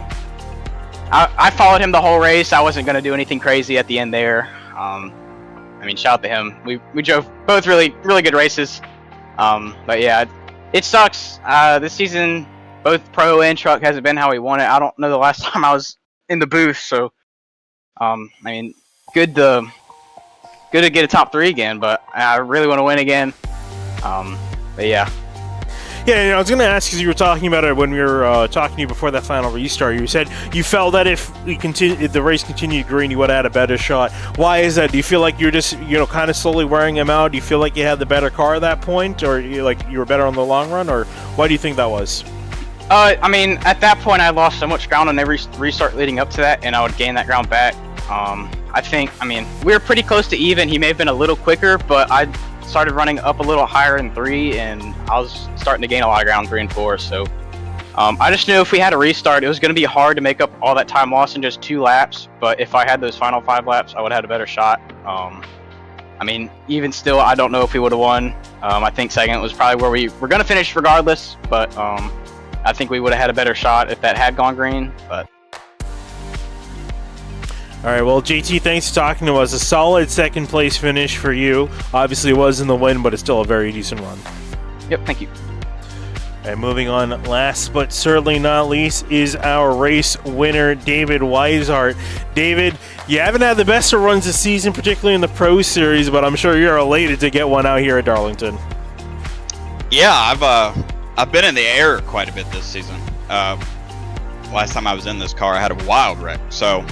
I followed him the whole race. I wasn't going to do anything crazy at the end there. I mean, shout out to him. We drove both really good races. But yeah, it sucks. This season, both pro and truck hasn't been how we want it. I don't know the last time I was in the booth, so I mean, good to get a top 3 again, but I really want to win again. But yeah. Yeah, I was going to ask, because you were talking about it when we were talking to you before that final restart. You said you felt that if the race continued green, you would have had a better shot. Why is that? Do you feel like you're just kind of slowly wearing him out? Do you feel like you had the better car at that point, or you were better on the long run, or why do you think that was? I mean, at that point, I lost so much ground on every restart leading up to that, and I would gain that ground back. I mean, we were pretty close to even. He may have been a little quicker, but I started running up a little higher in 3, and I was starting to gain a lot of ground 3 and 4. So I just knew if we had a restart, it was going to be hard to make up all that time lost in just 2 laps. But if I had those final 5 laps, I would have had a better shot. I mean, even still, I don't know if we would have won. I think second was probably where we were going to finish regardless, but I think we would have had a better shot if that had gone green. But all right, well, JT, thanks for talking to us. A solid second place finish for you. Obviously, it was in the win, but it's still a very decent run. Yep, thank you. And moving on, last but certainly not least, is our race winner, David Weishart. David, you haven't had the best of runs this season, particularly in the Pro Series, but I'm sure you're elated to get one out here at Darlington. Yeah, I've been in the air quite a bit this season. Last time I was in this car, I had a wild wreck, so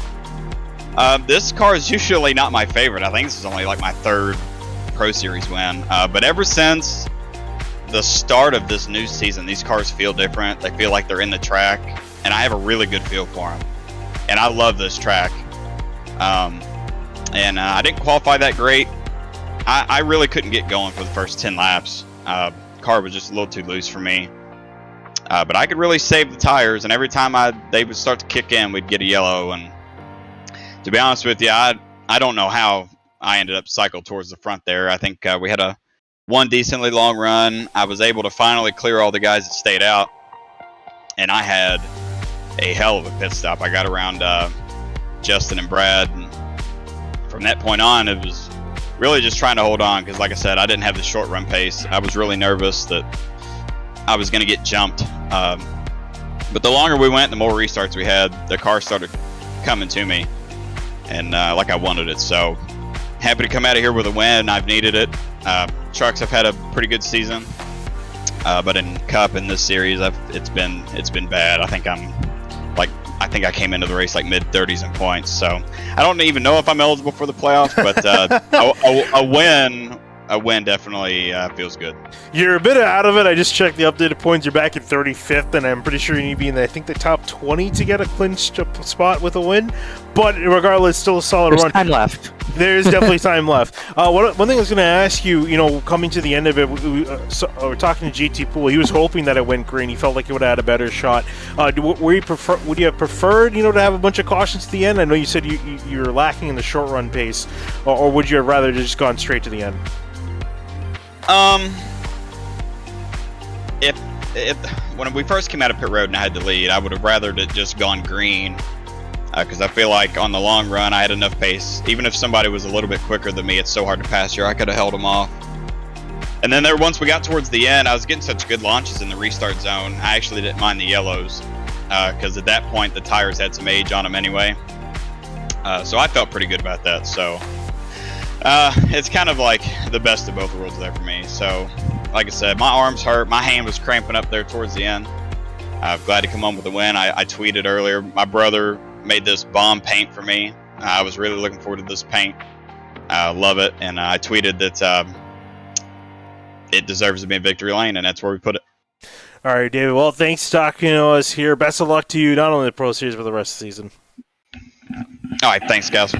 this car is usually not my favorite. I think this is only like my 3rd Pro Series win. But ever since the start of this new season, these cars feel different. They feel like they're in the track, and I have a really good feel for them. And I love this track. And I didn't qualify that great. I really couldn't get going for the first 10 laps. Car was just a little too loose for me. But I could really save the tires, and every time they would start to kick in, we'd get a yellow. And to be honest with you, I don't know how I ended up cycled towards the front there. I think we had one decently long run. I was able to finally clear all the guys that stayed out, and I had a hell of a pit stop. I got around Justin and Brad, and from that point on, it was really just trying to hold on, because like I said, I didn't have the short run pace. I was really nervous that I was going to get jumped. But the longer we went, the more restarts we had, the car started coming to me, and like I wanted it. So happy to come out of here with a win. I've needed it. Trucks have had a pretty good season, but in Cup in this series, it's been bad. I think I came into the race like mid-30s in points. So I don't even know if I'm eligible for the playoffs, but a win a win definitely feels good. You're a bit out of it. I just checked the updated points. You're back at 35th, and I'm pretty sure you need to be in, I think, the top 20 to get a clinched spot with a win. But regardless, still a solid There's run. time left. There's definitely time left. One thing I was going to ask you, coming to the end of it, we're talking to GT Pool. He was hoping that it went green. He felt like he would have had a better shot. Would you have preferred, to have a bunch of cautions to the end? I know you said you're lacking in the short run pace, or would you have rather just gone straight to the end? If when we first came out of pit road and I had to lead, I would have rather just gone green, because I feel like on the long run I had enough pace. Even if somebody was a little bit quicker than me, it's so hard to pass here. I could have held them off. And then once we got towards the end, I was getting such good launches in the restart zone. I actually didn't mind the yellows, because at that point the tires had some age on them anyway. So I felt pretty good about that. So it's kind of like the best of both worlds there for me. So, like I said, my arms hurt. My hand was cramping up there towards the end. I'm glad to come home with a win. I tweeted earlier, my brother made this bomb paint for me. I was really looking forward to this paint. I love it. And I tweeted that it deserves to be in victory lane, and that's where we put it. All right, David. Well, thanks for talking to us here. Best of luck to you, not only the Pro Series, but the rest of the season. All right, thanks, guys.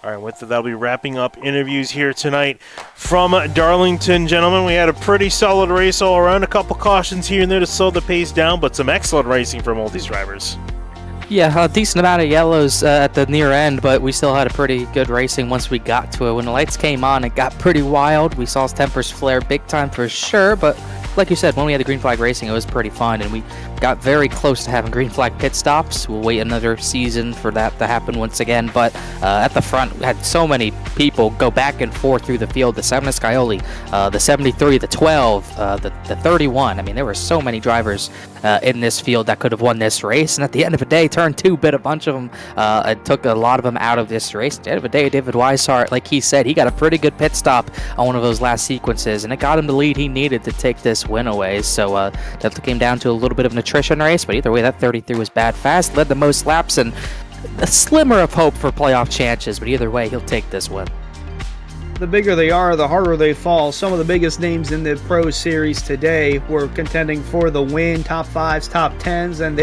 All right, with that, that'll be wrapping up interviews here tonight from Darlington. Gentlemen, we had a pretty solid race all around. A couple cautions here and there to slow the pace down, but some excellent racing from all these drivers. Yeah, a decent amount of yellows at the near end, but we still had a pretty good racing once we got to it. When the lights came on, it got pretty wild. We saw tempers flare big time for sure, but like you said, when we had the green flag racing, it was pretty fun, and we got very close to having green flag pit stops. We'll wait another season for that to happen once again, but at the front, we had so many people go back and forth through the field. The 7 Scioli, the 73, the 12, the 31. I mean, there were so many drivers in this field that could have won this race, and at the end of the day, turn 2 bit a bunch of them. It took a lot of them out of this race. At the end of the day, David Weishart, like he said, he got a pretty good pit stop on one of those last sequences, and it got him the lead he needed to take this win away. So definitely came down to a little bit of an attrition race, but either way, that 33 was bad fast, led the most laps, and a slimmer of hope for playoff chances, but either way, he'll take this win. The bigger they are, the harder they fall. Some of the biggest names in the Pro Series today were contending for the win, top 5s, top 10s, and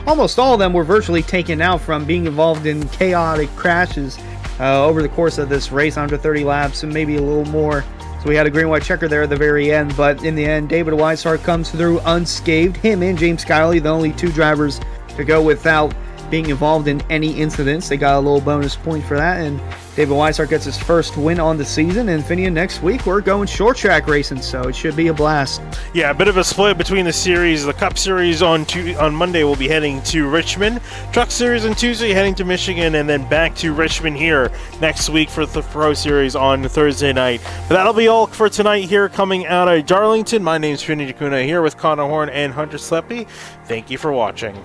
almost all of them were virtually taken out from being involved in chaotic crashes over the course of this race, under 30 laps and maybe a little more. So we had a green-white checker there at the very end, but in the end, David Weishart comes through unscathed. Him and James Scully, the only 2 drivers to go without being involved in any incidents. They got a little bonus point for that, and David Weishart gets his first win on the season. And Finian, next week we're going short track racing, so it should be a blast. Yeah, a bit of a split between the series. The Cup Series on Monday will be heading to Richmond. Truck Series on Tuesday heading to Michigan, and then back to Richmond here next week for the Pro Series on Thursday night. But that'll be all for tonight here coming out of Darlington. My name's Finian Jacuna here with Connor Horn and Hunter Sleppy. Thank you for watching.